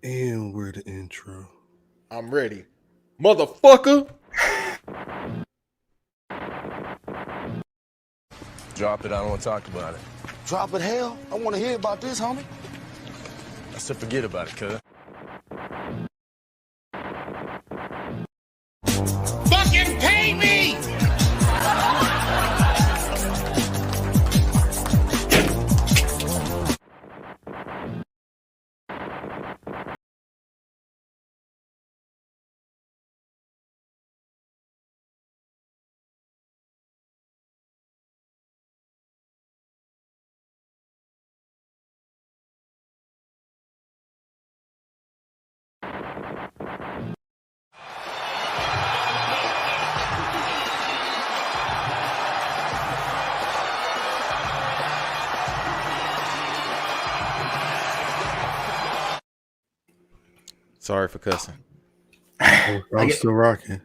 And we're the intro. I'm ready. Motherfucker! Drop it, I don't want to talk about it. Drop it, hell. I want to hear about this, homie. I said forget about it, cuz. Fucking pay me! Sorry for cussing. I'm still rocking.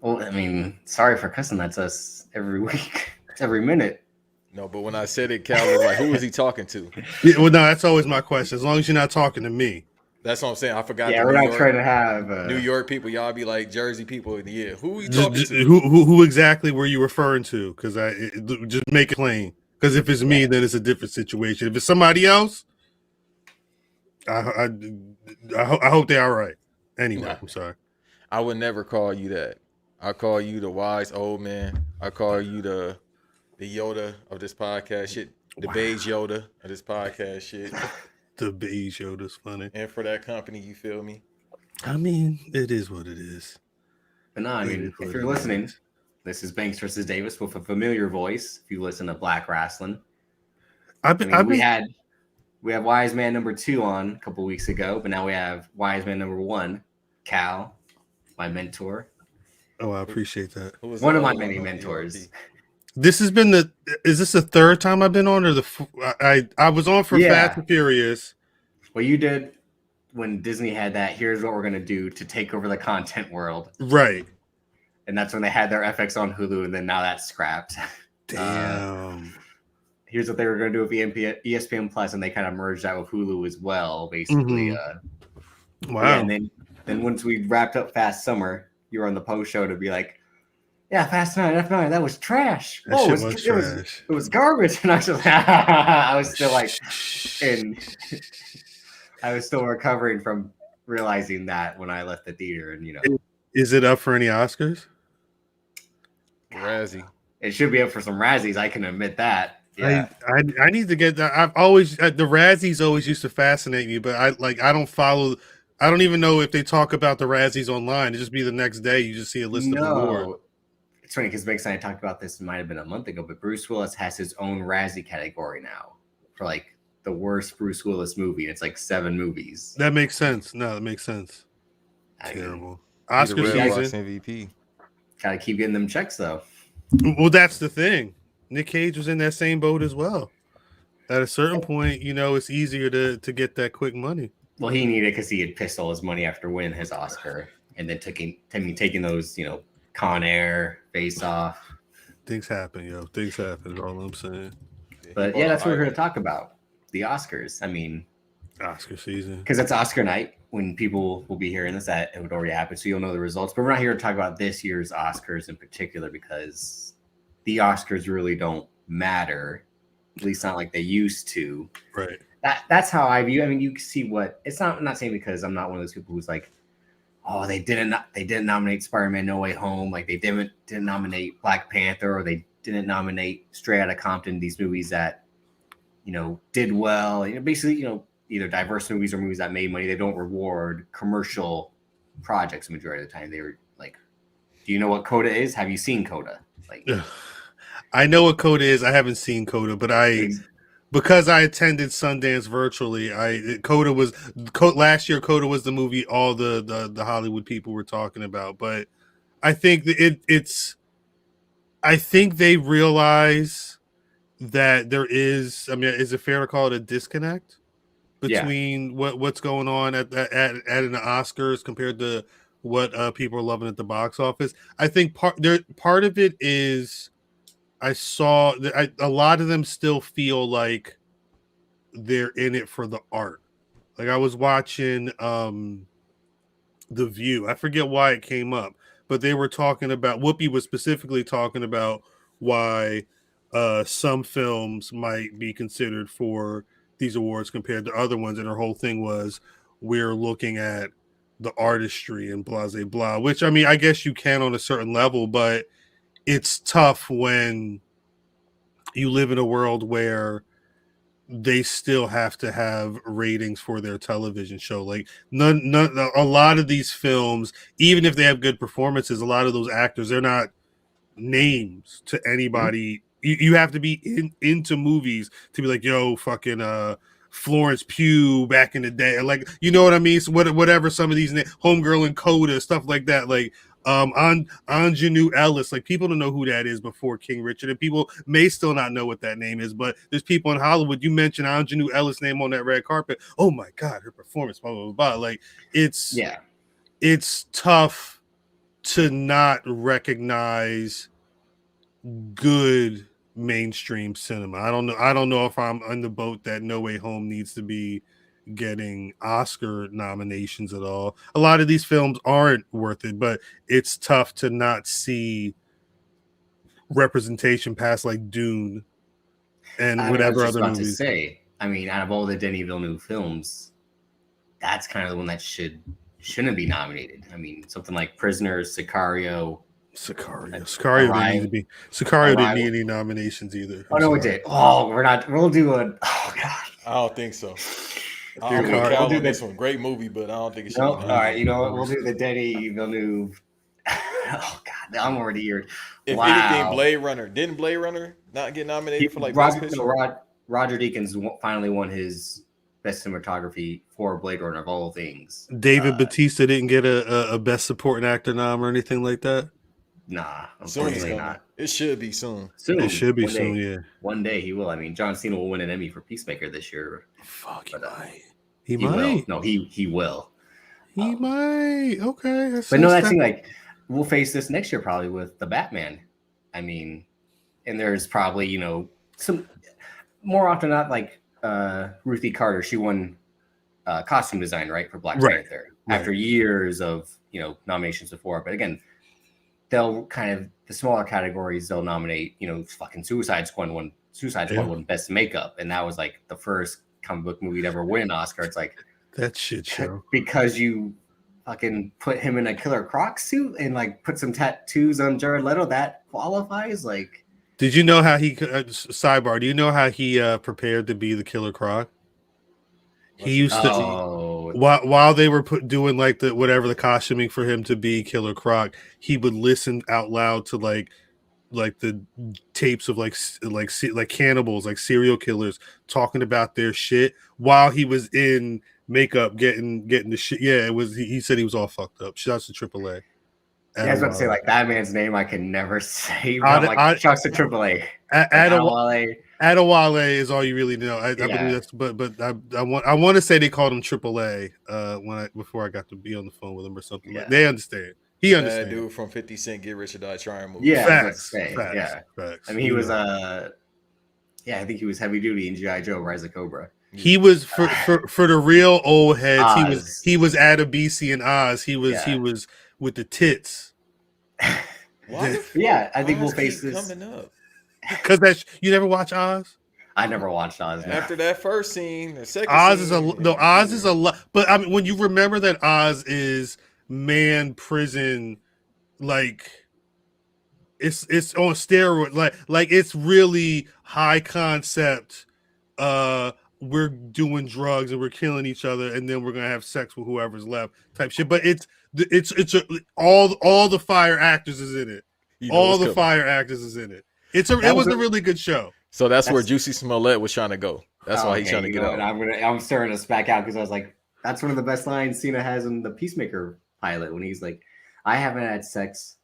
Well, I mean, sorry for cussing. That's us every week, every minute. No, but when I said it, Khal was like, who is he talking to? Yeah, well, no, that's always my question. As long as you're not talking to me. That's what I'm saying. I forgot. Yeah, we're not trying to have New York people. Y'all be like Jersey people. Yeah, who are you Just, talking to? who exactly were you referring to? Because just make it plain. Because if it's me, then it's a different situation. If it's somebody else, I hope they're all right. Anyway, Nah. I'm sorry. I would never call you that. I call you the wise old man. I call you the Yoda of this podcast shit. The beige Yoda of this podcast shit. The beige Yoda's funny. And for that company, you feel me? I mean, it is what it is. But no, I mean, if you're listening, this is Banks versus Davis with a familiar voice. If you listen to Black Rasslin, we had Wise Man number 2 on a couple weeks ago, but now we have Wise Man number 1, Khal, my mentor. Oh, I appreciate that. One of my many mentors. This has been is this the third time I've been on, or I was on for Fast and Furious. Well, you did when Disney had that. Here's what we're gonna do to take over the content world, right? And that's when they had their FX on Hulu, and then now that's scrapped. Damn. Here's what they were gonna do with ESPN Plus, and they kind of merged that with Hulu as well, basically. Wow. Yeah, and then once we wrapped up Fast Summer, you were on the post show to be like, yeah, Fast 9, F9, that was trash. That shit was trash. It was garbage. And I was still like, I was still recovering from realizing that when I left the theater. And, Is it up for any Oscars? Razzie. It should be up for some Razzies. I can admit that. Yeah. I need to get that. I've always, the Razzies always used to fascinate me, but I don't follow. I don't even know if they talk about the Razzies online. It just be the next day. You just see a list of awards. It's funny because Banks and I talked about this. It might have been a month ago, but Bruce Willis has his own Razzie category now for like the worst Bruce Willis movie. And it's like 7 movies. That makes sense. No, that makes sense. Terrible. Oscar season MVP. Gotta keep getting them checks though. Well, that's the thing. Nick Cage was in that same boat as well. At a certain point, it's easier to get that quick money. Well, he needed it because he had pissed all his money after winning his Oscar, and then taking those, Con Air, Face Off. Things happen, yo. Things happen. Is all I'm saying. But yeah, that's what we're going to talk about. The Oscars. I mean, Oscar season. Because it's Oscar night. When people will be hearing this, that it would already happen, so you'll know the results. But we're not here to talk about this year's Oscars in particular because the Oscars really don't matter, at least not like they used to. Right. That's how I view. I mean, you see what it's not. I'm not saying because I'm not one of those people who's like, oh, they didn't nominate Spider-Man No Way Home, like they didn't nominate Black Panther, or they didn't nominate Straight Outta Compton. These movies that did well. Basically, either diverse movies or movies that made money. They don't reward commercial projects the majority of the time. They were like, do you know what Coda is? Have you seen Coda? Like, I know what Coda is. I haven't seen Coda, but because I attended Sundance virtually, last year. Coda was the movie all the Hollywood people were talking about. But I think I think they realize that there is. I mean, is it fair to call it a disconnect between what's going on at an Oscars compared to what people are loving at the box office? I think part of it is. I saw that a lot of them still feel like they're in it for the art. Like I was watching The View. I forget why it came up, but they were talking about Whoopi was specifically talking about why some films might be considered for these awards compared to other ones, and her whole thing was we're looking at the artistry and blah blah blah. Which I mean, I guess you can on a certain level, but it's tough when you live in a world where they still have to have ratings for their television show. Like a lot of these films, even if they have good performances, a lot of those actors, they're not names to anybody. You have to be into movies to be like, yo, fucking Florence Pugh back in the day. Like, you know what I mean? So whatever some of these Homegirl and Coda, stuff like that. Like Anjanou Ellis, like people don't know who that is before King Richard, and people may still not know what that name is, but there's people in Hollywood. You mention Anjanou Ellis' name on that red carpet, oh my god, her performance, blah blah blah. Like it's tough to not recognize good mainstream cinema. I don't know if I'm on the boat that No Way Home needs to be getting Oscar nominations at all. A lot of these films aren't worth it, but it's tough to not see representation past like Dune and whatever other movies. To say, I mean, out of all the Denis Villeneuve films, that's kind of the one that shouldn't be nominated. I mean, something like Prisoners, Sicario didn't need to be. Sicario didn't need any nominations either. It did. Oh, we'll do a. Oh god. I don't think so. I'll do this one. Great movie, but I don't think it should. All right, you know what? We'll do the Denis Villeneuve. Oh God, I'm already here. If anything, Blade Runner didn't Blade Runner not get nominated for like Roger Deakins finally won his best cinematography for Blade Runner of all things. David Bautista didn't get a best supporting actor nom or anything like that. Nah, unfortunately not. It should be soon. It should be soon. Yeah, one day he will. I mean, John Cena will win an Emmy for Peacemaker this year. Fuck, he might. No, he will. He might. Okay, but no, that's like we'll face this next year probably with the Batman. I mean, and there's probably some more often not like Ruthie Carter. She won costume design for Black Panther after years of nominations before. But again, they'll kind of the smaller categories they'll nominate. Fucking Suicide Squad won best makeup, and that was like the first comic book movie to ever win an Oscar. It's like that shit show because you fucking put him in a Killer Croc suit and like put some tattoos on Jared Leto. That qualifies. Like, did you know how he sidebar? Do you know how he prepared to be the Killer Croc? He used to while they were doing like the costuming for him to be Killer Croc, he would listen out loud to like the tapes of like cannibals, like serial killers talking about their shit while he was in makeup getting the shit. Yeah, it was. He said he was all fucked up. Shouts to AAA. Yeah, I was about to say like that man's name I can never say. Shouts to AAA. Adewale is all you really know. I believe that's, but I want to say they called him AAA before I got to be on the phone with him or something. Yeah. Like, they understand. He understands. That dude from 50 Cent, Get Rich or Die Trying movie. Yeah, facts. I mean, he was I think he was heavy duty in G.I. Joe: Rise of Cobra. He was for the real old heads. Oz. He was Adebisi in Oz. He was with the tits. What? Yeah, I think we'll face this coming up. Because you never watch Oz? I never watched Oz. No. After that first scene, the second Oz scene, Oz is a lot. But I mean, when you remember that Oz is man prison, like it's on steroids, like it's really high concept. We're doing drugs and we're killing each other, and then we're gonna have sex with whoever's left, type shit. But it's all the fire actors is in it. All the fire actors is in it. It was a really good show. So that's where Juicy Smollett was trying to go. That's why he's trying to get out. I'm staring us back out because I was like, that's one of the best lines Cena has in the Peacemaker pilot when he's like, I haven't had sex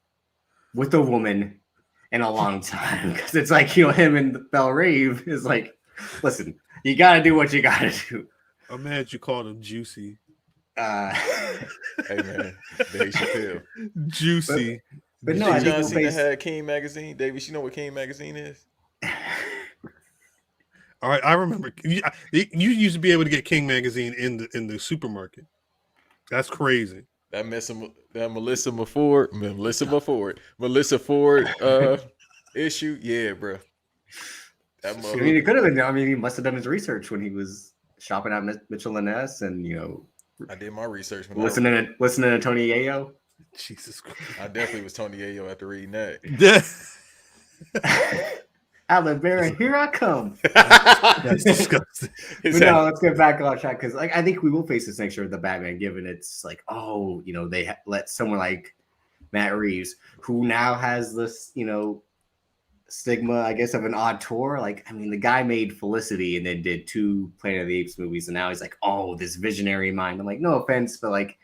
with a woman in a long time. Because it's like, him and Belle Rave is like, listen, you got to do what you got to do. I'm mad you called him Juicy. Hey, man. Dave Chappelle. Juicy. But no, I think John Cena had King Magazine. Davis, you know what King Magazine is? All right, I remember you used to be able to get King magazine in the supermarket. That's crazy. That Melissa Ford issue, yeah, bro. That I mother. mean, it could have been. I mean, he must have done his research when he was shopping at Mitchell and Ness, and I did my research. listening to Tony Yayo. Jesus Christ. I definitely was Tony Yayo after reading that. Alabama, here I come. That's disgusting. But no, let's get back on track because I think we will face this next year with the Batman, given it's like, they let someone like Matt Reeves, who now has this, stigma, I guess, of an odd tour. Like, I mean, the guy made Felicity and then did 2 Planet of the Apes movies, and now he's like, oh, this visionary mind. I'm like, no offense, but like,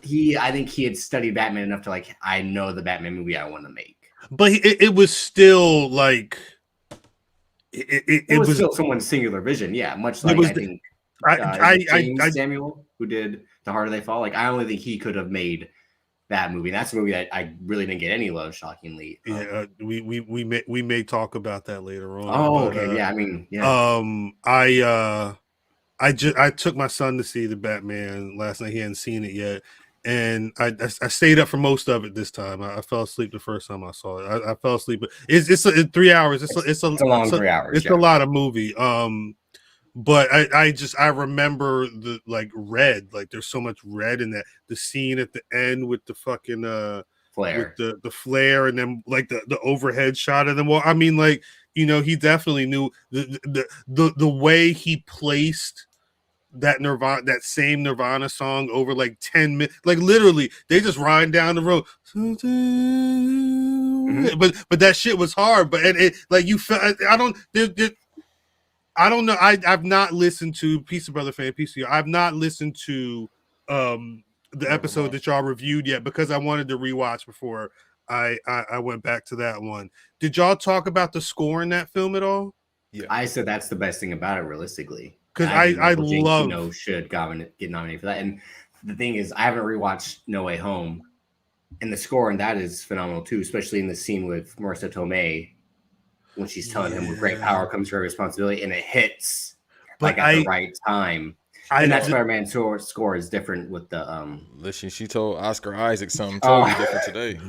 I think he had studied Batman enough to like, I know the Batman movie I want to make. But it was still like it was still someone's singular vision, yeah. Much like James Samuel, who did The Harder They Fall. Like, I only think he could have made that movie. And that's a movie that I really didn't get any love, shockingly. We may talk about that later on. Oh, but, okay, yeah. I mean, yeah. I took my son to see the Batman last night. He hadn't seen it yet. And I stayed up for most of it this time. I fell asleep the first time I saw it. I fell asleep, but it's 3 hours. It's a long 3 hours. It's a lot of movie. But I remember the like red. Like there's so much red in that. The scene at the end with the fucking flare, with the flare, and then like the overhead shot of them. Well, I mean, like he definitely knew the way he placed that same Nirvana song over like 10 minutes, like literally they just riding down the road. Mm-hmm. But that shit was hard. But it like you felt. I don't know. I've not listened to Peace of Brother Fan, Peace of You. I've not listened to the episode that y'all reviewed yet because I wanted to rewatch before I went back to that one. Did y'all talk about the score in that film at all? Yeah, I said that's the best thing about it, realistically. Because I love should get nominated for that. And the thing is, I haven't rewatched No Way Home, and the score and that is phenomenal too, especially in the scene with Marissa Tomei when she's telling him with great power comes great responsibility, and it hits at the right time. And that Spider-Man score is different with the Listen, she told Oscar Isaac something totally different today.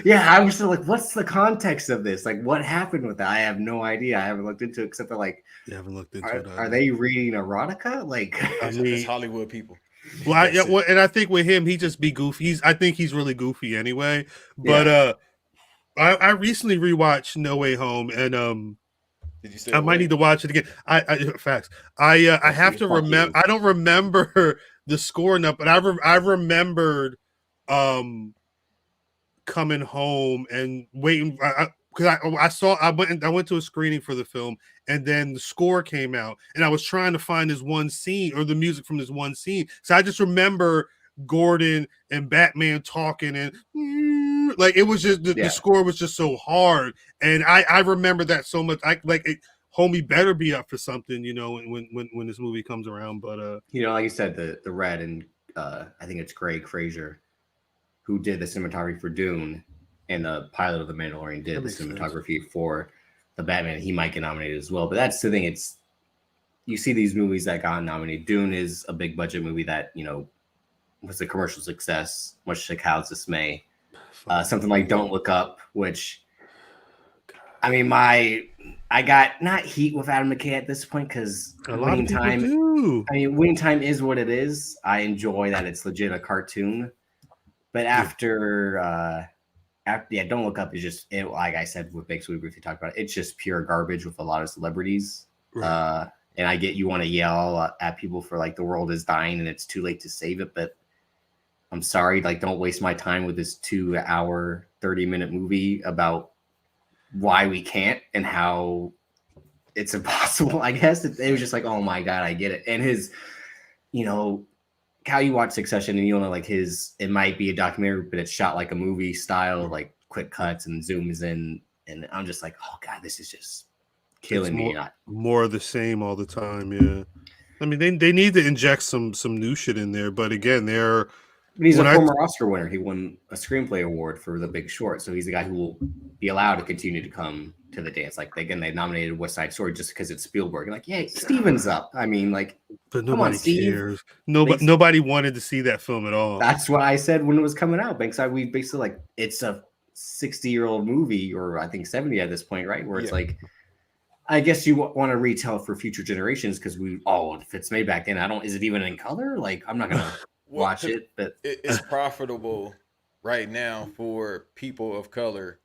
Yeah, I was still like, what's the context of this? Like, what happened with that? I have no idea. I haven't looked into it except for like, you haven't looked into it. Are they reading erotica? Like, it's Hollywood people. Well, and I think with him, he just be goofy. I think he's really goofy anyway. But I recently rewatched No Way Home, and did you say I might need to watch it again. Facts. I have to remember. I don't remember the score enough, but I remembered coming home and waiting because I went to a screening for the film, and then the score came out, and I was trying to find this one scene or the music from this one scene. So I just remember Gordon and Batman talking, and like it was just the score was just so hard, and I remember that so much. Homie better be up for something, when this movie comes around. But like you said, the red, and I think it's Greg Fraser who did the cinematography for Dune, and the pilot of The Mandalorian did the cinematography for the Batman. He might get nominated as well. But that's the thing. It's you see these movies that got nominated. Dune is a big budget movie that was a commercial success, much to Khal's dismay. Something like Don't Look Up, which, I mean, I got not heat with Adam McKay at this point because Winning Time is what it is. I enjoy that it's legit a cartoon, but after Don't Look Up is just like I said with Big Sweet, if you talk about it, it's just pure garbage with a lot of celebrities. Right. And I get you want to yell at people for like the world is dying and it's too late to save it, but I'm sorry, like don't waste my time with this 2-hour, 30-minute movie about why we can't and how it's impossible. I guess it was just like, oh my God, I get it. And his, how you watch Succession and like it might be a documentary, but it's shot like a movie style, like quick cuts and zooms in. And I'm just like, oh God, this is just killing me. More of the same all the time. Yeah. I mean, they need to inject some new shit in there, but again, they're He's a When I former Oscar winner. He won a screenplay award for The Big Short, so he's the guy who will be allowed to continue to come to the dance. Like again, they nominated West Side Story just because it's Spielberg. And like, yeah, Steven's up. I mean, like, but come on, nobody Steve. cares. Nobody wanted to see that film at all. That's what I said when it was coming out. Banks, we basically like it's a 60-year-old movie, or I think 70 at this point, right? Where it's like, I guess you want to retell for future generations because if it's made back then, is it even in color? Like, I'm not gonna watch it, but it's profitable right now for people of color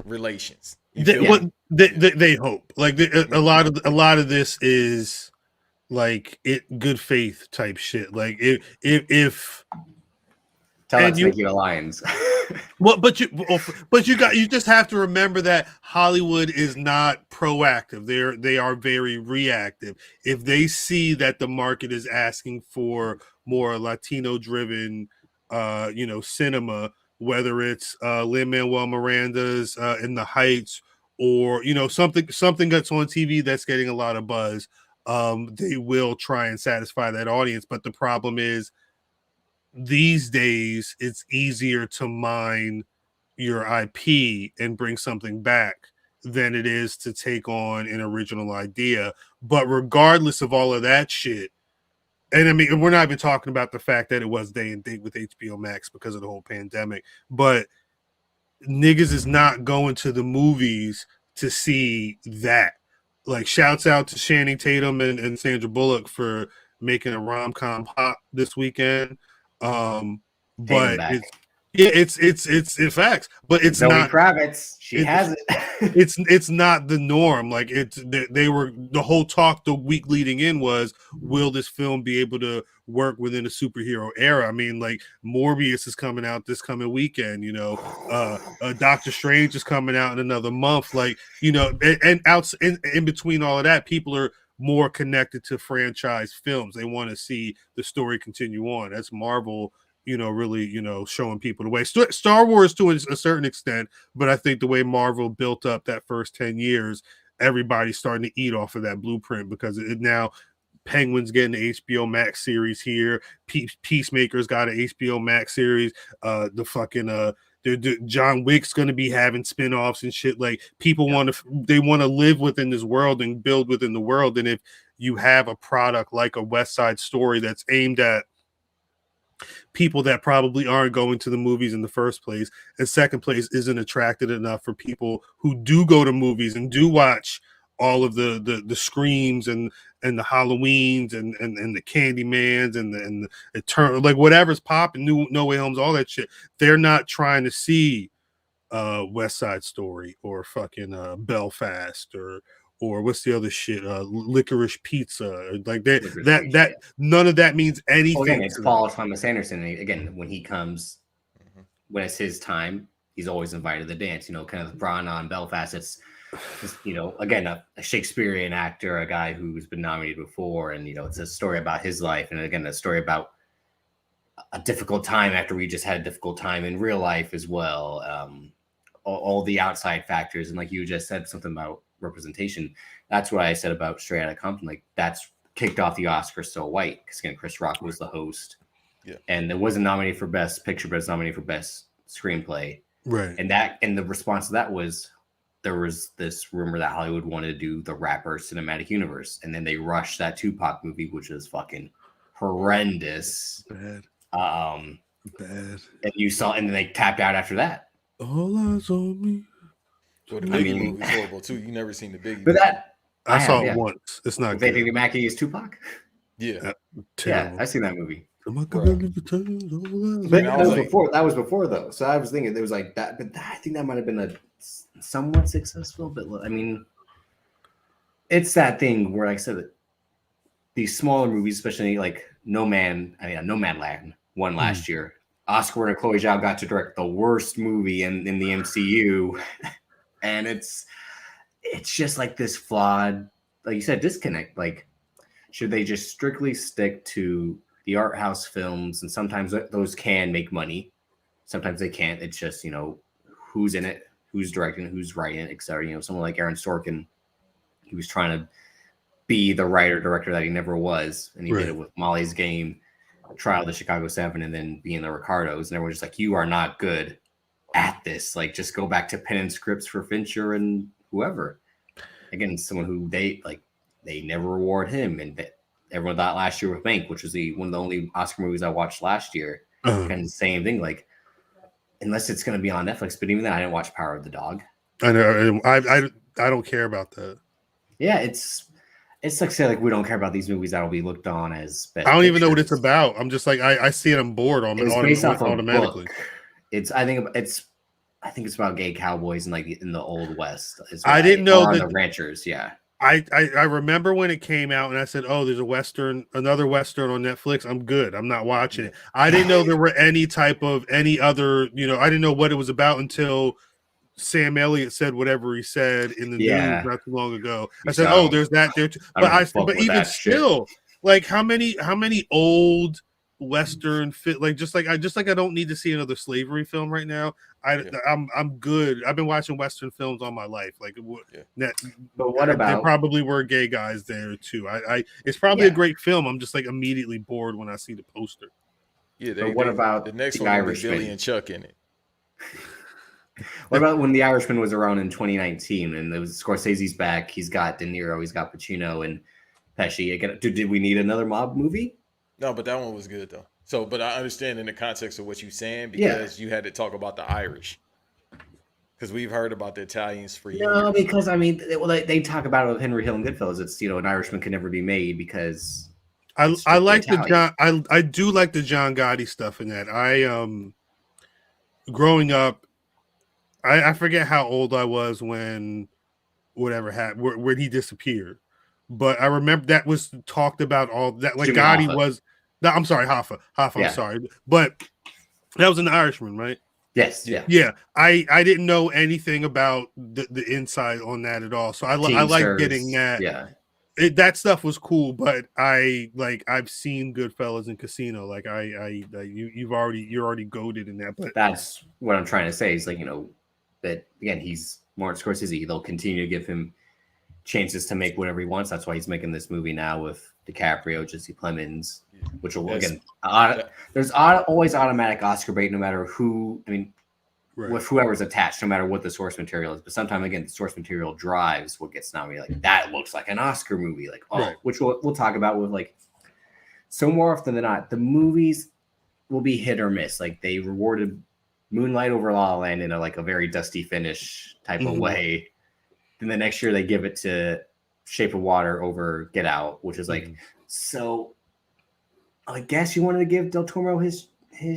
relations. They hope like a lot of this is like good faith type shit. Like if tell that to Nikita Lyons. but you just have to remember that Hollywood is not proactive. They are very reactive. If they see that the market is asking for more Latino driven cinema, whether it's Lin-Manuel Miranda's In the Heights, or something that's on TV that's getting a lot of buzz, they will try and satisfy that audience. But the problem is, these days it's easier to mine your IP and bring something back than it is to take on an original idea. But regardless of all of that shit, and I mean, we're not even talking about the fact that it was day and date with HBO Max because of the whole pandemic, but niggas is not going to the movies to see that. Like, shouts out to Channing Tatum and Sandra Bullock for making a rom-com hot this weekend. But it's facts, but it's Zoe not Kravitz. She has it. it's not the norm. Like, the whole talk the week leading in was, will this film be able to work within a superhero era? I mean, like, Morbius is coming out this coming weekend, Doctor Strange is coming out in another month, like, and out in between all of that, people are more connected to franchise films. They want to see the story continue on. That's Marvel, really, showing people the way. Star Wars to a certain extent, but I think the way Marvel built up that first 10 years, everybody's starting to eat off of that blueprint, because it now Penguin's getting the HBO Max series here. Peacemaker's got an HBO Max series. John Wick's going to be having spinoffs and shit. Like, people want to live within this world and build within the world. And if you have a product like a West Side Story that's aimed at people that probably aren't going to the movies in the first place, and second place isn't attracted enough for people who do go to movies and do watch all of the Screams and the Halloweens and the Candymans and the Eternal, like, whatever's popping, No Way Homes, all that shit. They're not trying to see West Side Story or fucking Belfast or what's the other shit? Licorice Pizza. Like, that none of that means anything. Again, it's Paul Thomas Anderson. And again, when he comes, when it's his time, he's always invited to the dance. Kind of Branagh, Belfast. It's again, a Shakespearean actor, a guy who's been nominated before, and it's a story about his life, and again, a story about a difficult time after we just had a difficult time in real life as well. All the outside factors, and like you just said, something about representation. That's what I said about Straight Outta Compton. Like, that's kicked off the Oscars so white, because again, Chris Rock was the host, and it wasn't nominated for Best Picture, but it's nominated for Best Screenplay, right? And the response to that was, there was this rumor that Hollywood wanted to do the rapper cinematic universe, and then they rushed that Tupac movie, which is fucking horrendous. Bad. And then they tapped out after that. All eyes on me. So the Biggie movie was horrible too. You never seen the Biggie? But I saw it once. It's not good. Baby Mackey is Tupac. Yeah, I seen that movie. But that was before though. So I was thinking there was like that, but I think that might have been a somewhat successful. But I mean, it's that thing where, like I said, these smaller movies, especially like No Man Land won last year. Oscar winner Chloe Zhao got to direct the worst movie in the MCU, and it's just like this flawed, like you said, disconnect. Like, should they just strictly stick to the art house films? And sometimes those can make money, sometimes they can't. It's just, who's in it, who's directing, who's writing it, etc. Someone like Aaron Sorkin, he was trying to be the writer director that he never was, and he did it with Molly's Game. Trial of the Chicago 7 and then being the Ricardos, and everyone's just like, you are not good at this. Like, just go back to pen and scripts for Fincher and whoever. Again, someone who they never reward him, and everyone thought last year with Mank, which was one of the only Oscar movies I watched last year. Kind of the same thing, like, unless it's going to be on Netflix. But even then, I didn't watch Power of the Dog. I know. I don't care about that. Yeah, it's like, say, like, we don't care about these movies that'll be looked on as best. I don't even know what it's about. I'm just like, I see it, I'm bored on It's it based off of automatically. Book. I think it's about gay cowboys in, like, in the Old West. I didn't know that the ranchers. Yeah, I remember when it came out, and I said, "Oh, there's another Western on Netflix. I'm good. I'm not watching it." I didn't know there were any other. I didn't know what it was about until Sam Elliott said whatever he said in the news not too long ago. I said, "Oh, there's that there too." But even still, like, how many old Western fit, like I don't need to see another slavery film right now. I'm good. I've been watching Western films all my life. Like, but what about, there probably were gay guys there too. It's probably a great film. I'm just like immediately bored when I see the poster. Yeah, what about the next The one with Irishman? Billy and Chuck in it? What about when The Irishman was around in 2019 and it was Scorsese's back? He's got De Niro, he's got Pacino and Pesci. Again, did we need another mob movie? No, but that one was good though. So, but I understand in the context of what you're saying, because you had to talk about the Irish, because we've heard about the Italians for years. No, because I mean, they talk about it with Henry Hill and Goodfellas. It's, An Irishman can never be made because I like I do like the John Gotti stuff in that. Growing up, I forget how old I was when whatever happened, when he disappeared. But I remember that was talked about all that. Like, Jimmy Gotti Hoffa. was. No, I'm sorry, Hoffa. I'm sorry, but that was an Irishman, right? Yes, yeah. Yeah, I didn't know anything about the inside on that at all. So I like getting that. Yeah, that stuff was cool. But I've seen Goodfellas and Casino. Like you're already goated in that. But that's what I'm trying to say. Is like, that again, he's Martin Scorsese. They'll continue to give him chances to make whatever he wants. That's why he's making this movie now with DiCaprio, Jesse Plemons, which will there's always automatic Oscar bait no matter who. I mean, with whoever's attached, no matter what the source material is. But sometimes, again, the source material drives what gets nominated. Like, that looks like an Oscar movie. Like, which we'll talk about with, like, so more often than not, the movies will be hit or miss. Like, they rewarded Moonlight over La La Land in a very dusty finish type of way. Then the next year they give it to Shape of Water over Get Out, which is like, so I guess you wanted to give Del Toro his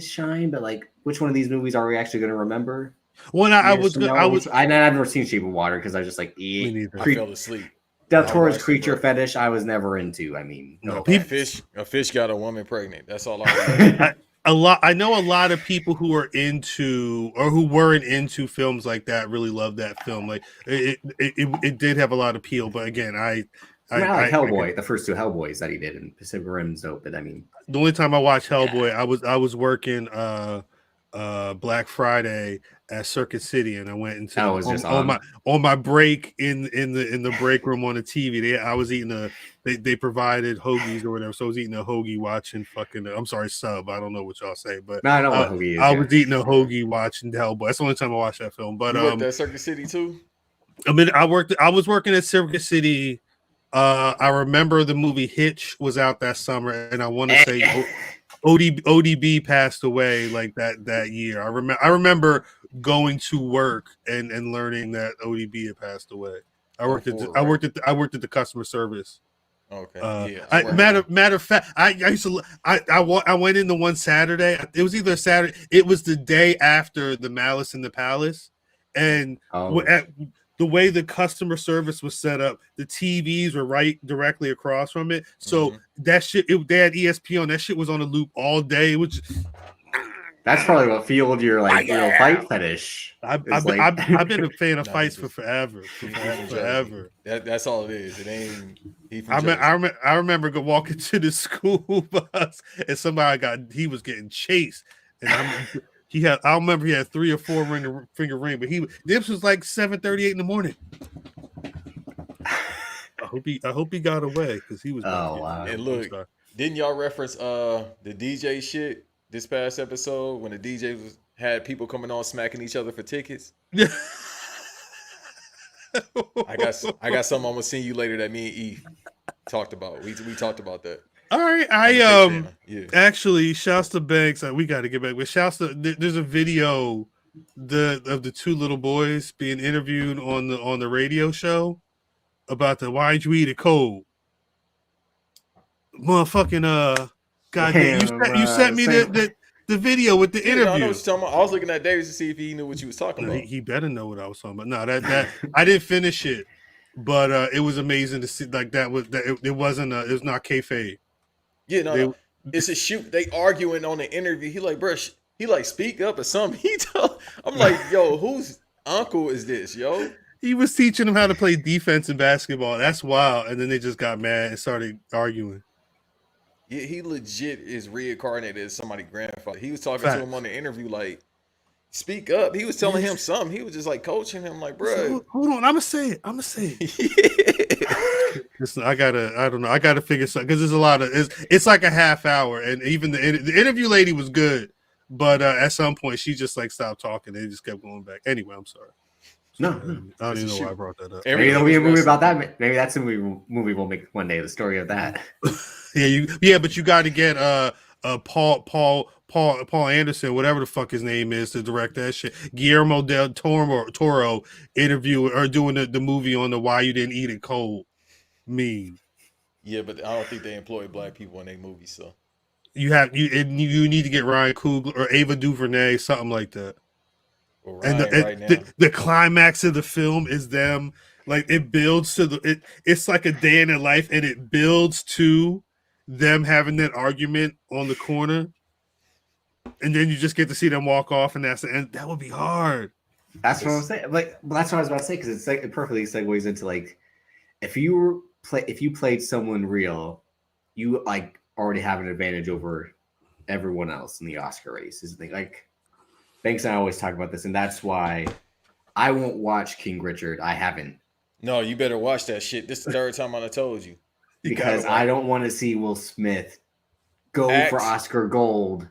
shine, but like, which one of these movies are we actually going to remember? Well, I've never seen Shape of Water because I was just like, I fell asleep. Del Toro's creature fetish, I was never into. I mean, a fish got a woman pregnant. That's all I I know a lot of people who are into or who weren't into films like that really love that film. Like, it did have a lot of appeal, but again, I like Hellboy, the first two Hellboys that he did, and Pacific Rim's dope. But I mean, the only time I watched Hellboy, I was working Black Friday at Circuit City, and I went into on my break in the break room on the TV. I was eating they provided hoagies or whatever, so I was eating a hoagie watching I'm sorry, sub. I don't know what y'all say, but no, I know what hoagie is. I was eating a hoagie watching Hellboy. That's the only time I watched that film. But you worked at Circuit City too? I mean, I was working at Circuit City. I remember the movie Hitch was out that summer, and I want to say ODB passed away like that year. I remember going to work and learning that ODB had passed away. I worked at the customer service. Okay. Matter of fact, I went into one Saturday. It was either Saturday. It was the day after the Malice in the Palace, and the way the customer service was set up, the TVs were right directly across from it. So that shit, they had ESPN. That shit was on a loop all day. Which that's probably what fueled your real fight fetish. I've been a fan of fights for forever. Forever. That's all it is. It ain't. I remember walking to the school bus and he was getting chased, and I remember he had 3 or 4 finger ring, but this was like 7:38 in the morning. I hope he got away because he was. Oh wow! And look, Didn't y'all reference the DJ shit this past episode when the DJ had people coming on smacking each other for tickets? I got something I'm gonna send you later that me and Eve talked about. We talked about that. All right, actually, shouts to Banks. We got to get back with shouts to. There's a video of the two little boys being interviewed on the radio show about why'd you eat it cold, motherfucking goddamn. You sent me the video with the interview. I know what you're talking about. I was looking at Davis to see if he knew what you was talking about. He better know what I was talking about. No, that I didn't finish it, but it was amazing to see. Like it was not kayfabe. Yeah, no, it's a shoot. They arguing on the interview. He like, bro, he like speak up or something. I'm like, yo, whose uncle is this, yo? He was teaching them how to play defense in basketball. That's wild. And then they just got mad and started arguing. Yeah, he legit is reincarnated as somebody's grandfather. He was talking to him on the interview, like, speak up. He was telling him something. He was just like coaching him, like, bro. So, hold on, I'm gonna say it. Listen, I gotta figure something because there's a lot of it's like a half hour, and even the interview lady was good, but at some point she just like stopped talking and they just kept going back. Anyway, I'm sorry. No, I don't even know why I brought that up. Maybe there'll be a movie about that. Maybe that's a movie we'll make one day. The story of that. But you got to get Paul Anderson, whatever the fuck his name is, to direct that shit. Guillermo del Toro interview or doing the movie on the Why You Didn't Eat It Cold meme. Yeah, but I don't think they employ black people in their movies, so you need to get Ryan Coogler or Ava DuVernay, something like that. Well, Ryan, the climax of the film is them, like it builds to it's like a day in their life, and it builds to them having that argument on the corner, and then you just get to see them walk off, and that's the end. That would be hard. That's what I'm saying. Like, that's what I was about to say, because it's like it perfectly segues into like if you played someone real, you like already have an advantage over everyone else in the Oscar race. Is the thing. Like Banks and I always talk about this, and that's why I won't watch King Richard. I haven't. No, you better watch that shit. This is the third time I told you. Because I don't want to see Will Smith go for Oscar Gold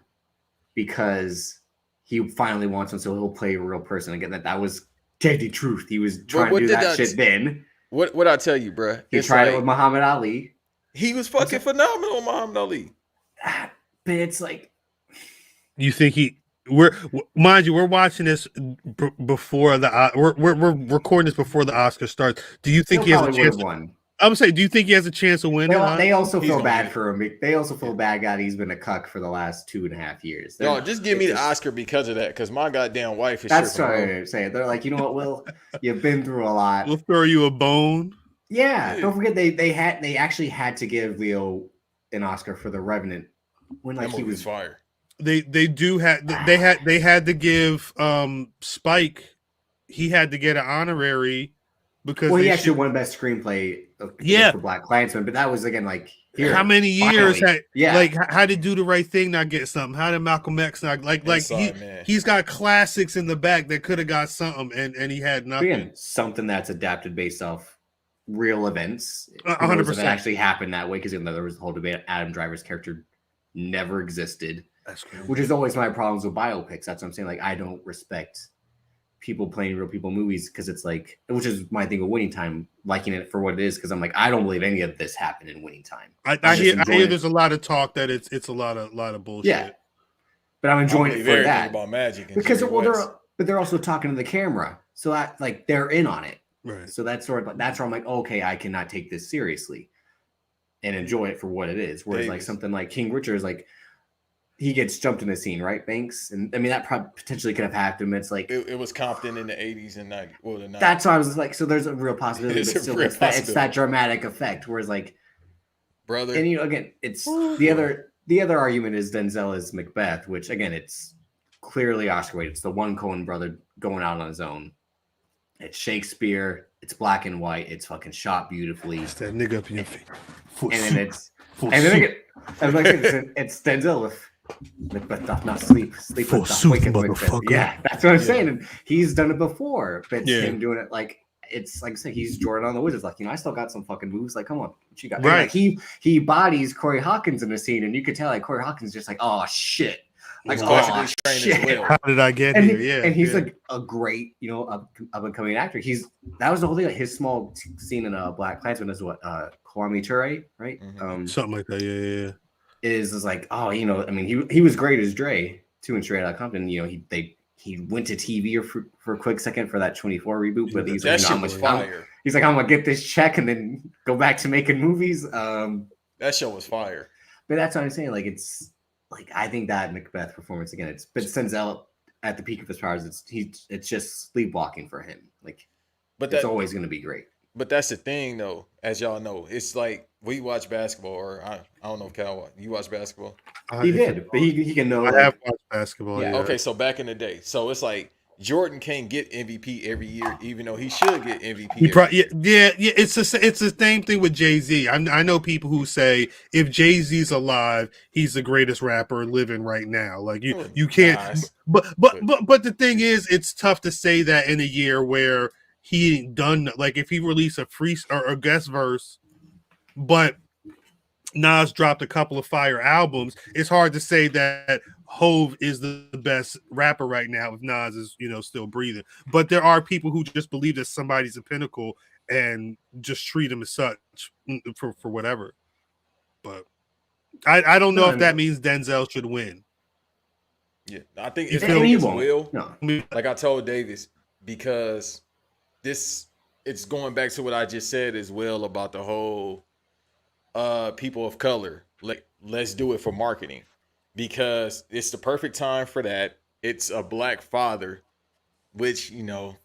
because he finally wants one, so he'll play a real person. Again, that was Teddy Truth. He was trying to do that shit then. What I tell you, bro? He tried it with Muhammad Ali. He was fucking phenomenal with Muhammad Ali. But it's like... You think we're watching this before we're recording this before the Oscar starts. Do you think he has a chance? I would say, do you think he has a chance of winning? They also feel bad for him. They also feel bad, God, he's been a cuck for the last 2.5 years. No, just give me the Oscar because of that, because my goddamn wife is. That's what I'm saying. They're like, you know what, Will, you've been through a lot. We'll throw you a bone. Yeah, don't forget they actually had to give Leo an Oscar for The Revenant when like he was fire. They had to give Spike. He had to get an honorary. Because he actually won Best Screenplay for Black Klansman, but that was again like how many years how did Do the Right Thing not get something? How did Malcolm X not he's got classics in the back that could have got something and he had nothing. Again, something that's adapted based off real events. 100% actually happened that way because there was the whole debate. Adam Driver's character never existed, which is always my problems with biopics. That's what I'm saying. Like I don't respect people playing real people movies because it's like, which is my thing with Winning Time, liking it for what it is, because I'm like, I don't believe any of this happened in Winning Time. I hear there's a lot of talk that it's a lot of bullshit. Yeah, but I'm enjoying it for that about magic because they're also talking to the camera, so like they're in on it. Right. So that's sort of that's where I'm like, okay, I cannot take this seriously and enjoy it for what it is. Whereas like something like King Richard is like, he gets jumped in the scene, right, Banks? And I mean, that potentially could have happened. It's like it was Compton in the 80s and 90s. Well, the 90s. That's why I was like, so there's a real possibility, but still, it's that dramatic effect. Whereas, like, brother, and again, it's the other argument is Denzel is Macbeth, which again, it's clearly Oscar weighted. It's the one Coen brother going out on his own. It's Shakespeare. It's black and white. It's fucking shot beautifully. It's that nigga up in your face. It's Denzel with Macbeth doth not sleep doth wake. Yeah, that's what I'm saying. And he's done it before, but him doing it like it's like I said, he's Jordan on the Wizards. Like, I still got some fucking moves. Like, come on, what you got? Right. And, like, he bodies Corey Hawkins in the scene, and you could tell like Corey Hawkins is just like, oh shit. Like, oh, shit. How did I get and here? Yeah. And he's a great, up and coming actor. That was the whole thing. Like, his small scene in Black Klansman is what Kwame Ture, right? Mm-hmm. Something like that. Yeah. Is like, oh, I mean, he was great as Dre too in Straight Outta Compton. He went to TV for a quick second for that 24 reboot, but he's that like, shit was fire. He's like, I'm gonna get this check and then go back to making movies. That show was fire. But that's what I'm saying. Like, it's like, I think that Macbeth performance again, but Denzel at the peak of his powers, it's just sleepwalking for him. Like, but it's always gonna be great. But that's the thing, though. As y'all know, it's like we watch basketball, or I don't know if Khal, you watch basketball. He did, but he can know. I have watched basketball. Yeah. Okay, so back in the day, so it's like Jordan can't get MVP every year, even though he should get MVP. It's the same thing with Jay-Z. I know people who say if Jay-Z's alive, he's the greatest rapper living right now. Like you can't. Nice. But the thing is, it's tough to say that in a year where he ain't done. Like if he released a free or a guest verse, but Nas dropped a couple of fire albums, it's hard to say that Hove is the best rapper right now if Nas is, still breathing. But there are people who just believe that somebody's a pinnacle and just treat him as such for whatever. But I don't know if that means Denzel should win. Yeah, I think if he will. No. Like I told Davis, because it's going back to what I just said as well about the whole people of color. Like, let's do it for marketing, because it's the perfect time for that. It's a black father, which,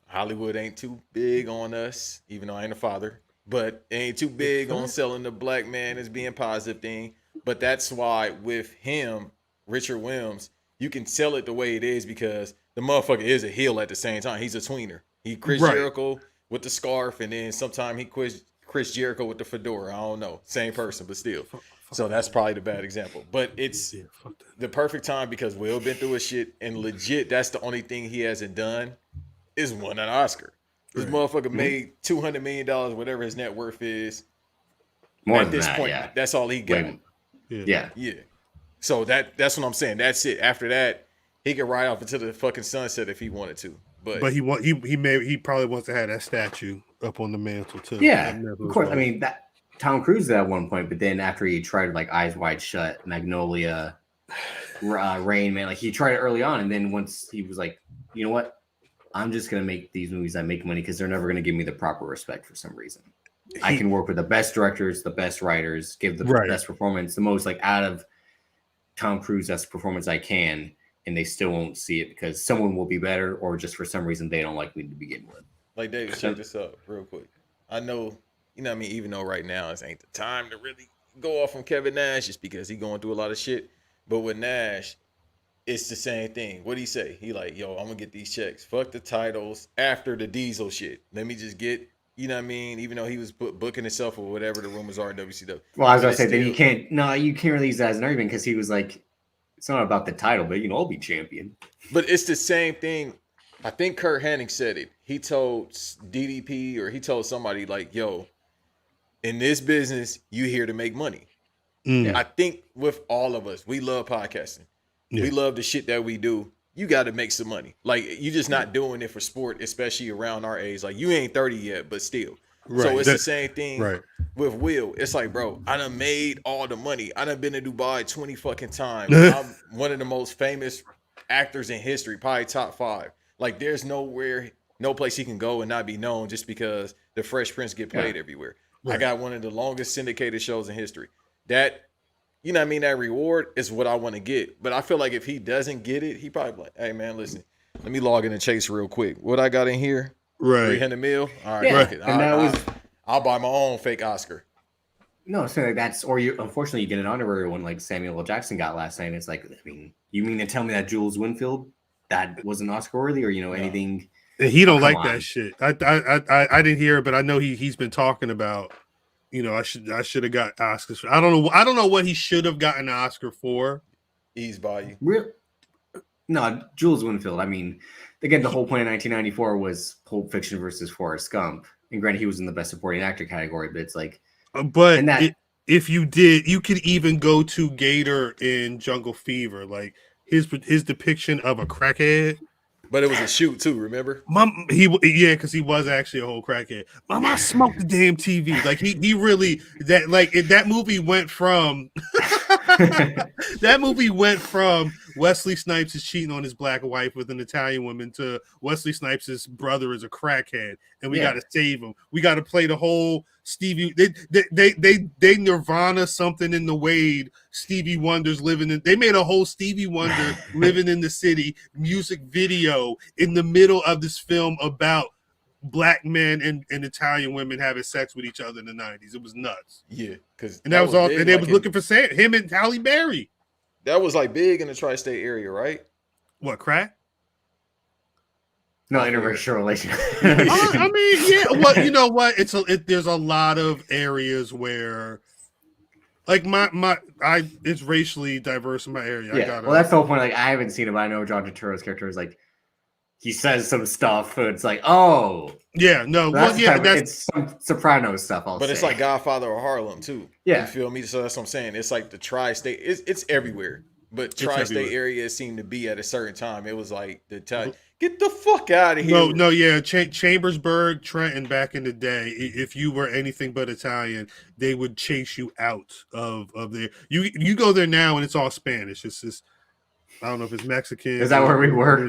Hollywood ain't too big on us, even though I ain't a father, but it ain't too big on selling the black man as being positive thing. But that's why with him, Richard Williams, you can sell it the way it is, because the motherfucker is a heel at the same time. He's a tweener. He Chris Jericho with the scarf, and then sometime he Chris Jericho with the fedora. I don't know. Same person, but still. So that's probably the bad example. But it's the perfect time, because Will been through his shit, and legit, that's the only thing he hasn't done is won an Oscar. This motherfucker made $200 million, whatever his net worth is. More at than this that, point, yeah. That's all he got. Yeah. So that's what I'm saying. That's it. After that, he could ride off into the fucking sunset if he wanted to. But he probably wants to have that statue up on the mantle too. Yeah, of course. I mean, that Tom Cruise did at one point, but then after he tried like Eyes Wide Shut, Magnolia, Rain Man, like he tried it early on, and then once he was like, you know what, I'm just gonna make these movies that make money, because they're never gonna give me the proper respect for some reason. I can work with the best directors, the best writers, give the best performance, the most like out of Tom Cruise best performance I can, and they still won't see it because someone will be better, or just for some reason they don't like me to begin with. Like, David, check this out real quick. I know, what I mean, even though right now it ain't the time to really go off on Kevin Nash, just because he going through a lot of shit. But with Nash, it's the same thing. What'd he say? He like, yo, I'm gonna get these checks. Fuck the titles after the Diesel shit. Let me just get, even though he was booking himself or whatever the rumors are in WCW. Well, I was gonna say that you can't really use that as an argument, because he was like, it's not about the title, but I'll be champion. But it's the same thing. I think Kurt Hennig said it. He told DDP, or he told somebody like, yo, in this business, you here to make money. I think with all of us, we love podcasting. We love the shit that we do. You got to make some money. Like, you just not doing it for sport, especially around our age. Like, you ain't 30 yet, but still. So it's the same thing with Will. It's like, bro, I done made all the money. I done been to Dubai 20 fucking times. I'm one of the most famous actors in history, probably top 5. Like, there's no place he can go and not be known just because the Fresh Prince get played everywhere. I got one of the longest syndicated shows in history. That, that reward is what I want to get. But I feel like if he doesn't get it, he probably like, hey, man, listen, let me log in and chase real quick. What I got in here? 300 mil? All right. I'll buy my own fake Oscar. No, so that's, or unfortunately you get an honorary one like Samuel L. Jackson got last night. It's like, I mean, you mean to tell me that Jules Winfield, that wasn't Oscar worthy, or anything? He don't like that shit. I didn't hear it, but I know he's been talking about, I should have got Oscars for. I don't know what he should have gotten an Oscar for. Ease by you. No, Jules Winfield. I mean, again, the whole point of 1994 was Pulp Fiction versus Forrest Gump. And granted, he was in the best supporting actor category, but it's like, but and that if you did, you could even go to Gator in Jungle Fever, like his depiction of a crackhead. But it was a shoot too, remember? Because he was actually a whole crackhead. Mom, I smoked the damn TV. Like he really that movie went from that movie went from Wesley Snipes is cheating on his black wife with an Italian woman to Wesley Snipes' brother is a crackhead, and we got to save him. We got to play the whole Stevie. They Nirvana something in the Wade. Stevie Wonder's living in. They made a whole Stevie Wonder living in the city music video in the middle of this film about black men and Italian women having sex with each other in the 90s. It was nuts. Yeah, because that was all. And they was looking for him and Halle Berry. That was like big in the tri-state area, right? What, crack? No, interracial relationship. I mean, yeah. Well, you know what? There's a lot of areas where, like it's racially diverse in my area. Yeah. Well, that's the whole point. Like, I haven't seen it, but I know John Turturro's character is like, he says some stuff, and it's like, oh, yeah, no, that's it's some Sopranos stuff. But it's like Godfather of Harlem too. Yeah, you feel me? So that's what I'm saying. It's like the tri-state. It's everywhere, but tri-state areas seem to be at a certain time. It was like the get the fuck out of here. No, yeah, Chambersburg, Trenton. Back in the day, if you were anything but Italian, they would chase you out of there. You go there now, and it's all Spanish. It's just I don't know if it's Mexican. Is that where we were?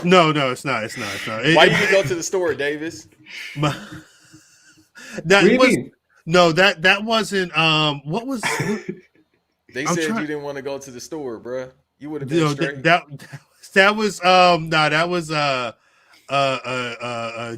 No, it's not. It's not. Why you didn't go to the store, Davis? That wasn't. What was? They said you didn't want to go to the store, bruh. You would have been straight. That was that was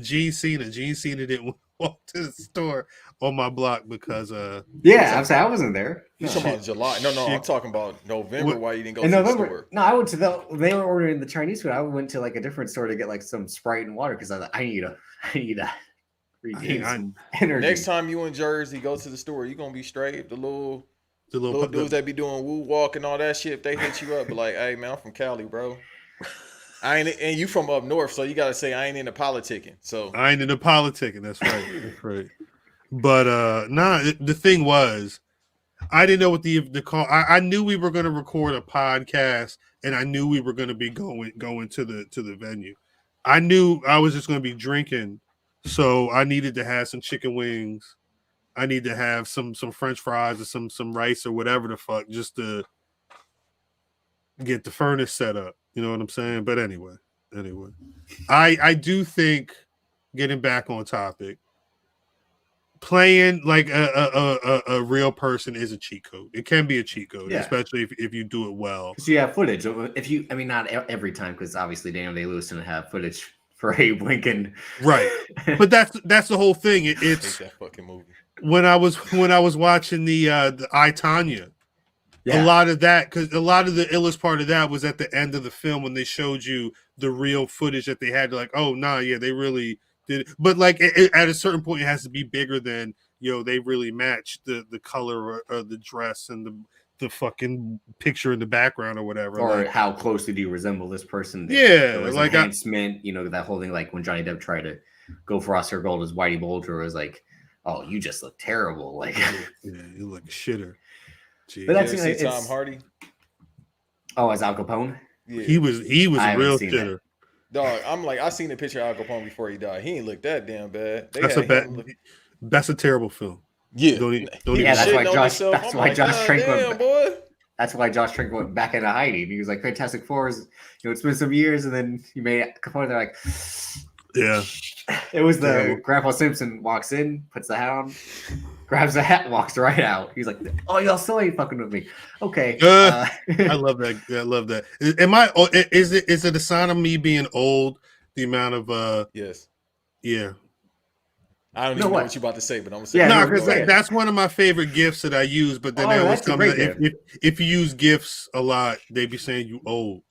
Gene Cena. Gene Cena didn't walk to the store on my block because I'm saying I wasn't there. You talking about July? No, I'm talking about November. Why you didn't go to the store? No, I went to they were ordering the Chinese food. I went to like a different store to get like some Sprite and water because I was like, I need to regain some energy. Next time you in Jersey, go to the store. You gonna be straight. The little dudes that be doing woo walk and all that shit. If they hit you up, be like, hey man, I'm from Cali, bro. And you from up north, so you gotta say I ain't into politicking. So I ain't into politicking. That's right. That's right. But the thing was, I didn't know what the call. I knew we were going to record a podcast, and I knew we were going to be going to the venue. I knew I was just going to be drinking, so I needed to have some chicken wings. I need to have some French fries or some rice or whatever the fuck, just to get the furnace set up. You know what I'm saying? But anyway, I do think, getting back on topic, playing like a real person is a cheat code. It can be a cheat code, especially if you do it well. Because you have footage. I mean, not every time, because obviously Daniel Day-Lewis didn't have footage for Abe Lincoln, right? But that's the whole thing. It's that fucking movie. When I was watching the I, Tonya, a lot of that, because a lot of the illest part of that was at the end of the film when they showed you the real footage that they had. Like, oh nah, yeah, they really did. But like at a certain point, it has to be bigger than, they really matched the color or the dress and the fucking picture in the background or whatever. Or like, how closely do you resemble this person? Yeah, like enhancement. That whole thing. Like when Johnny Depp tried to go for Oscar Gold as Whitey Bulger, was like, oh, you just look terrible. Like, yeah, you look a shitter. Jeez. But that's like, Tom Hardy. Oh, as Al Capone. Yeah. He was a real shitter. Dog, I'm like, I seen a picture of Al Capone before he died. He ain't look that damn bad. That's a terrible film. Yeah, that's why Josh Trank went. Boy. That's why Josh Trank went back into hiding. He was like, Fantastic Four is, it's been some years, and then he made Capone. They're like, yeah. It was the Grandpa Simpson walks in, puts the hat on, grabs the hat, walks right out. He's like, "Oh, y'all still ain't fucking with me." Okay. I love that. I love that. Is it a sign of me being old? The amount of yes. Yeah. I don't even know what you're about to say, but I'm saying because that's one of my favorite gifts that I use. But then they always come if you use gifts a lot, they be saying you old.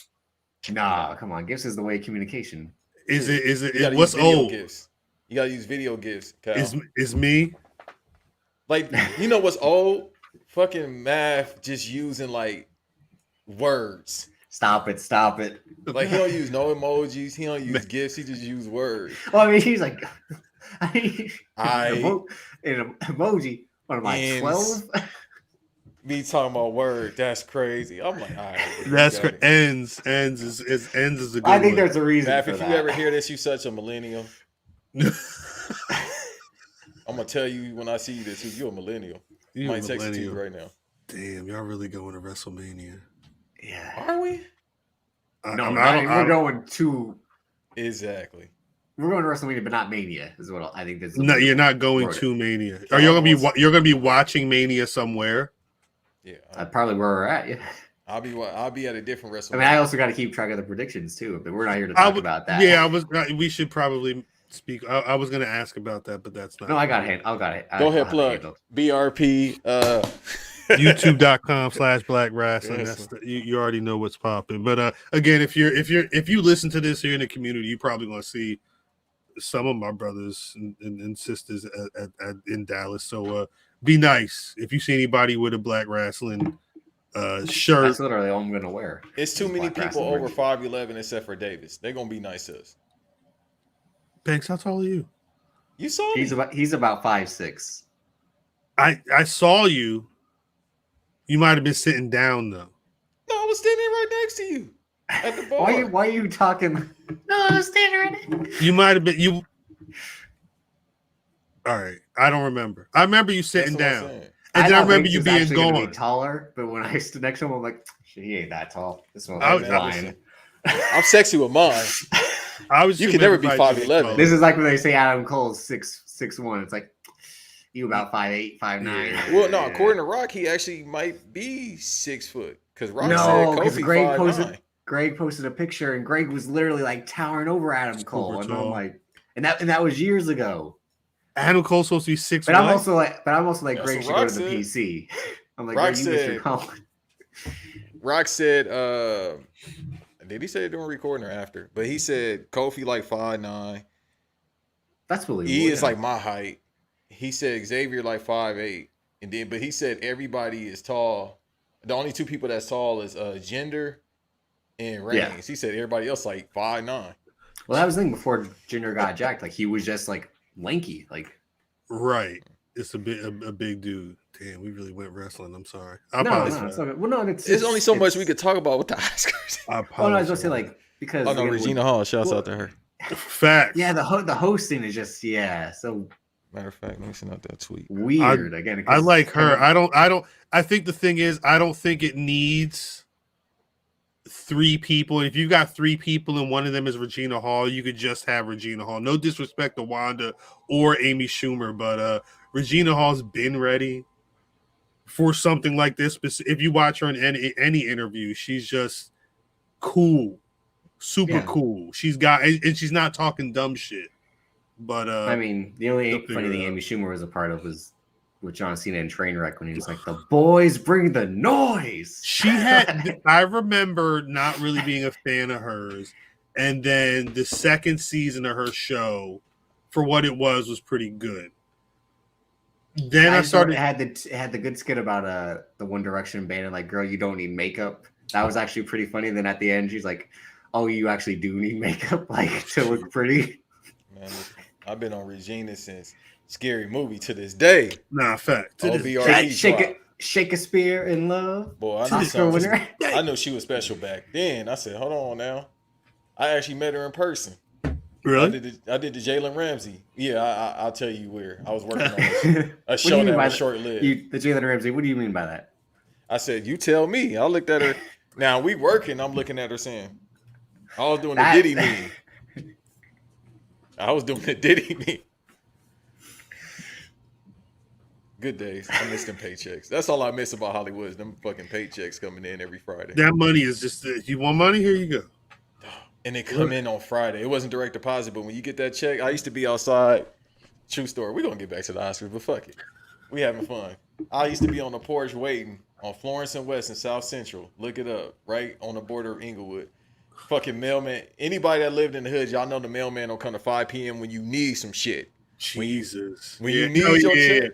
Nah, come on. Gifts is the way of communication. Is it what's old? Gifts. You gotta use video gifts. Is me? Like, you know what's old? Fucking math, just using like words. Stop it. Like he don't use no emojis. He don't use gifs. He just use words. Well, I mean, he's like, an emoji. What am I, 12? Me talking about word. That's crazy. I'm like, all right. That's ends is a good I think one. there's a reason Matt, for if that. you ever hear this, you such a millennial. I'm gonna tell you when I see you this, you're a millennial. I might text it to you right now. Damn, y'all really going to WrestleMania? Yeah. Are we? We're going to exactly. We're going to WrestleMania, but not Mania. Is what I think. That's no, you're not going to Mania. Are you you're gonna be watching Mania somewhere? Yeah, probably where we're at. Yeah. I'll be at a different WrestleMania. I mean, I also got to keep track of the predictions too, but we're not here to talk about that. Yeah, we should probably speak. I was going to ask about that, but that's not. No, I got it. Go ahead, plug. BRP. YouTube.com/blackrasslin. You already know what's popping. But again, if you listen to this here in the community, you're probably going to see some of my brothers and sisters in Dallas. So be nice if you see anybody with a Black Rasslin shirt. That's literally all I'm going to wear. It's too many people over 5'11" except for Davis. They're going to be nice to us. Banks, how tall are you? You saw me. He's about 5'6". I saw you. You might have been sitting down though. No, I was standing right next to you at the bar. Why are you talking? No, I was standing right next. You might have been you. All right, I don't remember. I remember you sitting down, and then I remember you being gone. Be taller, but when I stood next to him, I'm like, he ain't that tall. This one's fine. I'm sexy with mine. You can never be 5'11". This is like when they say Adam Cole's 6'1". It's like you about 5'8", 5'9". Yeah. Well, no, according to Rock, he actually might be 6 foot because Rock said Kofi Greg posted a picture and Greg was literally like towering over Adam Cole, and I'm like, and that was years ago. Adam Cole's supposed to be 6'1". But I'm also like Greg should go to the PC. I'm like, Rock said. Rock said, did he say it during recording or after? But he said Kofi like 5'9". That's believable. He is like my height. He said Xavier like 5'8", but he said everybody is tall. The only two people that's tall is Jinder and Reigns. Yeah. He said everybody else like 5'9". Well, that was the thing before Jinder got jacked. Like he was just like lanky, like. Right. It's a big dude. Damn, we really went wrestling. I'm sorry. No, it's okay. Well, no, there's only so much we could talk about with the Oscars. I was gonna say like because Regina Hall. Shouts out to her. Facts. Yeah, the hosting is just so. Matter of fact, let me send out that tweet. Weird. I like her. I think the thing is, I don't think it needs 3 people. If you got 3 people and one of them is Regina Hall, you could just have Regina Hall. No disrespect to Wanda or Amy Schumer, but Regina Hall's been ready for something like this. If you watch her in any interview, she's just cool, super cool. She's she's not talking dumb shit. But I mean, the only funny thing Amy Schumer was a part of was with John Cena in Trainwreck when he was like, "The boys bring the noise." She had. I remember not really being a fan of hers, and then the second season of her show, for what it was pretty good. Then I started. It had the good skit about the One Direction band and like, "Girl, you don't need makeup." That was actually pretty funny. And then at the end, she's like, "Oh, you actually do need makeup, like to look pretty." Man, I've been on Regina since Scary Movie to this day. Nah, fact. Shakespeare in Love. Boy, I know she was special back then. I said, hold on now. I actually met her in person. Really? I did the Jalen Ramsey. Yeah, I'll tell you where. I was working on a show that was short-lived. The Jalen Ramsey, what do you mean by that? I said, you tell me. I looked at her. Now, we working. I'm looking at her saying, I was doing the Diddy meme. I was doing the Diddy meme. Good days. I miss them paychecks. That's all I miss about Hollywood is them fucking paychecks coming in every Friday. That money is just, you want money? Here you go. And they come in on Friday. It wasn't direct deposit, but when you get that check, I used to be outside. True story. We're going to get back to the Oscars, but fuck it. We having fun. I used to be on the porch waiting on Florence and West in South Central. Look it up. Right on the border of Inglewood. Fucking mailman. Anybody that lived in the hood, y'all know the mailman don't come to 5 p.m. when you need some shit. Jesus. When you need your check.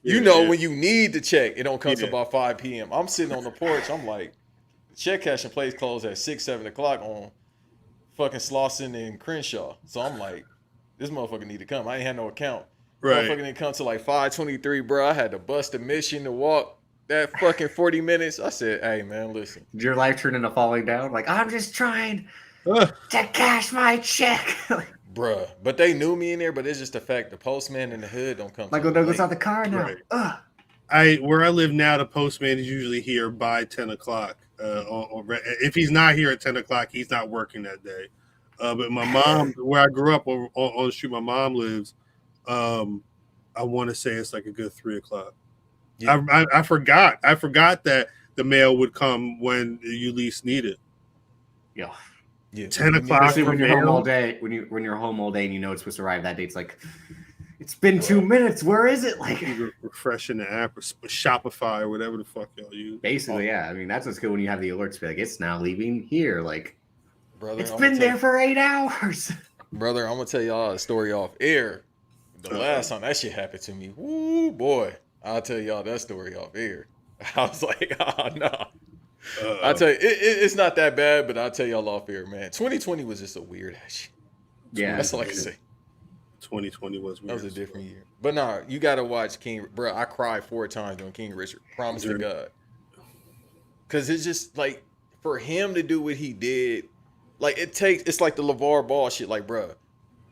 You know when you need the check, it don't come to about 5 p.m. I'm sitting on the porch. I'm like, check cashing place closed at 6, 7 o'clock on fucking Slauson and Crenshaw. So I'm like, this motherfucker need to come. I ain't had no account. Right. Motherfucker didn't come till like 5:23, bro. I had to bust a mission to walk that fucking 40 minutes. I said, hey, man, listen. Did your life turn into falling down? Like, I'm just trying to cash my check. Bruh. But they knew me in there, but it's just the fact the postman in the hood don't come. Michael Douglas out the car now. Right. Where I live now, the postman is usually here by 10 o'clock. If he's not here at 10 o'clock, he's not working that day. But my mom, where I grew up on the street my mom lives, I want to say it's like a good 3 o'clock. Yeah. I forgot that the mail would come when you least need it. Yeah. 10 o'clock when you're home all day. When you're home all day and you know it's supposed to arrive that day, it's like, it's been 2 minutes. Where is it? Like, refreshing the app or Shopify or whatever the fuck y'all use. Basically, yeah. I mean, that's what's good when you have the alerts. Be like, it's now leaving here. Like, brother, it's been there for 8 hours. Brother, I'm gonna tell y'all a story off air. The last time that shit happened to me, woo boy, I'll tell y'all that story off air. I was like, oh no. I'll tell you, it's not that bad, but I'll tell y'all off air, man. 2020 was just a weird ass shit. Yeah, that's all I can say. 2020 was weird. That was a different year. But nah, you gotta watch King. Bro, I cried 4 times on King Richard. Promise to God. Cause it's just like for him to do what he did, like it's like the LeVar Ball shit. Like, bro,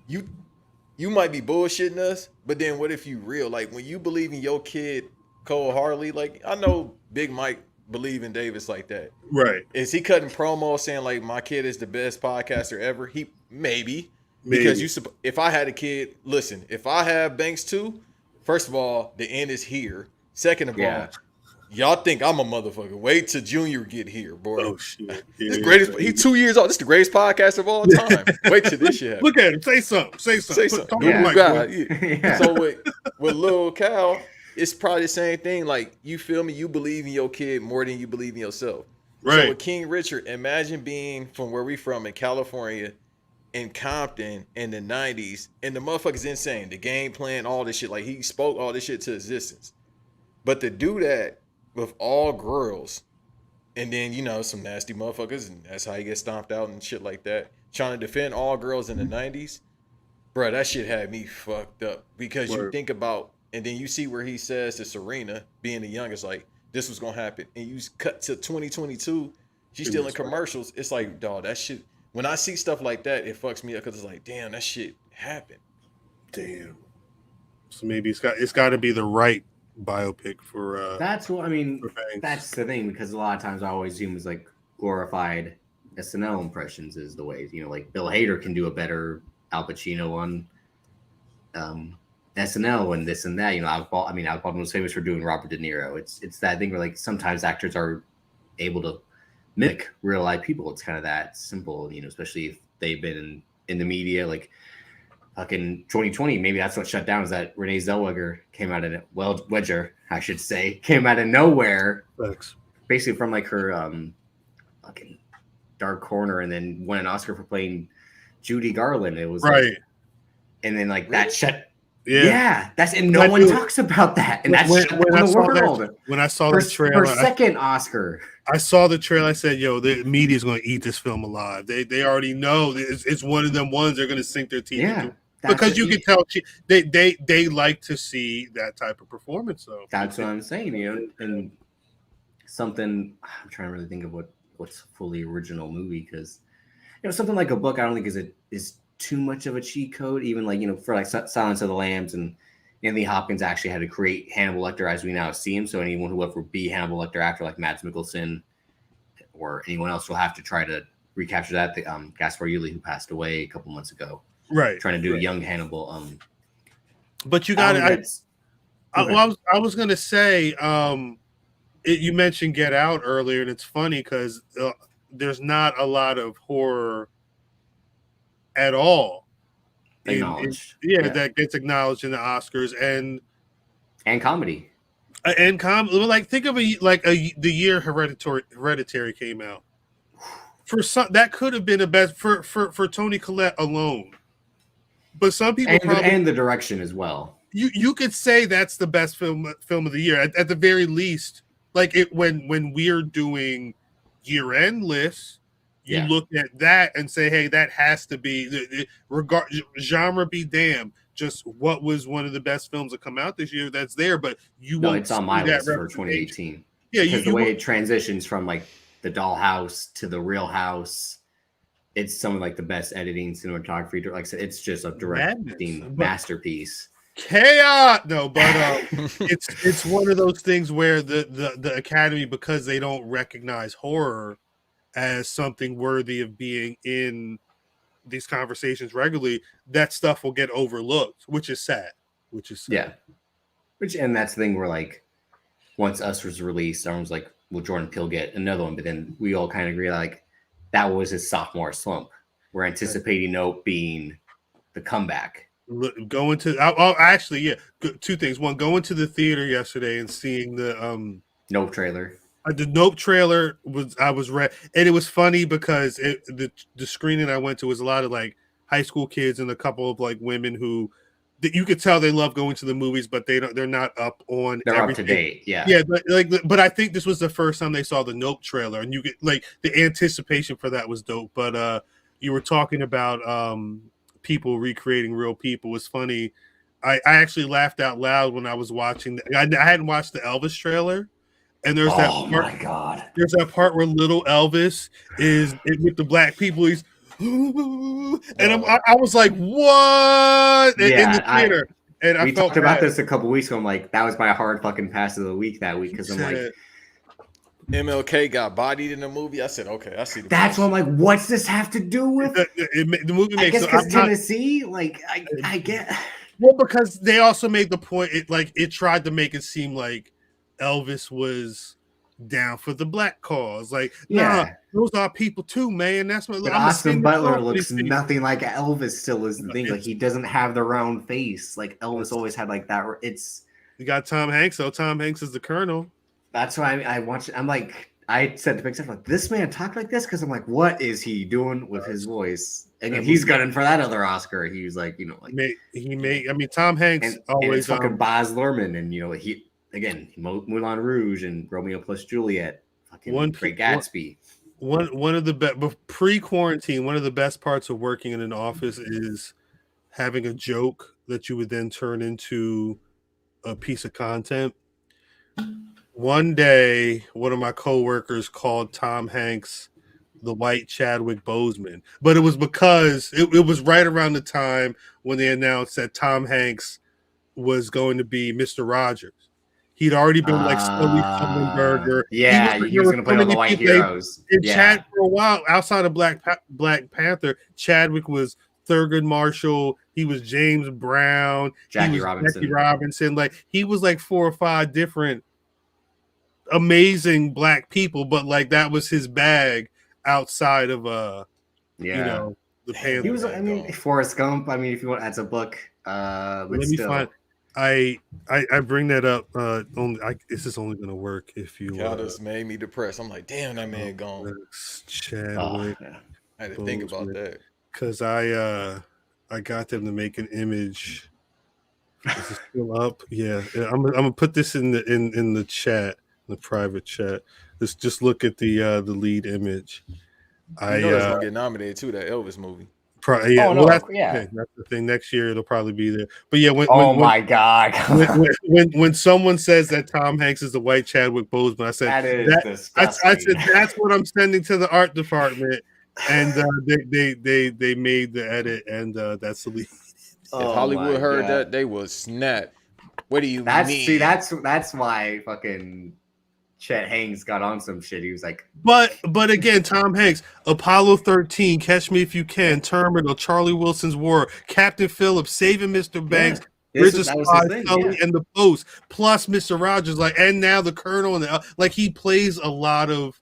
you might be bullshitting us, but then what if you real? Like when you believe in your kid, Cole Harley, like I know Big Mike believe in Davis like that. Right. Is he cutting promo saying like my kid is the best podcaster ever? He maybe. Because if I had a kid, listen, if I have Banks too, first of all, the end is here. Second of all, y'all think I'm a motherfucker. Wait till Junior get here, boy. Oh shit. This greatest. He's 2 years old. This is the greatest podcast of all time. Wait till this shit happens. Look at him. Say something. Say something. Yeah. So with Lil Khal, it's probably the same thing. Like you feel me? You believe in your kid more than you believe in yourself. Right. So with King Richard, imagine being from where we from in California. In Compton in the 90s, and the motherfucker's insane. The game plan, all this shit. Like he spoke all this shit to existence. But to do that with all girls, and then some nasty motherfuckers, and that's how he gets stomped out and shit like that. Trying to defend all girls in the 90s, bro, that shit had me fucked up. Because you think about, and then you see where he says to Serena, being the youngest, like this was gonna happen, and you cut to 2022, she's still in commercials. It's like, dog, that shit. When I see stuff like that, it fucks me up because it's like, damn, that shit happened. Damn. So maybe it's got to be the right biopic for. That's what I mean. That's the thing, because a lot of times I always assume it's like glorified SNL impressions is the way. Like Bill Hader can do a better Al Pacino on SNL and this and that. Alec Baldwin was famous for doing Robert De Niro. It's that thing where like sometimes actors are able to mimic real life people. It's kind of that simple, especially if they've been in the media. Like fucking 2020, maybe that's what shut down, is that Renee Zellweger came out of Wedger, I should say, came out of nowhere. Thanks. Basically from like her fucking dark corner, and then won an Oscar for playing Judy Garland. It was right. Like, and then like that shut. Yeah, that's and no one talks about that, and that's when I saw the trailer, her second Oscar. I saw the trailer. I said, "Yo, the media's going to eat this film alive. They already know it's one of them ones they're going to sink their teeth into, because you can tell they like to see that type of performance." So that's what I'm saying, and something I'm trying to really think of what's a fully original movie, because something like a book I don't think is too much of a cheat code, even like for like Silence of the Lambs, and Anthony Hopkins actually had to create Hannibal Lecter as we now see him. So anyone who ever be Hannibal Lecter after, like Mads Mikkelsen or anyone else, will have to try to recapture that. The Gaspar Ullick, who passed away a couple months ago, right, trying to do a young Hannibal. But you got it. I was gonna say, you mentioned Get Out earlier, and it's funny because there's not a lot of horror at all. That gets acknowledged in the Oscars, and comedy. Like think of the year Hereditary came out. For some, that could have been a best for Toni Collette alone. But some people and the direction as well. You could say that's the best film of the year at the very least. Like when we're doing year-end list, you Yeah. look at that and say, hey, that has to be genre be damned. Just what was one of the best films that come out this year that's there, but you No, won't it's on see my that list for representation. 2018. Yeah, because the you way it transitions from like the dollhouse to the real house, it's some of like the best editing, cinematography. Like I said, it's just a directing masterpiece. Chaos. No, but it's one of those things where the Academy, because they don't recognize horror as something worthy of being in these conversations regularly, that stuff will get overlooked, which is sad. Yeah. And that's the thing where like once Us was released, everyone's like, will Jordan Peele get another one? But then we all kind of agree like that was his sophomore slump. We're anticipating Nope being the comeback. Going to actually, yeah, two things. One, going to the theater yesterday and seeing the Nope trailer. The Nope trailer was read, and it was funny because the screening I went to was a lot of like high school kids and a couple of like women who that you could tell they love going to the movies, but they're not up on. They're everything. Up to date, yeah. Yeah, but I think this was the first time they saw the Nope trailer, and you get like the anticipation for that was dope. But you were talking about people recreating real people. It was funny. I actually laughed out loud when I was watching. I hadn't watched the Elvis trailer. And there's that part. My God. There's that part where little Elvis is with the black people. He's and I was like, what? In the theater. And we talked about this a couple weeks ago. I'm like, that was my hard fucking pass of the week that week because I'm like, MLK got bodied in the movie. I said, okay, I see. That's what I'm like. What's this have to do with the movie? I guess because Tennessee, like I get. Well, because they also made the point. It tried to make it seem like Elvis was down for the black cause. Like, nah, those are people too, man. That's what. But Austin Butler looks nothing like Elvis. Still is the thing. Like he doesn't have the round face. Like Elvis always had like that. You got Tom Hanks. So Tom Hanks is the Colonel. That's why I watched. I'm like, I said to myself, like, this man talk like this because I'm like, what is he doing with his voice? And he's gunning for that other Oscar. He was like, like he made. I mean, Tom Hanks always fucking Baz Luhrmann, and he. Again, Moulin Rouge and Romeo plus Juliet, fucking Great Gatsby. One of the best pre-quarantine. One of the best parts of working in an office is having a joke that you would then turn into a piece of content. One day, one of my coworkers called Tom Hanks the white Chadwick Boseman, but it was because it was right around the time when they announced that Tom Hanks was going to be Mr. Rogers. He'd already been like Sully Sullenberger. Yeah, he was going to play all the white heroes. Chad for a while, outside of Black Panther, Chadwick was Thurgood Marshall. He was James Brown. Jackie Robinson. Like he was like 4 or 5 different amazing black people, but like that was his bag outside of the Panther. He was. I mean, Forrest Gump. I mean, if you want, that's a book. Let me find. I bring that up. This is only going to work if you. Y'all just made me depressed. I'm like, damn, that man gone. Chadwick. I had to think about that because I got them to make an image. Is it still up? Yeah, I'm gonna put this in the chat, the private chat. Let's just look at the lead image. I know that's gonna get nominated too. That Elvis movie. That's the thing. Next year it'll probably be there. But yeah, my God, when someone says that Tom Hanks is the white Chadwick Boseman, I said that is disgusting. I said that's what I'm sending to the art department, and they made the edit, and that's the lead. If Hollywood heard that, they would snap. What do you mean? See, that's why fucking Chet Hanks got on some shit. He was like, but again, Tom Hanks, Apollo 13, Catch Me If You Can, Terminal, Charlie Wilson's War, Captain Phillips, Saving Mr. Banks, Bridge of Spies, Sully, and The Post, plus Mr. Rogers, like, and now the Colonel, and like he plays a lot of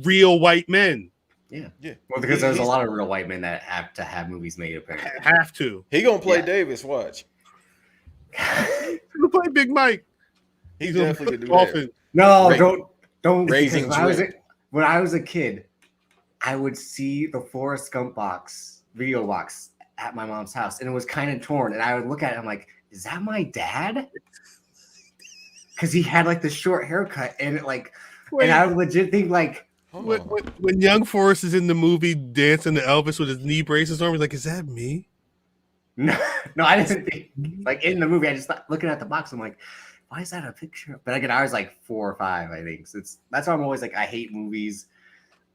real white men. Yeah. Well, because there's a lot of real white men that have to have movies made. Apparently, have to. He gonna play Davis. Watch. He's gonna play Big Mike. He's definitely gonna do that. No, don't. Raising when I was a kid, I would see the Forrest Gump video box at my mom's house, and it was kind of torn. And I would look at it, I'm like, is that my dad? because he had like the short haircut and it like, and I would legit think like, when young Forrest is in the movie dancing to Elvis with his knee braces on, he's like, is that me? No, I didn't think like in the movie. I just thought looking at the box, I'm like, why is that a picture? But again, I was like 4 or 5, I think. So that's why I'm always like, I hate movies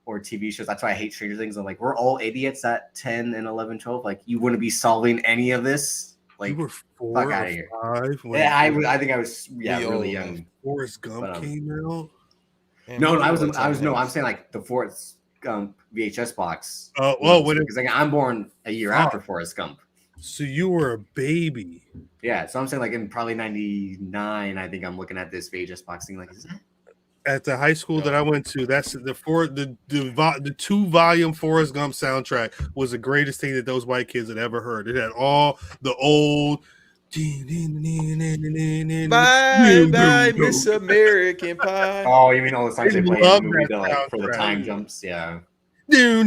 or TV shows. That's why I hate Stranger Things. I'm like, we're all idiots at 10 and 11, 12. Like, you wouldn't be solving any of this. Like, you were 4 fuck or out of here. 5. Yeah, I think I was really young. Forrest Gump came out. No, I'm saying like the Forrest Gump VHS box. Because like, I'm born a year after Forrest Gump. So you were a baby. Yeah, so I'm saying like in probably 99, I think I'm looking at this VHS box thing like, is that? At the high school that I went to, that's the 2-volume Forrest Gump soundtrack was the greatest thing that those white kids had ever heard. It had all the old Bye, Miss American Pie. Oh, you mean all the songs they play in the movie like, for the time jumps? Yeah. Like,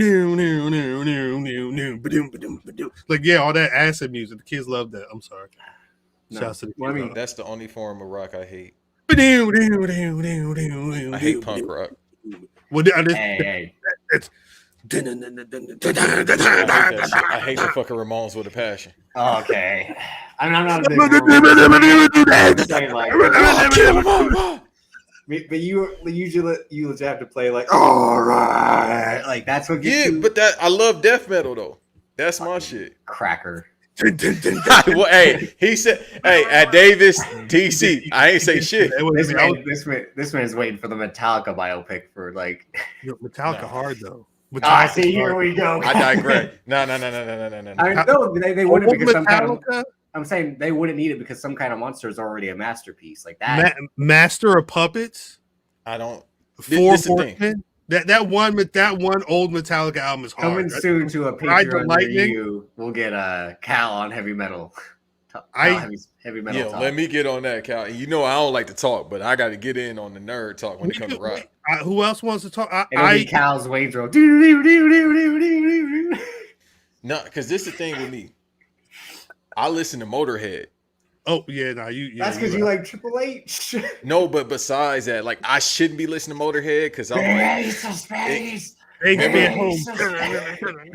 yeah, all that acid music. The kids love that. I'm sorry. No. Well, I mean, that's the only form of rock I hate. I hate punk rock. Well, hey. It's I hate the fucking Ramones with a passion. Okay. I'm not a big but you usually have to play like, all right, like that's what gets you. But that I love death metal though. That's my shit. Cracker. Well, hey, he said, hey, at Davis, DC, I ain't say shit. This man's waiting for the Metallica biopic for like. Metallica hard though. See, here we go. I digress. No. I mean, no, they wouldn't because some kind of. I'm saying they wouldn't need it because some kind of monster is already a masterpiece like that. Master of Puppets. I don't. 4/10. That one old Metallica album is hard. Coming soon to a Patreon near you. We'll get Khal on heavy metal. Heavy metal. Yeah, let me get on that, Khal. And you know I don't like to talk, but I got to get in on the nerd talk when it comes to rock. Who else wants to talk? It'll be Khal's wage roll. No, because this is the thing with me. I listen to Motorhead. Oh yeah, you. That's because you like Triple H. No, but besides that, like I shouldn't be listening to Motorhead because I'm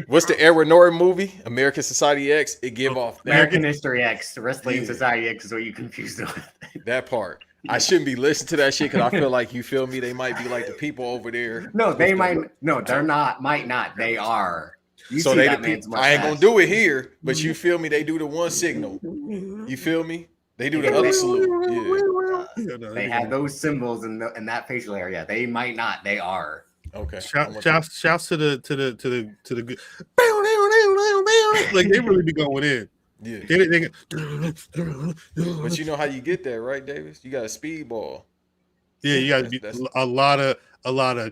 what's the Edward Norton movie? American Society X. It give off American History X. Wrestling Society X is what you confused with. That part. I shouldn't be listening to that shit because I feel like, you feel me, they might be like the people over there. No, they might. No, they're not. Might not. They are. So they the people. I ain't gonna do it here, but you feel me? They do the one signal. You feel me? They do the other salute. Yeah. They have those symbols in that facial area. They might not. They are. Okay. Shouts to the good. Like they really be going in. Yeah. But you know how you get there, right, Davis? You got a speedball. Yeah, you got to be a lot of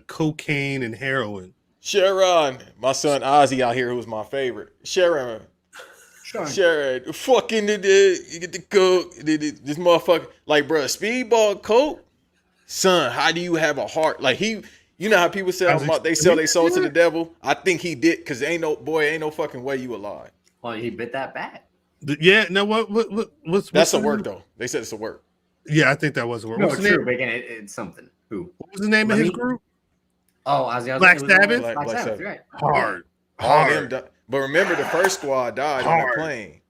cocaine and heroin. Sharon, my son Ozzy out here, who's my favorite. Sharon, fucking you get the coke. This motherfucker, like, bro, speedball coke. Son, how do you have a heart? Like you know how people say they sell their soul to the devil. I think he did because ain't no fucking way you alive. Well, he bit that bat. Yeah, no, what's that's a work though. They said it's a work. Yeah, I think that was a work. No, it's true. It's something. Who? What was the name of his group? Oh, Ozzy. Black Sabbath. Black Sabbath, right? Hard. But remember, the first squad died on the plane.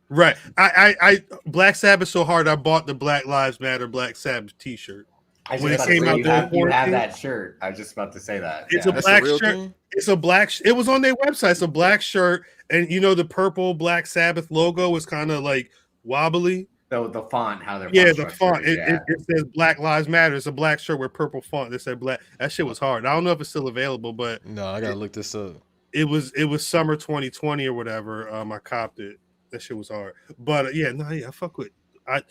Right. I Black Sabbath so hard. I bought the Black Lives Matter Black Sabbath T-shirt. When it came out, you have that shirt. I was just about to say that. It's a black shirt. Thing? It's a black. It was on their website. It's a black shirt, and you know the purple Black Sabbath logo is kind of like wobbly. The font, how they're the font. It says Black Lives Matter. It's a black shirt with purple font that said black. That shit was hard. I don't know if it's still available, but no, I gotta look this up. It was summer 2020 or whatever. I copped it. That shit was hard. But I fuck with. I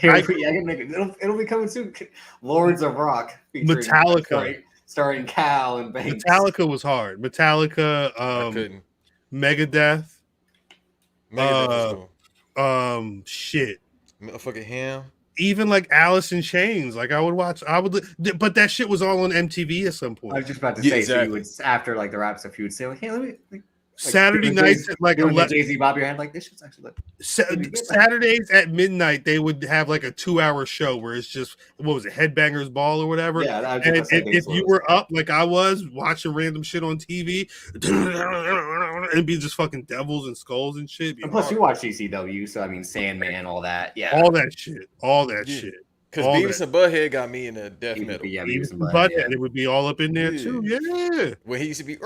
can make it. It'll be coming soon. Lords of Rock, Metallica, starring Khal and Banks. Metallica was hard. Metallica, Megadeth. Shit. Fucking him. Even like Alice in Chains. Like I would, but that shit was all on MTV at some point. I was just about to say, exactly. So you would, after like the wrap stuff, you would say, like, hey, let Saturday nights at like doing the Jay-Z bob your head like this shit's actually like Saturdays at midnight they would have like a 2-hour show where it's just what was it, Headbangers Ball or whatever. Yeah, and if you were up like I was watching random shit on TV, it'd be just fucking devils and skulls and shit. And plus, you watch CCW, so I mean, Sandman, all that, yeah, all that shit. Because Beavis and Butthead got me in the death metal. Yeah, Beavis and Butthead, it would be all up in there too. Yeah, when he used to be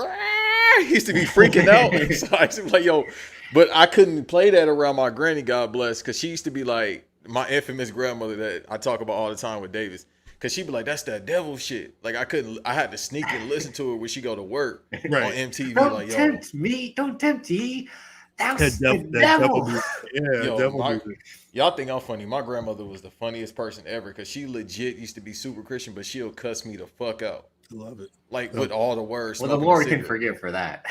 freaking out. So I used to be like, yo, but I couldn't play that around my granny, God bless, because she used to be like my infamous grandmother that I talk about all the time with Davis. Because she'd be like, that's that devil shit. Like I had to sneak and listen to it when she go to work on MTV. Don't like, yo, tempt me, don't tempt ye. That's the devil. devil. Y'all think I'm funny. My grandmother was the funniest person ever because she legit used to be super Christian, but she'll cuss me the fuck out. Love it. Like with all the words. Well, the Lord can forgive for that.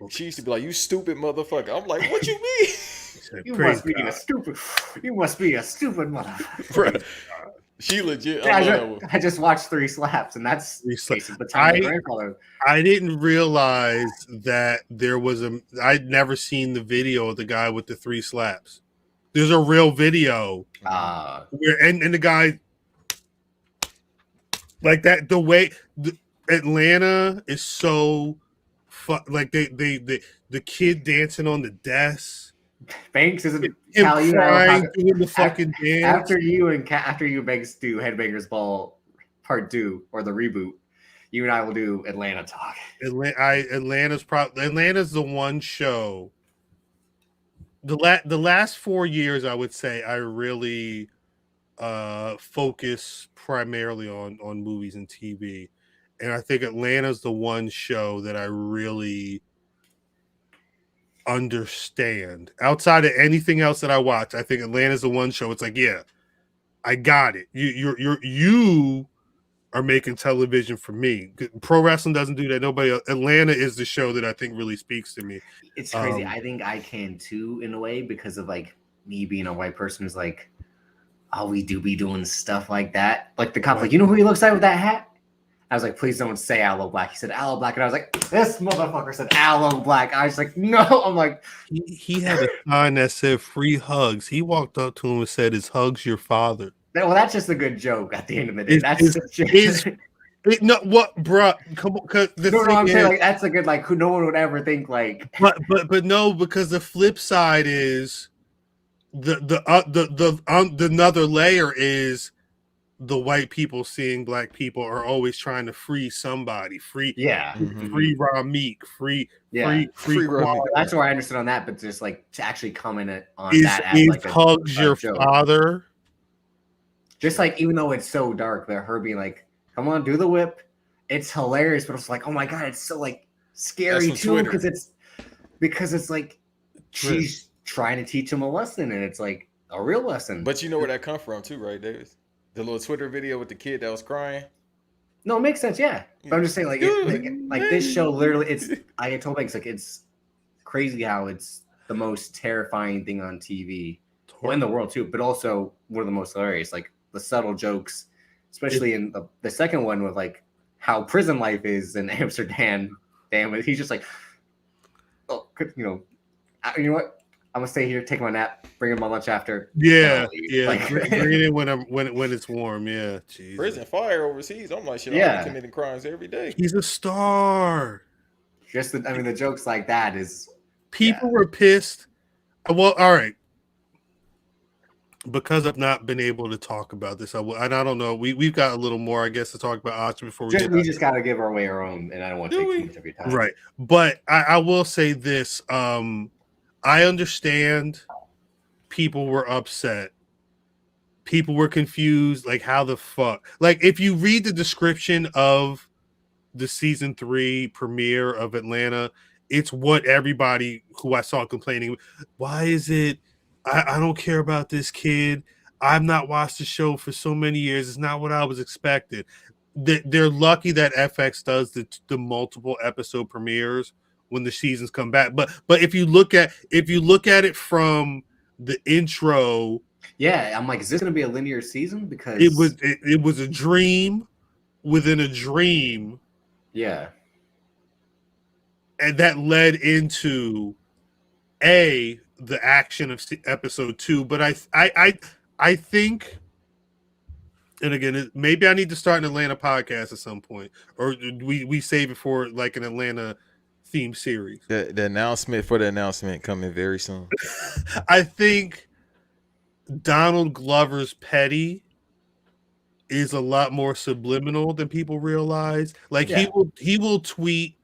She used to be like, you stupid motherfucker. I'm like, what you mean? You must be a stupid motherfucker. She legit. I just watched 3 Slaps, and that's basically the time my grandfather. I didn't realize that there was I'd never seen the video of the guy with the 3 slaps. There's a real video where and the guy like that. The way Atlanta is so like the kid dancing on the desk. Banks isn't crying doing the fucking dance. After you and Banks do Headbangers Ball Part 2 or the reboot, you and I will do Atlanta talk. Atlanta's the one show. The last 4 years, I would say, I really focus primarily on movies and TV, and I think Atlanta's the one show that I really understand outside of anything else that I watch. I think Atlanta's the one show. It's like, yeah, I got it. You are making television for me. Pro wrestling doesn't do that. Nobody else. Atlanta is the show that I think really speaks to me. It's crazy. I think I can too, in a way, because of like me being a white person is like, oh, we do be doing stuff like that. Like the cop, like, you know who he looks like with that hat? I was like, please don't say Aloe Black. He said Aloe Black. And I was like, this motherfucker said Aloe Black. I was like, no. I'm like, he had a sign that said free hugs. He walked up to him and said, "Is hugs your father?" Well, that's just a good joke at the end of the day. What, bro? Come on, because I'm saying, like, that's a good, like, who no one would ever think, like. But no, because the flip side is the another layer is the white people seeing black people are always trying to free somebody, free Rameek, free. That's where I understood on that, but just like to actually comment on is, that as like hugs your joke. Father. Just like, even though it's so dark, that her being like, "Come on, do the whip," it's hilarious, but it's like, oh my god, it's so like scary too, because it's like she's trying to teach him a lesson, and it's like a real lesson. But you know where that come from too, right, Davis? The little Twitter video with the kid that was crying. No, it makes sense, yeah. But I'm just saying, like, this show literally, I told Banks, like, it's crazy how it's the most terrifying thing on TV, in the world too, but also one of the most hilarious, like the subtle jokes, especially in the second one with like how prison life is in Amsterdam. Damn it, he's just like, oh, you know what? I'm gonna stay here, take my nap, bring in my lunch after. Yeah. Like, bring it in when it's warm. Yeah, Jesus. Prison fire overseas. I'm like, shit. I'm committing crimes every day. He's a star. The jokes like that is. People were pissed. Well, all right. Because I've not been able to talk about this, and I don't know. We've got a little more, I guess, to talk about Archer before we just got to give away our own, and I don't want to take too much of your time. Right, but I will say this. I understand people were upset. People were confused. Like, how the fuck? Like, if you read the description of the season 3 premiere of Atlanta, it's what everybody who I saw complaining. Why is it? I don't care about this kid. I've not watched the show for so many years. It's not what I was expected. They're lucky that FX does the multiple episode premieres when the seasons come back. But if you look at it from the intro, yeah, I'm like, is this going to be a linear season? Because it was a dream within a dream. Yeah. and that led into the action of episode 2. But I think, and again, maybe I need to start an Atlanta podcast at some point, or we save it for like an Atlanta theme series. The announcement for the announcement coming very soon. I think Donald Glover's petty is a lot more subliminal than people realize. Like he will tweet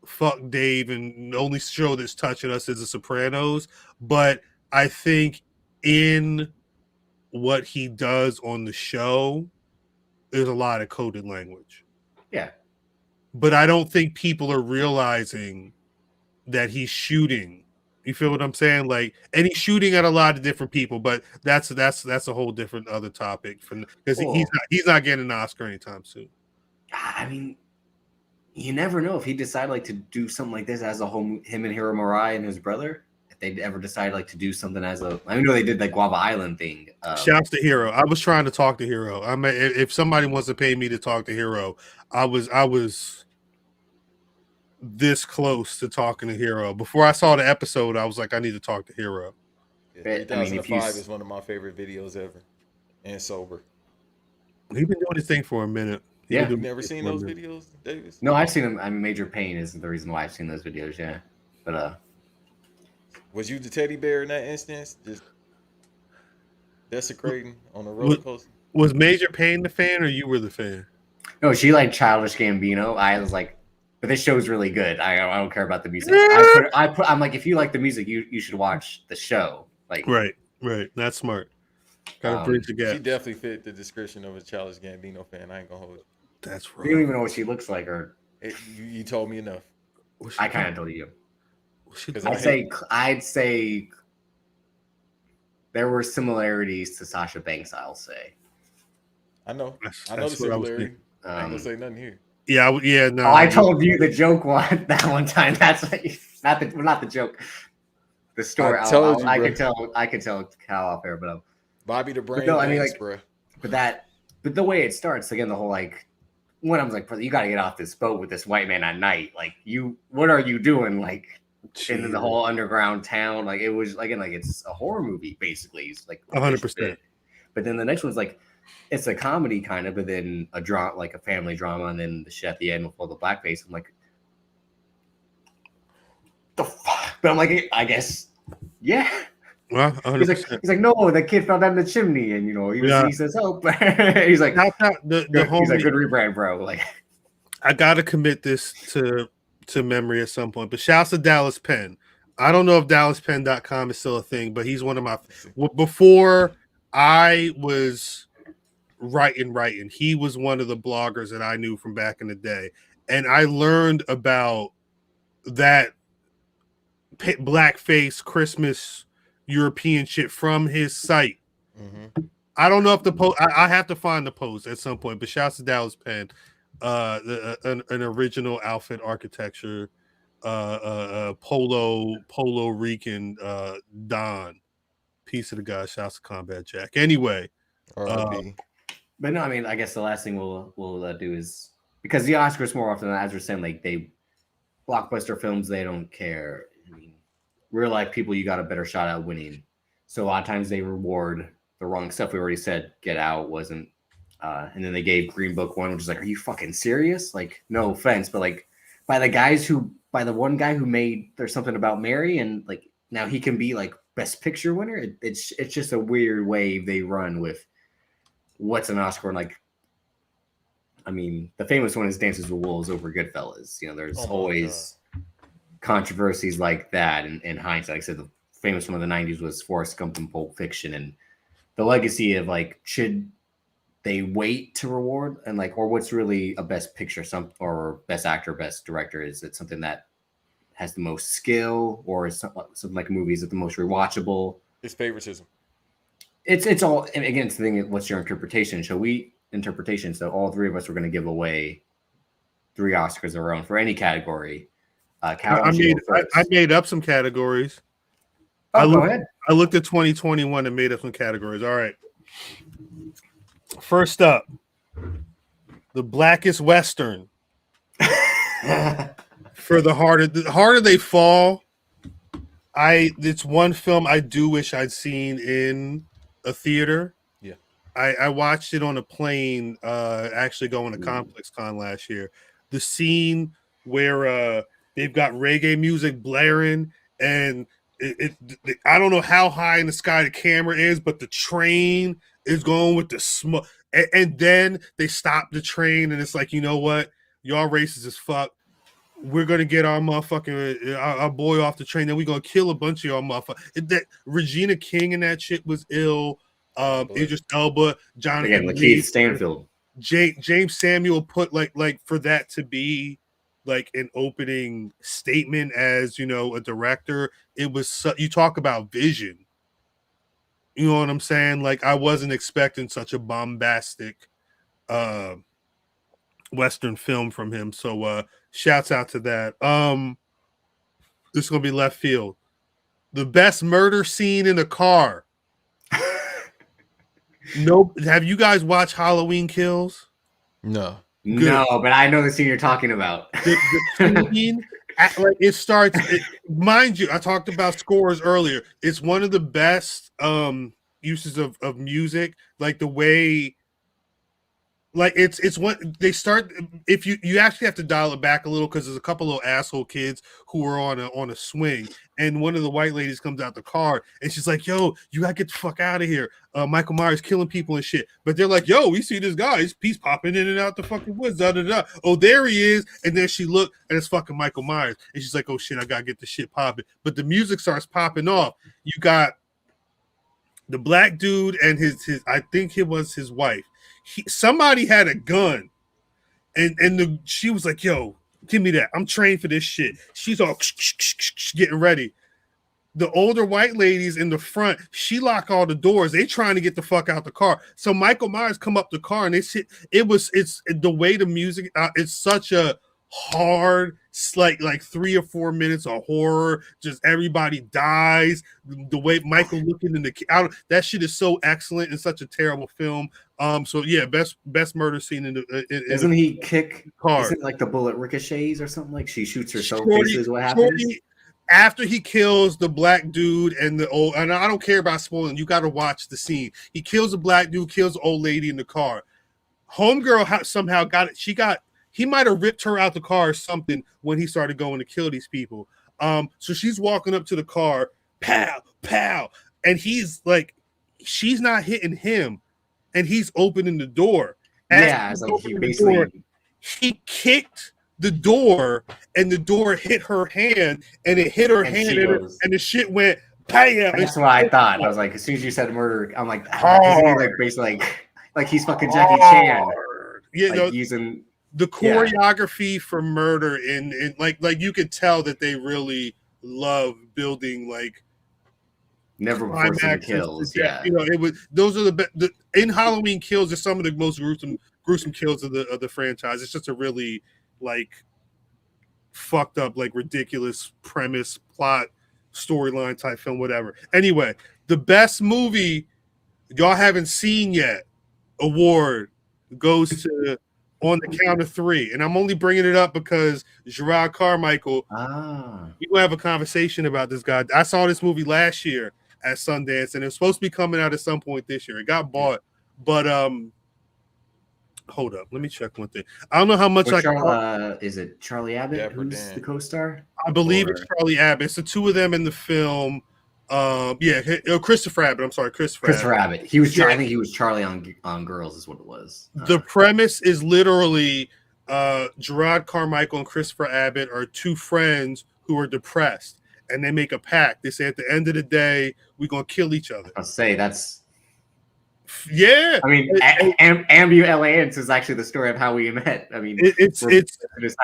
"fuck Dave" and only show that's touching us is The Sopranos, but I think in what he does on the show, there's a lot of coded language. Yeah. But I don't think people are realizing that he's shooting. You feel what I'm saying? Like, and he's shooting at a lot of different people, but that's a whole different other topic because he's not getting an Oscar anytime soon. I mean, you never know if he decided like to do something like this as a whole, him and Hiro Murai and his brother. If they'd ever decide like to do something as a, I know they did like Guava Island thing. Shouts to Hiro. I was trying to talk to Hiro. I mean, if somebody wants to pay me to talk to Hiro, I was this close to talking to Hiro. Before I saw the episode, I was like, I need to talk to Hiro. Yeah, 2005 is one of my favorite videos ever, and sober. He's been doing his thing for a minute. You've never seen those videos, Davis? No, I've seen them. I mean, Major Pain isn't the reason why I've seen those videos. Yeah, but was you the teddy bear in that instance, just desecrating on a roller coaster? Was Major Pain the fan, or you were the fan? No, she liked Childish Gambino. I was like, but this show's really good. I don't care about the music. I'm like, if you like the music, you should watch the show. Like, right. That's smart. Kind of bridge the gap. She definitely fit the description of a Childish Gambino fan. I ain't gonna hold you. That's right. You don't even know what she looks like, or you told me enough. I kind of told you. I'd say there were similarities to Sasha Banks. I'll say. I know the similarity. I ain't gonna say nothing here. Yeah. No. Oh, I told you the joke that one time. That's not the joke. The story. I could tell Khal off there, but Bobby the Brain. No, I mean, like, bro. But the way it starts again, the whole like when I was like, you got to get off this boat with this white man at night. Like, what are you doing? Like, in the whole underground town. Like, it was again, like it's a horror movie basically. It's like 100%. But then the next one's like, it's a comedy kind of, but then a drama, like a family drama, and then the shit at the end with all the blackface. I'm like, the fuck? But I'm like, I guess, yeah. Well, he's like, no, the kid fell down the chimney, and he says help. He's like, he's like, good rebrand, bro. Like, I gotta commit this to memory at some point. But shouts to Dallas Penn. I don't know if DallasPenn.com is still a thing, but he's one of my before I was writing. He was one of the bloggers that I knew from back in the day, and I learned about that blackface Christmas European shit from his site. Mm-hmm. I don't know if the post. I have to find the post at some point. But shouts to Dallas Penn, an original outfit architecture, Polo Rican Don. Piece of the guy. Shouts to Combat Jack. Anyway, but no, I mean, I guess the last thing we'll do is because the Oscars more often, as we're saying, like they blockbuster films, they don't care. I mean, real life people, you got a better shot at winning. So a lot of times they reward the wrong stuff. We already said Get Out wasn't, and then they gave Green Book one, which is like, are you fucking serious? Like, no offense, but like by the one guy who made There's Something About Mary, and like now he can be like Best Picture winner. It's just a weird wave they run with what's an Oscar. And like, I mean, the famous one is Dances with Wolves over Goodfellas. There's always controversies like that in hindsight. Like I said, the famous one of the 90s was Forrest Gump and Pulp Fiction, and the legacy of like, should they wait to reward and like, or what's really a Best Picture, or Best Actor, Best Director? Is it something that has the most skill, or is something like a movie, is it the most rewatchable? It's favoritism. It's all, and again, it's the thing. What's your interpretation? So all three of us were going to give away 3 Oscars of our own for any category. I made up some categories. Go ahead. I looked at 2021 and made up some categories. All right. First up, the Blackest Western. For the harder they fall. It's one film I do wish I'd seen in a theater. Yeah. I watched it on a plane, actually going to Complex Con last year. The scene where they've got reggae music blaring, and I don't know how high in the sky the camera is, but the train is going with the smoke, and then they stop the train, and it's like, you know what, y'all racist as fuck. We're gonna get our motherfucking our boy off the train, then we're gonna kill a bunch of y'all motherfuckers. That Regina King and that shit was ill. Idris Elba, John again, Lakeith Stanfield, James Samuel put like for that to be like an opening statement as, you know, a director. It was you talk about vision. You know what I'm saying? Like, I wasn't expecting such a bombastic Western film from him. So shouts out to that. This is gonna be left field. The best murder scene in a car. Nope. Have you guys watched Halloween Kills? No. Good. No, but I know the scene you're talking about. The scene, like, it starts. Mind you, I talked about scores earlier. It's one of the best uses of music. Like the way, like it's what they start. If you actually have to dial it back a little, because there's a couple little asshole kids who are on a swing, and one of the white ladies comes out the car and she's like, "Yo, you gotta get the fuck out of here. Michael Myers killing people and shit." But they're like, "Yo, we see this guy. He's popping in and out the fucking woods. Da, da, da. Oh, there he is." And then she looked and it's fucking Michael Myers, and she's like, "Oh shit, I gotta get the shit popping." But the music starts popping off. You got the black dude and his I think it was his wife. Somebody had a gun, and she was like, "Yo, give me that. I'm trained for this shit." She's all getting ready. The older white ladies in the front, she lock all the doors. They trying to get the fuck out the car. So Michael Myers come up the car, and it's the way the music. It's such a hard, like 3 or 4 minutes of horror. Just everybody dies. The way Michael looking in the out, that shit is so excellent in such a terrible film. So yeah, best murder scene in the. Doesn't he kick car? Isn't it like the bullet ricochets or something? Like she shoots herself. Is what happens after he kills the black dude and the old. And I don't care about spoiling. You got to watch the scene. He kills the black dude, kills the old lady in the car. Homegirl somehow got it. He might have ripped her out the car or something when he started going to kill these people. So she's walking up to the car, pow, pow, and he's like, she's not hitting him, and he's opening the door. It's like he basically he kicked the door, and the door hit her hand, and it hit her hand, and the shit went bam. That's what I thought. I was like, as soon as you said murder, I'm like, isn't he like basically like he's fucking Jackie Chan? Yeah, like using the choreography for murder in like you could tell that they really love building like never before seen kills. Yeah, you know, those are the in Halloween Kills are some of the most gruesome kills of the franchise. It's just a really like fucked up, like ridiculous premise, plot, storyline type film, whatever. Anyway, the best movie y'all haven't seen yet award goes to On the Count of Three, and I'm only bringing it up because Gerard Carmichael. We gonna have a conversation about this guy. I saw this movie last year at Sundance, and it's supposed to be coming out at some point this year. It got bought, but hold up, let me check one thing. I don't know how much is it Charlie Abbott who's the co-star? I believe it's Charlie Abbott. It's the two of them in the film. Christopher Abbott. I'm sorry, Christopher Abbott. He was. I think he was Charlie on Girls, is what it was. The premise is literally Gerard Carmichael and Christopher Abbott are two friends who are depressed, and they make a pact. They say at the end of the day, we're gonna kill each other. I'll say that's. Yeah, I mean, Ambulance is actually the story of how we met. I mean, it's decided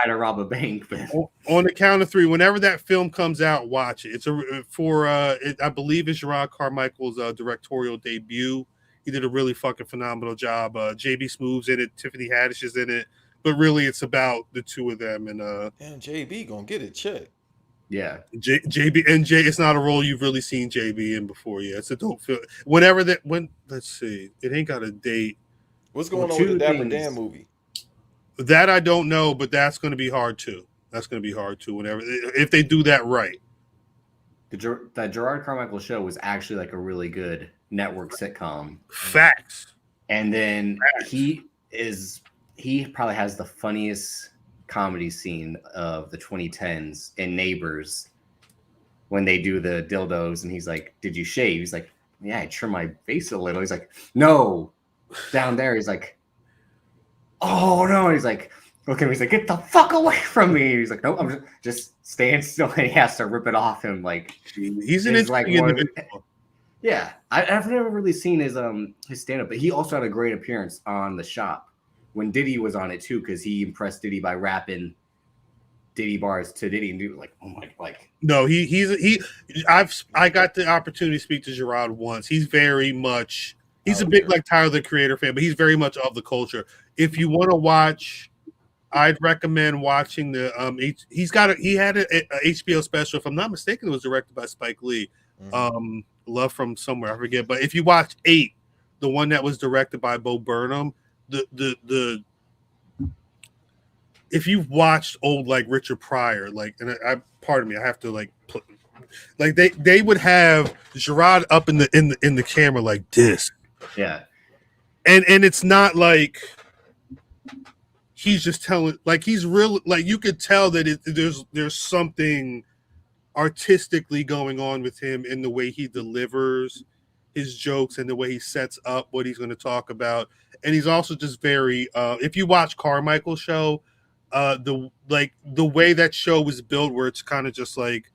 to rob a bank. But On the Count of Three, whenever that film comes out, watch it. It's I believe it's Gerard Carmichael's directorial debut. He did a really fucking phenomenal job. JB Smooth's in it, Tiffany Haddish is in it, but really it's about the two of them. And JB gonna get it checked. Yeah, JB and it's not a role you've really seen JB in before. Yeah, it's a dope film. Let's see, it ain't got a date. What's going on with the Dapper Dan movie? That I don't know, but that's going to be hard too. That's going to be hard too. Whenever if they do that right. That Gerard Carmichael show was actually like a really good network sitcom. Facts. And then he probably has the funniest comedy scene of the 2010s in Neighbors when they do the dildos and he's like, "Did you shave?" He's like, "Yeah, I trimmed my face a little." He's like, "No." Down there, he's like, "Oh no." He's like, "Okay." He's like, "Get the fuck away from me." He's like, "No, I'm just staying still." And he has to rip it off him. Like he's an interesting individual. Yeah, I've never really seen his stand up, but he also had a great appearance on The Shop when Diddy was on it too, because he impressed Diddy by rapping Diddy bars to Diddy, and Diddy was like, "Oh my!" Like, no, I got the opportunity to speak to Gerard once. He's very much a big like Tyler the Creator fan, but he's very much of the culture. If you want to watch, I'd recommend watching the he had a HBO special. If I'm not mistaken, it was directed by Spike Lee. Mm-hmm. Love from Somewhere, I forget. But if you watch 8, the one that was directed by Bo Burnham, the if you've watched old like Richard Pryor, like, and pardon me, I have to like they would have Gerard up in the camera like this. Yeah. And it's not like he's just telling, like, he's real, like, you could tell that there's something artistically going on with him in the way he delivers his jokes and the way he sets up what he's going to talk about. And he's also just very if you watch Carmichael's show, the way that show was built, where it's kind of just like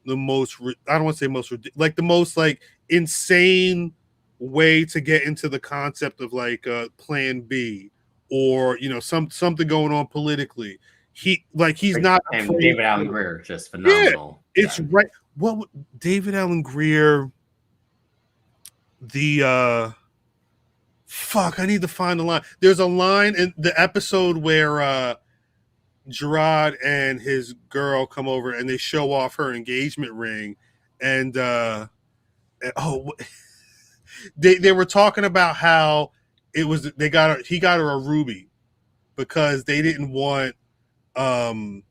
the most, I don't want to say most, like the most like insane way to get into the concept of like Plan B, or something going on politically. He's not afraid. David Alan Grier, just phenomenal. Yeah, it's right. Well, David Alan Grier, I need to find the line. There's a line in the episode where Gerard and his girl come over and they show off her engagement ring, and they were talking about how he got her a ruby because they didn't want to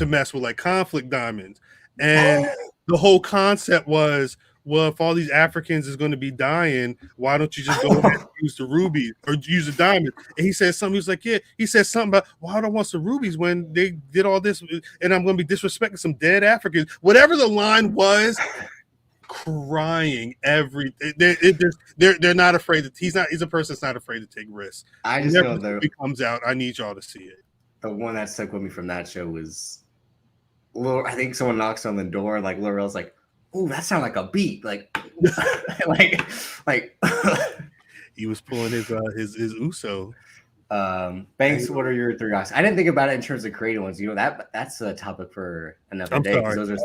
mess with like conflict diamonds, and the whole concept was, well, if all these Africans is going to be dying, why don't you just go ahead and use the rubies or use the diamonds? And he said something. He was like, yeah. He said something about, well, I don't want some rubies when they did all this, and I'm going to be disrespecting some dead Africans. Whatever the line was, crying they're not afraid that he's a person that's not afraid to take risks. I just know that it comes out. I need y'all to see it. The one that stuck with me from that show was I think someone knocks on the door, like Laurel's like, "Oh, that sounds like a beat." Like like he was pulling his Uso. Banks, what are your 3 guys? I didn't think about it in terms of creative ones. That's a topic for another day. Sorry. Those are,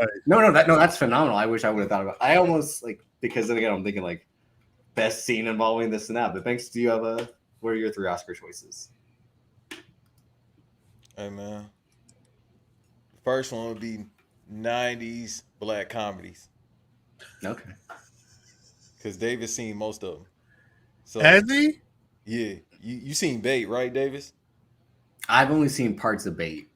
that's phenomenal. I wish I would have thought about it. I almost like, because then again I'm thinking like best scene involving this and that. But Banks, do you have what are your 3 Oscar choices? Hey man, first one would be 90s black comedies. Okay. Because Davis seen most of them. So, has he? Yeah. You seen Bait, right, Davis? I've only seen parts of Bait.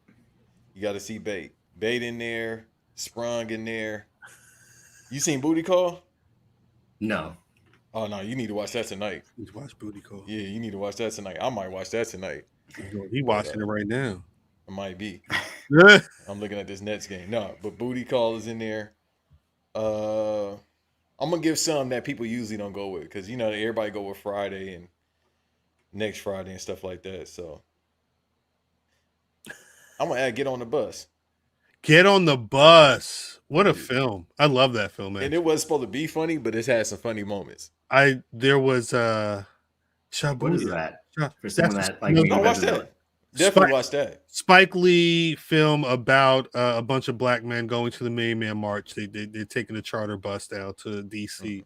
You got to see Bait. Bait in there, Sprung in there. You seen Booty Call? No. Oh, no, you need to watch that tonight. You need to watch Booty Call. Yeah, you need to watch that tonight. I might watch that tonight. He watching it right now. It might be. I'm looking at this Nets game. No, but Booty Call is in there. I'm going to give some that people usually don't go with, because, everybody go with Friday and next Friday and stuff like that. So I'm going to add Get on the Bus. Get on the Bus. What a film. I love that film, man. And it was supposed to be funny, but it had some funny moments. There was what is that? For someone that like me, watch that. Definitely watch that. Spike Lee film about a bunch of black men going to the Million Man March. They're taking a charter bus down to DC,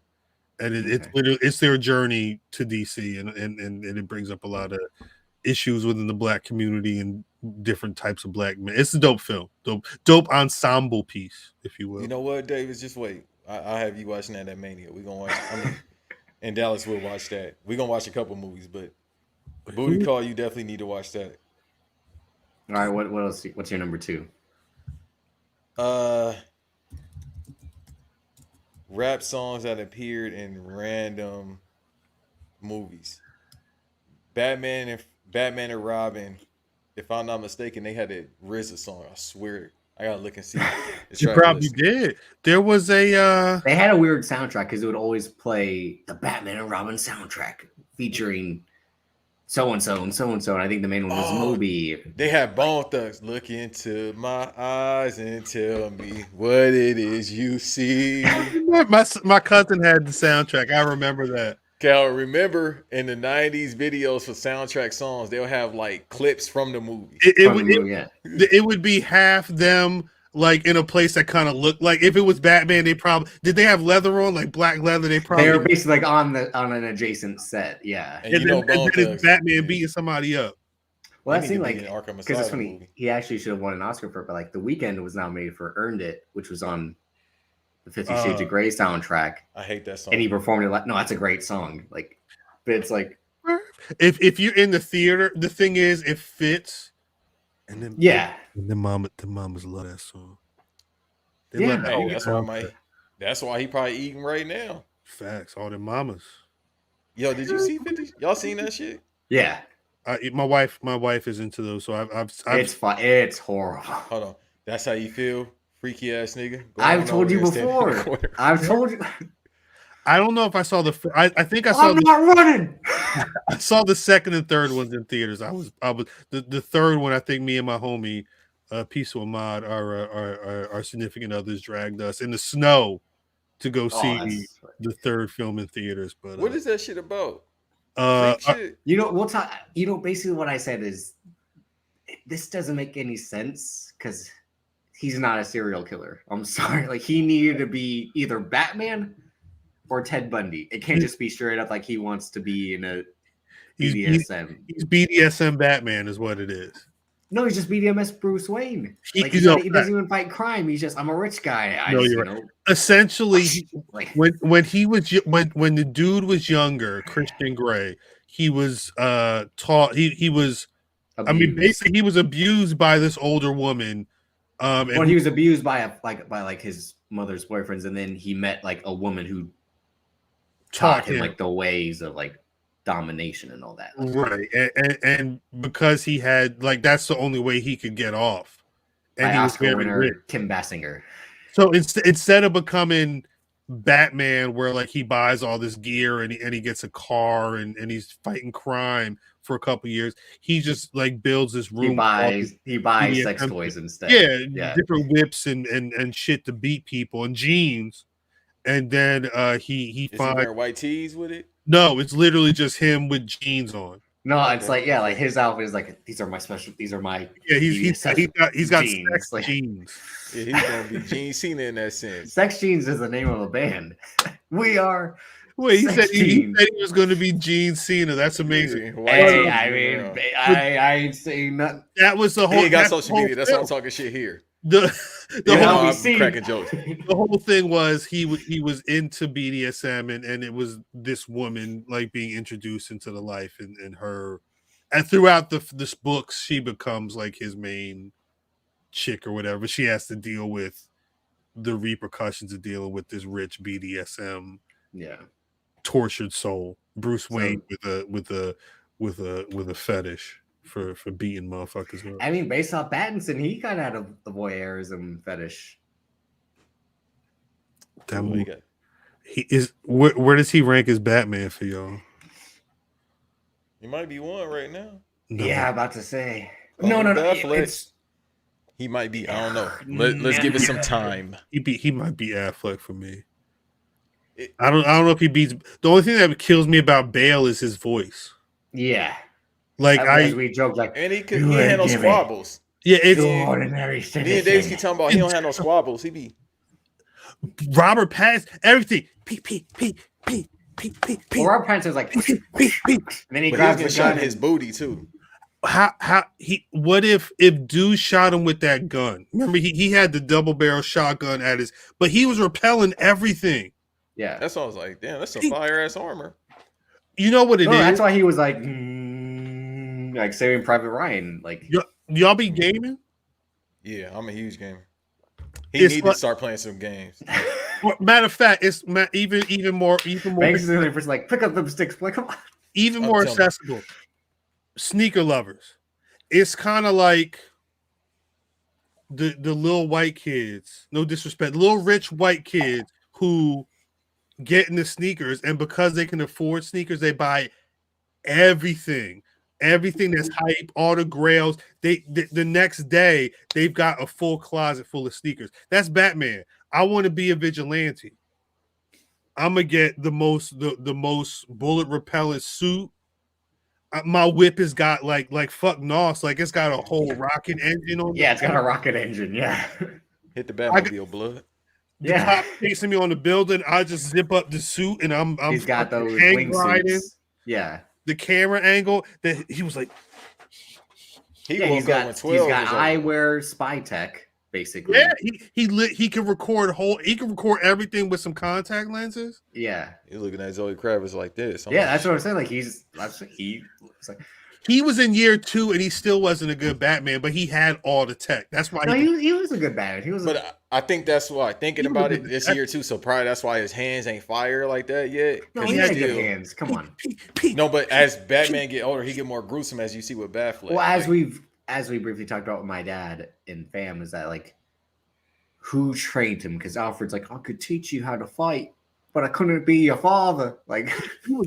and it's their journey to DC, and it brings up a lot of issues within the black community and different types of black men. It's a dope film, dope ensemble piece, if you will. You know what, Davis? Just wait. I'll have you watching that at Mania. We're gonna watch. In Dallas, we'll watch that. We're gonna watch a couple movies, but Booty Call, you definitely need to watch that. All right, what else? What's your number 2? Rap songs that appeared in random movies. Batman and Robin. If I'm not mistaken, they had a RZA song. I swear, I gotta look and see. You probably did. There was a. They had a weird soundtrack because it would always play the Batman and Robin soundtrack featuring so and so and so and so. And I think the main one was Moby. They had Bone Thugs. Look into my eyes and tell me what it is you see. My cousin had the soundtrack. I remember that. Khal, remember in the 90s videos for soundtrack songs, they'll have like clips from the movie. It would be half them like in a place that kind of looked like, if it was Batman, they probably did. They have leather on, like black leather. They were basically like on an adjacent set. Yeah, and then it's Batman beating somebody up. Well, that seemed like, because it's funny. Movie. He actually should have won an Oscar for it, but like The Weeknd was nominated for "Earned It," which was on the 50 Shades of Grey soundtrack. I hate that song. And he performed it like, no, that's a great song. Like, but it's like, if you're in the theater, the thing is, it fits. And then the mamas love that song. That's why he probably eating right now. Facts, all the mamas. Yo, did you see 50? Y'all seen that shit? Yeah. My wife is into those, so I've it's fun. It's horrible. Hold on, that's how you feel, freaky ass nigga. I've told you before. I've told you. I don't know if I saw I think I saw. I'm not running. I saw the second and third ones in theaters. I was the third one. I think me and my homie, Peace with Ahmad, our significant others dragged us in the snow to go see the third film in theaters. But what is that shit about? Shit. We'll talk. Basically what I said is this doesn't make any sense because he's not a serial killer. I'm sorry. Like, he needed to be either Batman or Ted Bundy. It can't just be straight up like he wants to be in a BDSM. He's BDSM Batman is what it is. No, he's just BDSM Bruce Wayne. He doesn't even fight crime. He's just, I'm a rich guy. Essentially, when the dude was younger, Christian Grey, he was taught. He was. Abused. I mean, basically, he was abused by this older woman. He was abused by his mother's boyfriends, and then he met like a woman who taught him like the ways of like domination and all that. Right. And because he had like, that's the only way he could get off. And he Oscar winner Kim Basinger. So instead of becoming Batman, where like he buys all this gear and he gets a car and he's fighting crime for a couple years, he just like builds this room. He buys sex toys instead. Yeah, different whips and shit to beat people and jeans. And then he finds wearing white tees with it. No, it's literally just him with jeans on. No, it's like like his outfit is like, these are my he's got jeans. Sex like, jeans. Yeah, he's gonna be Gene Cena in that sense. Sex Jeans is the name of a band. We are. Wait, he said he was going to be Gene Cena. That's amazing. Hey, I mean, I ain't saying nothing. That was the whole. He got social media. That's why I'm talking shit here. The whole cracking jokes. The whole thing was he was into BDSM and it was this woman like being introduced into the life and her, and throughout this book she becomes like his main chick or whatever. She has to deal with the repercussions of dealing with this rich BDSM tortured soul, Bruce Wayne with a fetish for beating motherfuckers up. I mean, based off Pattinson, he kind of had a voyeurism fetish. He is. Where does he rank as Batman for y'all? He might be one right now. No. Yeah, about to say. No. He might be. I don't know. Let's give it some time. He might be Affleck for me. I don't know if he beats. The only thing that kills me about Bale is his voice. Yeah. Like we joke like, and he had no squabbles. Yeah, it's ordinary citizen. Me and Davis keep talking about he don't have no squabbles. He be Robert Pattinson, everything. Well, Robert Pattinson's like, and then he grabs the gun in his booty too. What if dude shot him with that gun? Remember, he had the double barrel shotgun at his, but he was repelling everything. Yeah, that's what I was like. Damn, that's some fire ass armor. You know what it is? That's why he was like Saving Private Ryan. Like, Y'all be gaming? Yeah, I'm a huge gamer. He It's need like- to start playing some games. Matter of fact, it's even more Banks is the only person like pick up them sticks. Like, come on. even more tell me. accessible. Sneaker lovers. It's kind of like the little white kids. No disrespect, little rich white kids who get into sneakers, and because they can afford sneakers, they buy everything that's hype, all the grails. The next day they've got a full closet full of sneakers. That's Batman. I want to be a vigilante. I'm gonna get the most bullet repellent suit. My whip has got like fuck Nos, like it's got a whole rocket engine on. Yeah, it's got a rocket engine. Yeah. Hit the Batmobile, blood. The cop chasing me on the building. I just zip up the suit and I'm He's got those hang wingsuits. gliding. Yeah. The camera angle that he was like, He's got eyewear spy tech, basically. yeah, he can record everything with some contact lenses. Yeah. You're looking at Zoe Kravitz like this. Yeah, that's what I'm saying. Like He was in year 2 and he still wasn't a good Batman, but he had all the tech. That's why he was a good Batman. He was I think that's why thinking about it this year too. So probably that's why his hands ain't fire like that yet. No, he had good hands. Come on. No, but as Batman get older, he get more gruesome, as you see with Batfleck. Well, as we briefly talked about with my dad in Fam, is that like who trained him? Because Alfred's like, I could teach you how to fight, but I couldn't be your father. Like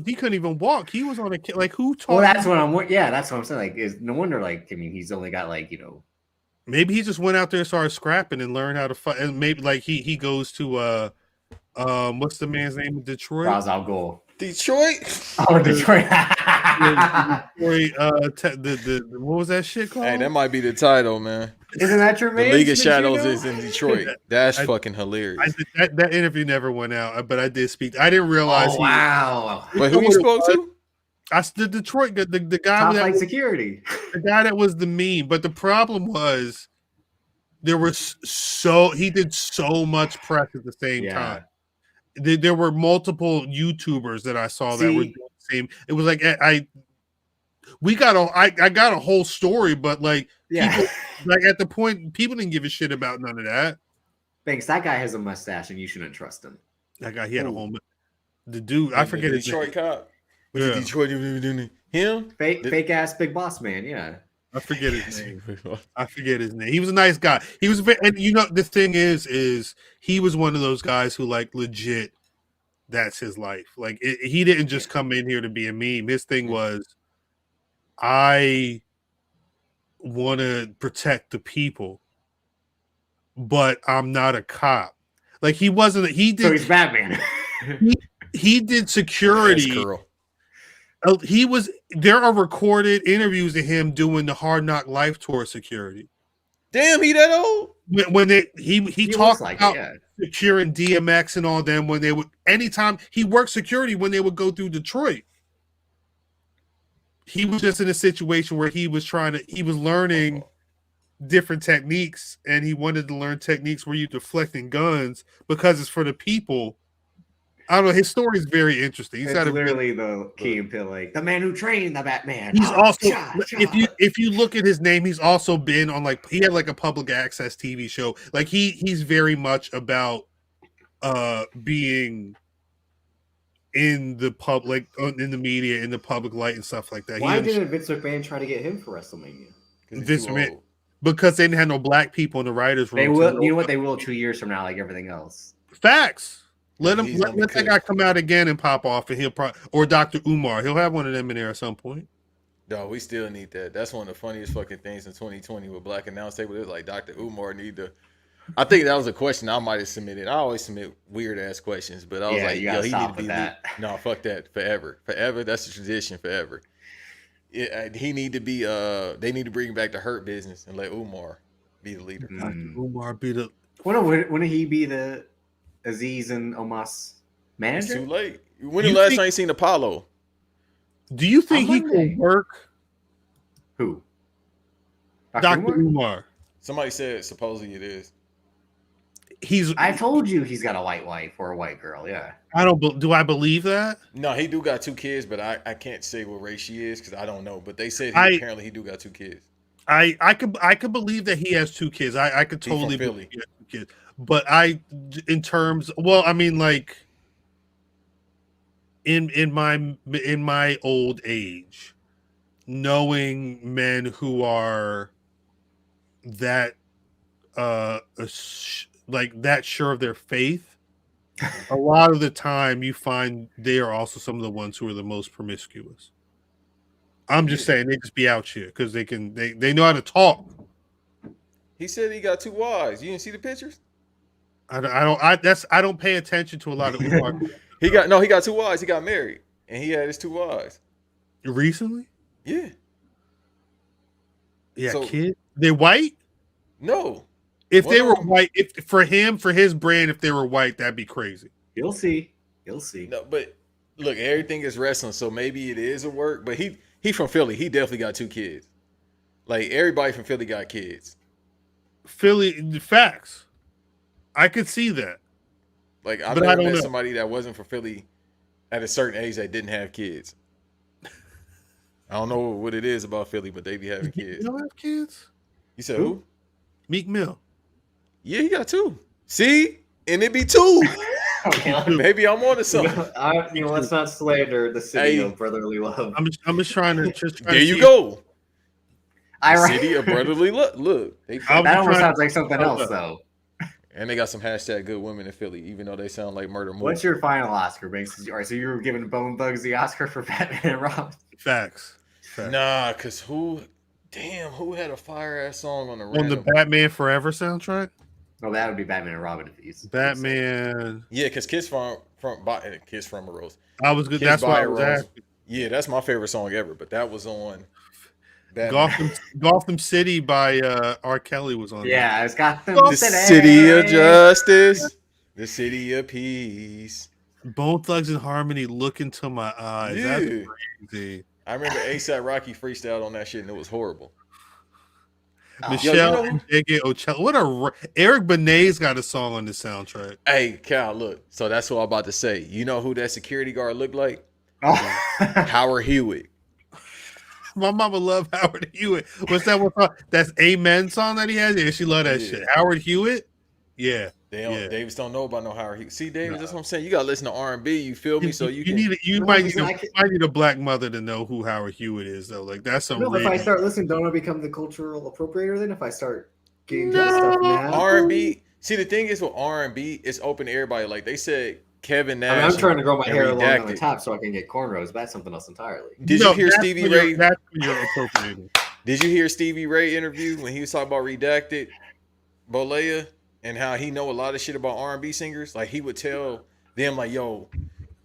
he couldn't even walk. He was on a like who taught? Well, that's what I'm saying. Like, is no wonder. Like, I mean, he's only got like Maybe he just went out there and started scrapping and learned how to fight. And maybe like he goes to what's the man's name in Detroit? Ra's al Ghul. Detroit. Oh, Detroit. What was that shit called? Hey, that might be the title, man. Isn't that your man? The League of Shadows is in Detroit. That's fucking hilarious. That interview never went out, but I did speak. I didn't realize. Oh, wow. Wait, who you spoke to? The Detroit, the guy Top that flight security. The guy that was the meme. But the problem was there was he did so much press at the same time. There were multiple YouTubers that I saw that were doing the same. It was like I got a whole story, but like people, like at the point people didn't give a shit about none of that. Thanks. That guy has a mustache, and you shouldn't trust him. That guy, he had a whole. The dude, I forget his Detroit name. cop. Yeah. Detroit, him? Fake ass big boss man. Yeah. I forget his name. He was a nice guy. He was, and you know, the thing is he was one of those guys who like legit. That's his life. Like he didn't just come in here to be a meme. His thing was, I want to protect the people, but I'm not a cop. Like he wasn't. He did. So he's Batman. he did security. He was. There are recorded interviews of him doing the Hard Knock Life Tour security. Damn, he that old? When he talked like about securing DMX and all them when they would anytime he worked security when they would go through Detroit. He was just in a situation where he was learning different techniques, and he wanted to learn techniques where you're deflecting guns because it's for the people. I don't know. His story is very interesting. He's got literally the key and pill, like the man who trained the Batman. He's also, if you look at his name, he's also been on he had like a public access TV show. Like he's very much about being in the public, in the media, in the public light and stuff like that. Why didn't Vince McMahon try to get him for WrestleMania? Vince McMahon, because they didn't have no black people in the writers' room. They will. You know what? They will 2 years from now, like everything else. Facts. Let that guy come out again and pop off, and he'll probably, or Dr. Umar, he'll have one of them in there at some point. No, we still need that. That's one of the funniest fucking things in 2020 with Black Announce Table. It was like Dr. Umar need to. I think that was a question I might have submitted. I always submit weird ass questions, but I was like, yo, he need to be that. No, fuck that. Forever. That's the tradition forever. He need to be they need to bring back the Hurt Business and let Umar be the leader. Umar be the wouldn't he be the Aziz and Omos manager? It's too late. When the last time you seen Apollo? Do you think he can work? Who? Dr. Umar. Somebody said supposedly it is. I told you he's got a white wife or a white girl. Yeah. Do I believe that? No, he do got 2 kids, but I can't say what race she is because I don't know. But they said apparently he do got 2 kids. I could believe that he has 2 kids. I could He from totally Philly. believe he has 2 kids. But in terms, well, I mean, like in my old age, knowing men who are that like that sure of their faith, a lot of the time you find they are also some of the ones who are the most promiscuous. I'm just saying they just be out here because they know how to talk. He said he got 2 wives. You didn't see the pictures? I don't pay attention to a lot of He got 2 wives. He got married, and he had his 2 wives. recently. Yeah. Yeah, So- kid. They're white. No. If One they of were them- white, if for his brand, if they were white, that'd be crazy. You'll see. You'll see. No, but look, everything is wrestling, so maybe it is a work. But he from Philly. He definitely got 2 kids. Like everybody from Philly got kids. Philly facts. I could see that. Like I've But I never don't met know. somebody that wasn't from Philly at a certain age that didn't have kids. I don't know what it is about Philly, but they be having You kids. don't have kids? You said who? Meek Mill. Yeah, he got 2. See? And it be 2. Okay, Maybe I'm on to something. let's not slander the city Hey. of brotherly love. I'm just trying to There you go. I The city of brotherly look. Look, they I'm That almost trying- sounds like something else, though. and they got some hashtag good women in Philly, even though they sound like murder movies. What's your final Oscar, Banks? All right, so you were giving Bone Thugs the Oscar for Batman and Robin. Facts. Nah, cause who had a fire ass song on the On the random? Batman Forever soundtrack? No, that would be Batman and Robin if he's Batman. Yeah, cause Kiss from a Rose. I was good. Kiss That's by why I a was Rose. asking. Yeah, that's my favorite song ever. But that was on Batman. Gotham City by R. Kelly was on. Yeah, it's got them. The city of justice, the city of peace. There. Bone Thugs and Harmony. Look into my eyes. Yeah. That's crazy. I remember ASAP Rocky freestyled on that shit, and it was horrible. Michelle Yo, you know- and J.K. Ochoa. What Eric Benet's got a song on the soundtrack. Hey, Khal, look. So that's what I'm about to say. You know who that security guard looked like? Oh. Howard Hewitt. My mama loved Howard Hewitt. What's that one song? That's Amen song that he has? Yeah, she loved that Yeah. shit. Howard Hewitt? Yeah. They Davis don't know about no Howard Hewitt. See, Davis, that's what I'm saying. You gotta listen to R&B. You feel me? So you can. might need a black mother to know who Howard Hewitt is though. Like that's some. No, if I start listening, don't I become the cultural appropriator then? If I start getting into stuff now, R&B. See, the thing is with R&B, it's open to everybody. Like they said, Kevin Nash. I mean, I'm trying to grow my and hair along on the Redacted. top so I can get cornrows. But that's something else entirely. Did you hear Stevie Ray? That's when you're appropriating. Did you hear Stevie Ray interview when he was talking about Redacted, Bolea, and how he know a lot of shit about R&B singers? Like he would tell them like, "Yo,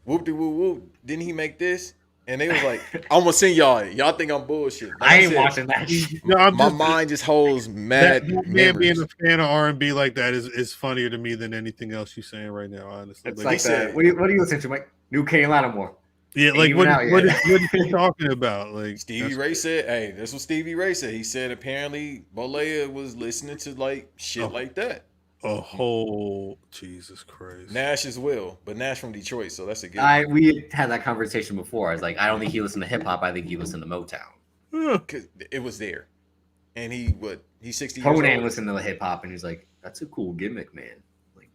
whoop de whoop whoop, didn't he make this?" And they was like, "I'm gonna sing y'all. Y'all think I'm bullshit." Like I ain't said, watching that. Shit. No, My mind just holds mad that man memories. being a fan of R&B like that is funnier to me than anything else you're saying right now. Honestly, It's like, like he said- that. What do you listen to, Mike? New Carolina more. yeah, like even what out what yet. is he talking about? Like Stevie that's- Ray said, "Hey, that's what Stevie Ray said." He said apparently Bolea was listening to like shit Oh. like that. a whole Jesus Christ. Nash as well, but Nash from Detroit, so that's a good. We had that conversation before. I was like, I don't think he listened to hip hop. I think he listened to Motown. Huh. Cause it was there, and he's 60 years Conan old. listened to the hip hop and he's like, that's a cool gimmick, man. Like,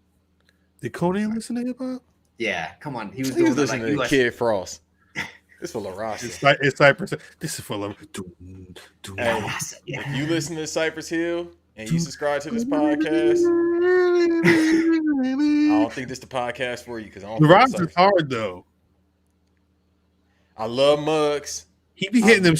Did Conan listen to hip hop? yeah, come on. He was He doing was the, listening like, to US Kid Frost. It's for LaRossi. It's Cypress. This is for love. Hey, if you listen to Cypress Hill and you subscribe to this podcast, I don't think this the podcast for you because I don't. The fuck with rhymes is Cypress. hard though. I love Muggs. He be hitting them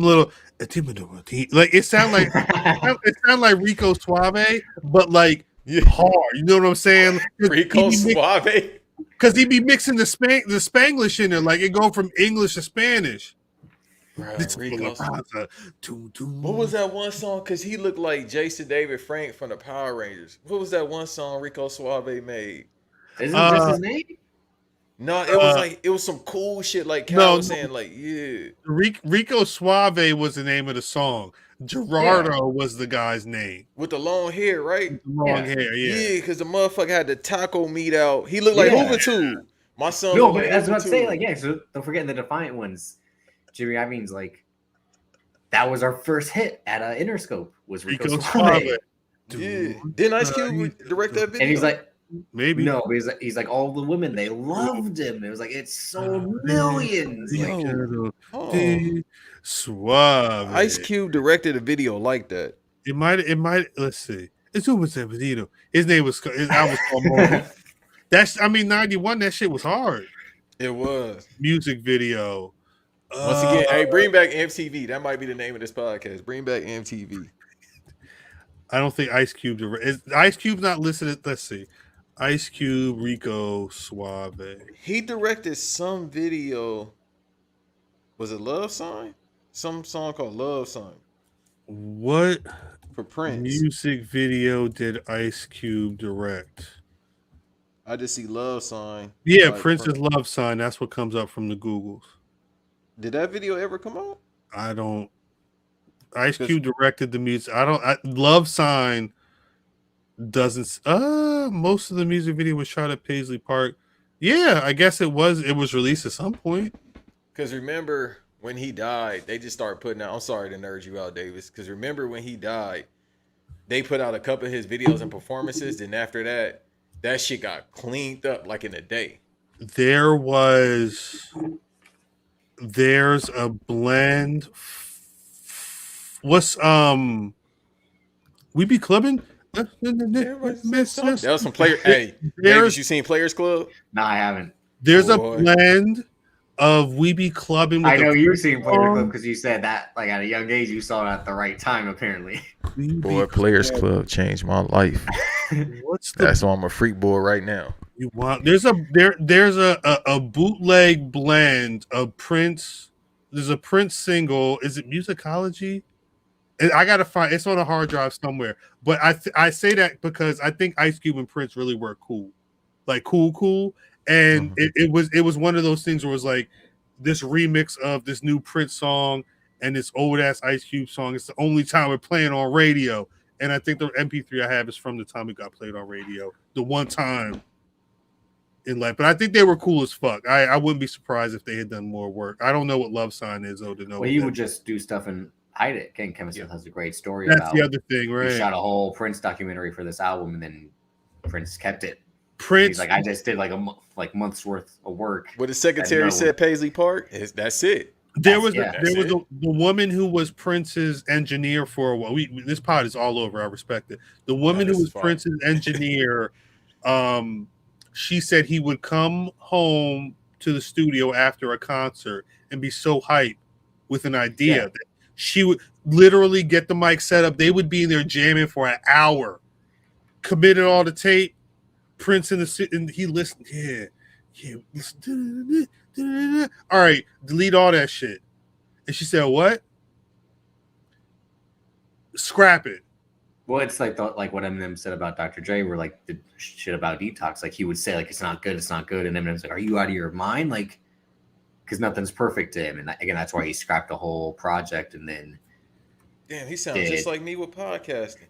little like it sound like Rico Suave, but like hard. You know what I'm saying? Rico Suave. Because he be mixing the Spanglish in there, like it go from English to Spanish. This is Rico. for La Raza. Doom, doom. What was that one song? Because he looked like Jason David Frank from the Power Rangers. What was that one song Rico Suave made? Isn't this his name? No, it was like it was some cool shit. Like Khal was saying, like Rico Suave was the name of the song. Gerardo was the guy's name. with the long hair, right? Long hair, Yeah, because the motherfucker had the taco meat out. He looked like Hoover Tube. My son. No, looked but like that's what Hoover I'm saying. Tube. Like, yeah, so don't forget the Defiant ones. Jimmy Iovine's like, that was our first hit at Interscope. Was Rico Rico Suave. Suave. Yeah. Didn't Ice Cube direct that video? And he's like, maybe. no, he's like all the women, they loved him. It was like, it sold millions. Yo. Suave. Ice Cube directed a video like that. It might. Let's see. It's Uber Sabatino. His name was. His album was called Mobile. That's. I mean, 91. That shit was hard. It was. Music video. Once again, hey, bring back MTV. That might be the name of this podcast. Bring back MTV. I don't think Ice Cube. Ice Cube's not listed. Let's see. Ice Cube, Rico Suave. He directed some video. Was it Love Sign? Some song called Love Sign. What for Prince music video did Ice Cube direct? I just see Love Sign. Yeah, Prince's Love Sign. That's what comes up from the Googles. Did that video ever come out? I don't. Ice Cube directed the music. Love Sign doesn't. Most of the music video was shot at Paisley Park. Yeah, I guess it was. It was released at some point. Because remember when he died, they just started putting out. I'm sorry to nerd you out, Davis. Because remember when he died, they put out a couple of his videos and performances. Then after that, that shit got cleaned up like in a day. There's a blend. What's we be clubbing? That was some player. Hey, Davis, you seen Players Club? No, I haven't. There's a blend of We Be Clubbing. I know you've seen Players Club because you said that like at a young age you saw it at the right time apparently. Boy, Players Club changed my life. That's why I'm a freak boy right now. You want there's a bootleg blend of Prince. There's a Prince single. Is it Musicology? And I gotta find it's on a hard drive somewhere. But I say that because I think Ice Cube and Prince really were cool, like cool. And it was one of those things where it was like this remix of this new Prince song and this old ass Ice Cube song. It's the only time we're playing on radio. And I think the MP3 I have is from the time it got played on radio. The one time in life. But I think they were cool as fuck. I wouldn't be surprised if they had done more work. I don't know what Love Sign is though to know. Well, he would just do stuff and hide it. Ken Kevin Smith has a great story That's about the other thing, right? He shot a whole Prince documentary for this album and then Prince kept it. Prince, he's like, I just did like month's worth of work. What the secretary said, Paisley Park. That's it. There was the woman who was Prince's engineer for a while. This pod is all over. I respect it. The woman who was Prince's engineer, she said he would come home to the studio after a concert and be so hyped with an idea that she would literally get the mic set up. They would be in there jamming for an hour, committed all the tape. Prince in the city, and he listened. Yeah. All right, delete all that shit. And she said, "What? Scrap it." Well, it's like what Eminem said about Dr. Dre, where like the shit about detox. Like he would say, like it's not good, and Eminem's like, "Are you out of your mind?" Like, because nothing's perfect to him, and again, that's why he scrapped the whole project. And then, damn, he sounds just like me with podcasting.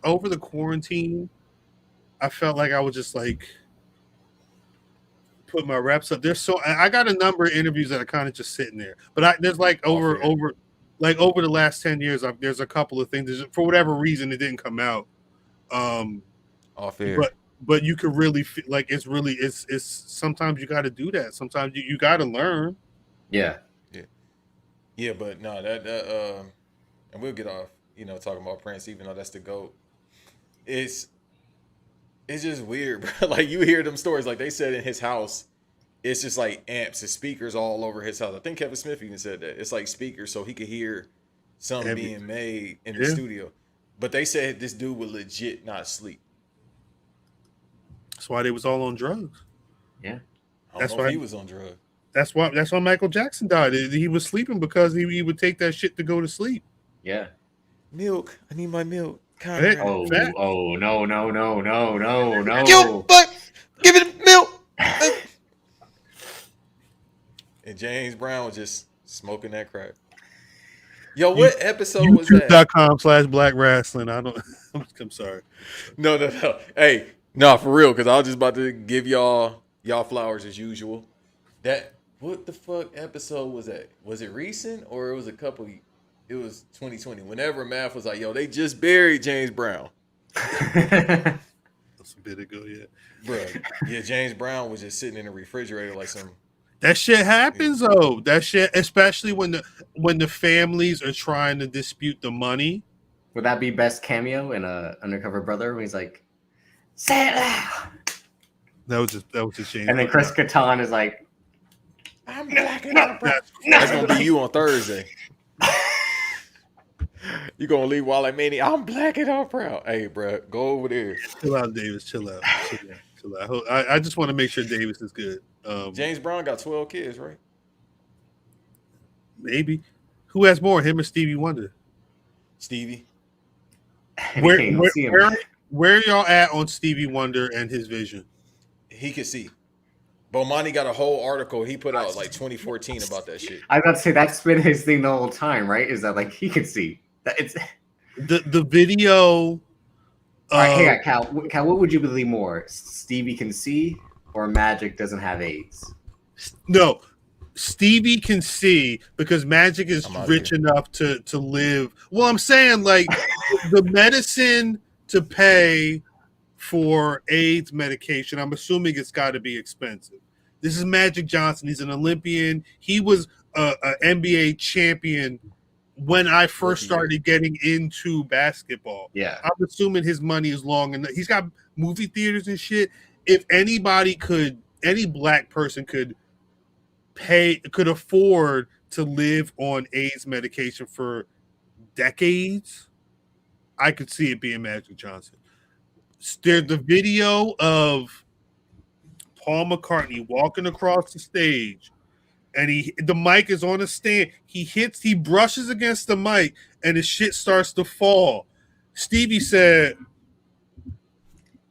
Over the quarantine, I felt like I was just like put my reps up. I got a number of interviews that are kind of just sitting there, but there's like over the last 10 years, there's a couple of things for whatever reason it didn't come out. Off air. But you could really feel like it's sometimes you got to do that. Sometimes you got to learn. Yeah. But no, that and we'll get off, talking about Prince, even though that's the GOAT. It's just weird, bro. Like you hear them stories, like they said in his house, it's just like amps and speakers all over his house. I think Kevin Smith even said that. It's like speakers so he could hear something being made in the studio. But they said this dude would legit not sleep. That's why they was all on drugs. Yeah. That's why he was on drugs. That's why Michael Jackson died. He was sleeping because he would take that shit to go to sleep. Yeah. Milk. I need my milk. No. Yo, but give it milk. And James Brown was just smoking that crack. Yo, what episode was that? YouTube.com/blackrasslin. I'm sorry. No. Hey, no, for real, because I was just about to give y'all flowers as usual. That What the fuck episode was that? Was it recent or it was a couple? It was 2020. Whenever Math was like, "Yo, they just buried James Brown." That's a bit ago, yeah. Bro, yeah, James Brown was just sitting in the refrigerator like some. That shit happens though. That shit, especially when the families are trying to dispute the money. Would that be best cameo in a Undercover Brother when he's like, "Say it loud"? That was a shame. And then Chris Kattan is like, "I'm blacking out, bro." That's gonna be you on Thursday. You gonna leave while I mean I'm blacking out, proud. Hey, bro, go over there. Chill out, Davis. Chill out. Chill out. I just want to make sure Davis is good. James Brown got 12 kids, right? Maybe. Who has more, him or Stevie Wonder? Stevie. Where y'all at on Stevie Wonder and his vision? He could see. Bomani got a whole article he put out like 2014 about that shit. I was about to say that's been his thing the whole time, right? Is that like he could see that it's the video. All right, hey, Khal, what would you believe more? Stevie can see or Magic doesn't have AIDS? No, Stevie can see because Magic is rich enough to live. Well, I'm saying like the medicine to pay for AIDS medication, I'm assuming it's got to be expensive. This is Magic Johnson. He's an Olympian. He was an NBA champion when I first started getting into basketball. Yeah. I'm assuming his money is long enough. He's got movie theaters and shit. If anybody could, any black person could afford to live on AIDS medication for decades, I could see it being Magic Johnson. There's the video of Paul McCartney walking across the stage, and the mic is on a stand. He brushes against the mic, and his shit starts to fall. Stevie said,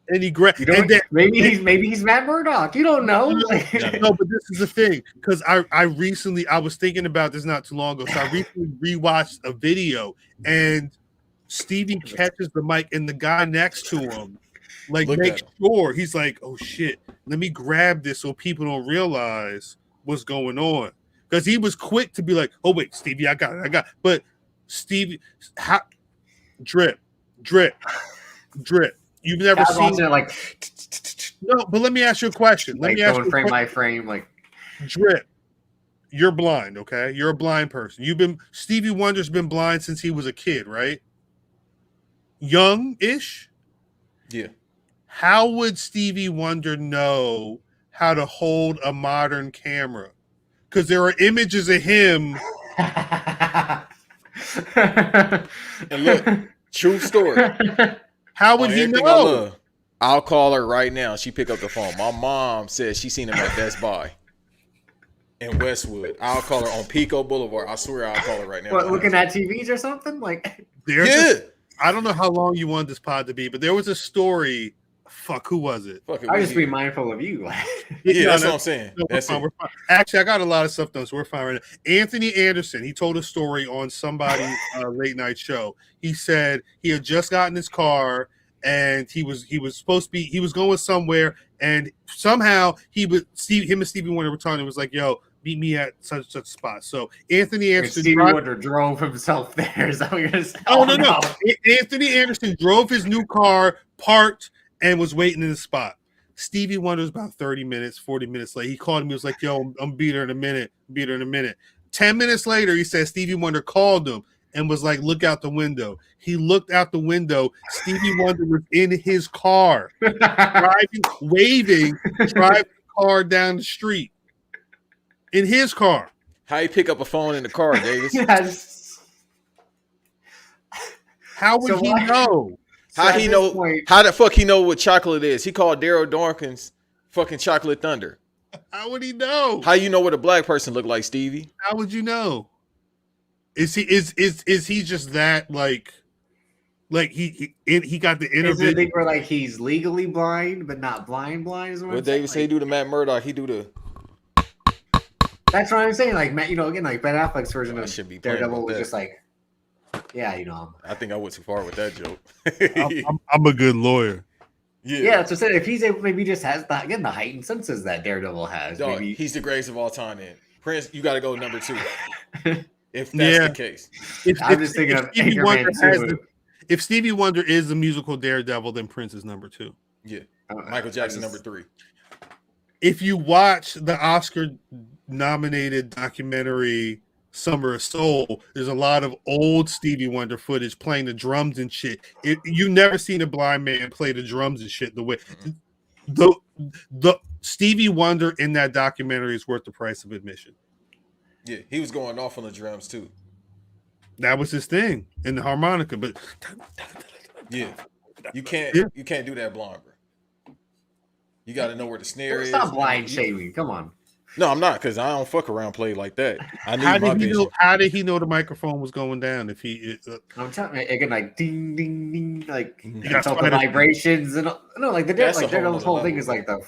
and he grabbed. Maybe he's Matt Murdock. You don't know. No, but this is the thing, because I was thinking about this not too long ago. So I recently rewatched a video, and Stevie catches the mic, and the guy next to him, like, make sure he's like, "Oh shit, let me grab this so people don't realize what's going on." Because he was quick to be like, "Oh wait, Stevie, I got it. But Stevie, drip. You've never seen it like no. But let me ask you a question. Let me ask you frame by frame, like drip. You're blind, okay? You're a blind person. Stevie Wonder's been blind since he was a kid, right? Young-ish? Yeah. How would Stevie Wonder know how to hold a modern camera? Because there are images of him. And look, true story. How would he know? I'll call her right now. She pick up the phone. My mom says she seen him at Best Buy in Westwood. I'll call her on Pico Boulevard. I swear I'll call her right now. What, looking at TVs or something? Like, I don't know how long you want this pod to be, but there was a story. Fuck, who was it? I just be mindful of you. Yeah, that's what I'm saying. No, that's we're fine. Actually, I got a lot of stuff done, so we're fine right now. Anthony Anderson, he told a story on somebody's late night show. He said he had just gotten his car and he was going somewhere, and somehow him and Stevie Wonder were talking. It was like, "Yo, meet me at such spot." So Anthony Anderson, Stevie Wonder drove himself there. Is that what you're gonna say? Oh no. Anthony Anderson drove his new car, parked, and was waiting in the spot. Stevie Wonder was about 30 minutes, 40 minutes late. He called me. He was like, "Yo, I'm beat her in a minute. 10 minutes later, he said Stevie Wonder called him and was like, "Look out the window." He looked out the window. Stevie Wonder was in his car, driving the car down the street. In his car. How you pick up a phone in the car, Davis? Yes. How would he know? How he know? How the fuck he know what chocolate is? He called Daryl Dawkins fucking Chocolate Thunder. How would he know? How you know what a black person look like, Stevie? How would you know? Is he just that like he got the interview? Is it a thing where like he's legally blind but not blind? Is what David say? Do to Matt Murdock? He do the. That's what I'm saying. Like Matt, again, like Ben Affleck's version of should be Daredevil was just like, yeah, I think I went too far with that joke. I'm a good lawyer. Yeah, that's what I said. If he's able, maybe he just has the heightened senses that Daredevil has. Dog, Maybe he's the greatest of all time. Then Prince, you got to go number 2. If that's the case. I'm just thinking of Anchorman too. If Stevie Wonder is the musical Daredevil, then Prince is number 2. Yeah, Michael Jackson number 3. If you watch the Oscar-nominated documentary Summer of Soul, there's a lot of old Stevie Wonder footage playing the drums and shit. You've never seen a blind man play the drums and shit the way the Stevie Wonder in that documentary is worth the price of admission. Yeah, he was going off on the drums too. That was his thing in the harmonica, but yeah, you can't do that blind, bro. You got to know where the snare is. Stop blind shaming. Come on. No, I'm not, because I don't fuck around play like that. I need my vision. How did he know the microphone was going down? If he, I'm telling you, again, like ding, ding, ding, like you felt the vibrations and like the Daredevil's whole thing is like the.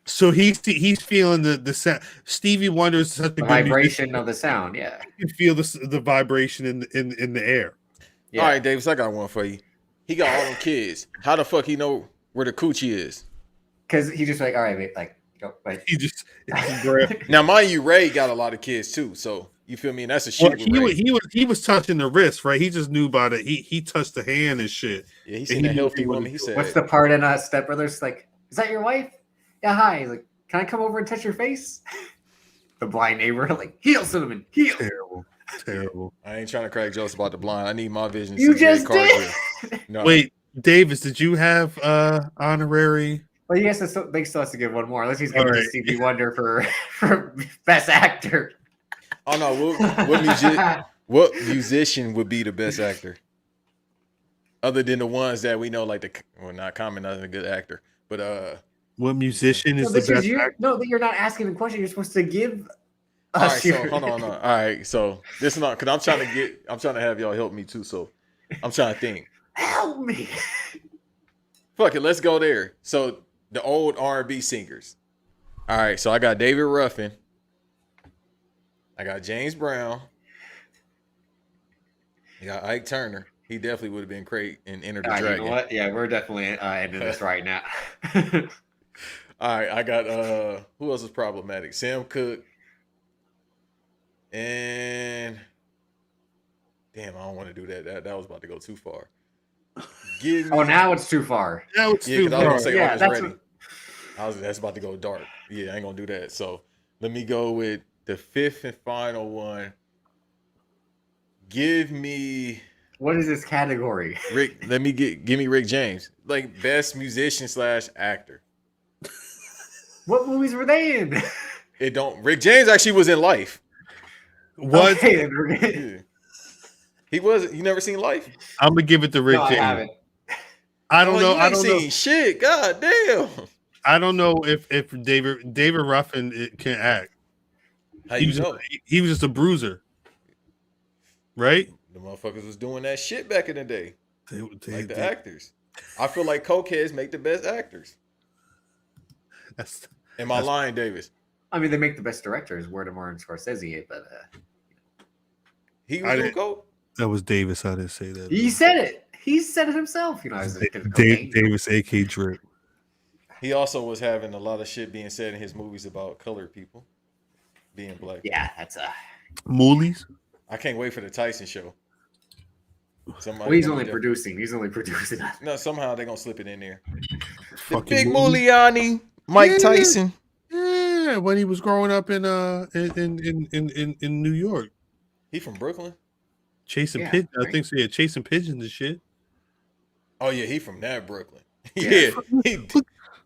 So he's feeling the sound. Stevie Wonder is such a vibration of the sound. Yeah, you can feel the vibration in the air. Yeah. All right, Davis, I got one for you. He got all them kids. How the fuck he know where the coochie is? Because he just like, all right, mate, like. He just now, mind you, Ray got a lot of kids too, so you feel me? And that's a shit. He was touching the wrist, right? He just knew about it. He touched the hand and shit. Yeah, he seen a healthy woman. He said, "What's the part in Step Brothers? Like, is that your wife? Yeah, hi. He's like, can I come over and touch your face?" The blind neighbor, like, heal, Cinnamon, heal. Terrible. I ain't trying to crack jokes about the blind. I need my vision. You just did. No. Wait, Davis, did you have honorary? Well, he they still has to give one more. Unless he's giving to Stevie Wonder for best actor. Oh no, what musician would be the best actor? Other than the ones that we know, like not Common, not a good actor, but what musician is the best actor? No, you're not asking the question. You're supposed to give. All right, so hold on. All right, so this is not because I'm trying to have y'all help me too. So I'm trying to think. Help me. Fuck it, let's go there. So. The old R&B singers. All right, so I got David Ruffin. I got James Brown. I got Ike Turner. He definitely would have been great in Enter the Dragon. You know what? Yeah, we're definitely ending this right now. All right, I got who else is problematic? Sam Cooke. And damn, I don't want to do that. That was about to go too far. Now it's too far. Now it's too far. That's about to go dark. Yeah, I ain't gonna do that. So let me go with the fifth and final one. Give me. What is this category? Rick. Give me Rick James, like best musician / actor. What movies were they in? It don't. Rick James actually was in Life. What? Okay, yeah. He was. You never seen Life? I'm gonna give it to Rick James. I haven't. I don't know. I don't seen shit. God damn. I don't know if David Ruffin can act. How you know? He was just a bruiser, right? The motherfuckers was doing that shit back in the day. Like the actors. I feel like cokeheads make the best actors. Am I lying, Davis? I mean, they make the best directors. Word of Martin Scorsese, but he was doing coke. That was Davis. I didn't say that. He said it. He said it himself. You know, Davis, A.K. Drip. He also was having a lot of shit being said in his movies about colored people being black. Yeah, that's Moolies. I can't wait for the Tyson show. He's only producing. No, somehow they're gonna slip it in there. Fucking the big Muliani, Mike Tyson. Yeah, when he was growing up in New York. He from Brooklyn. Chasing pigeons. Right? I think so. Yeah, chasing pigeons and shit. Oh yeah, he from that Brooklyn. Yeah.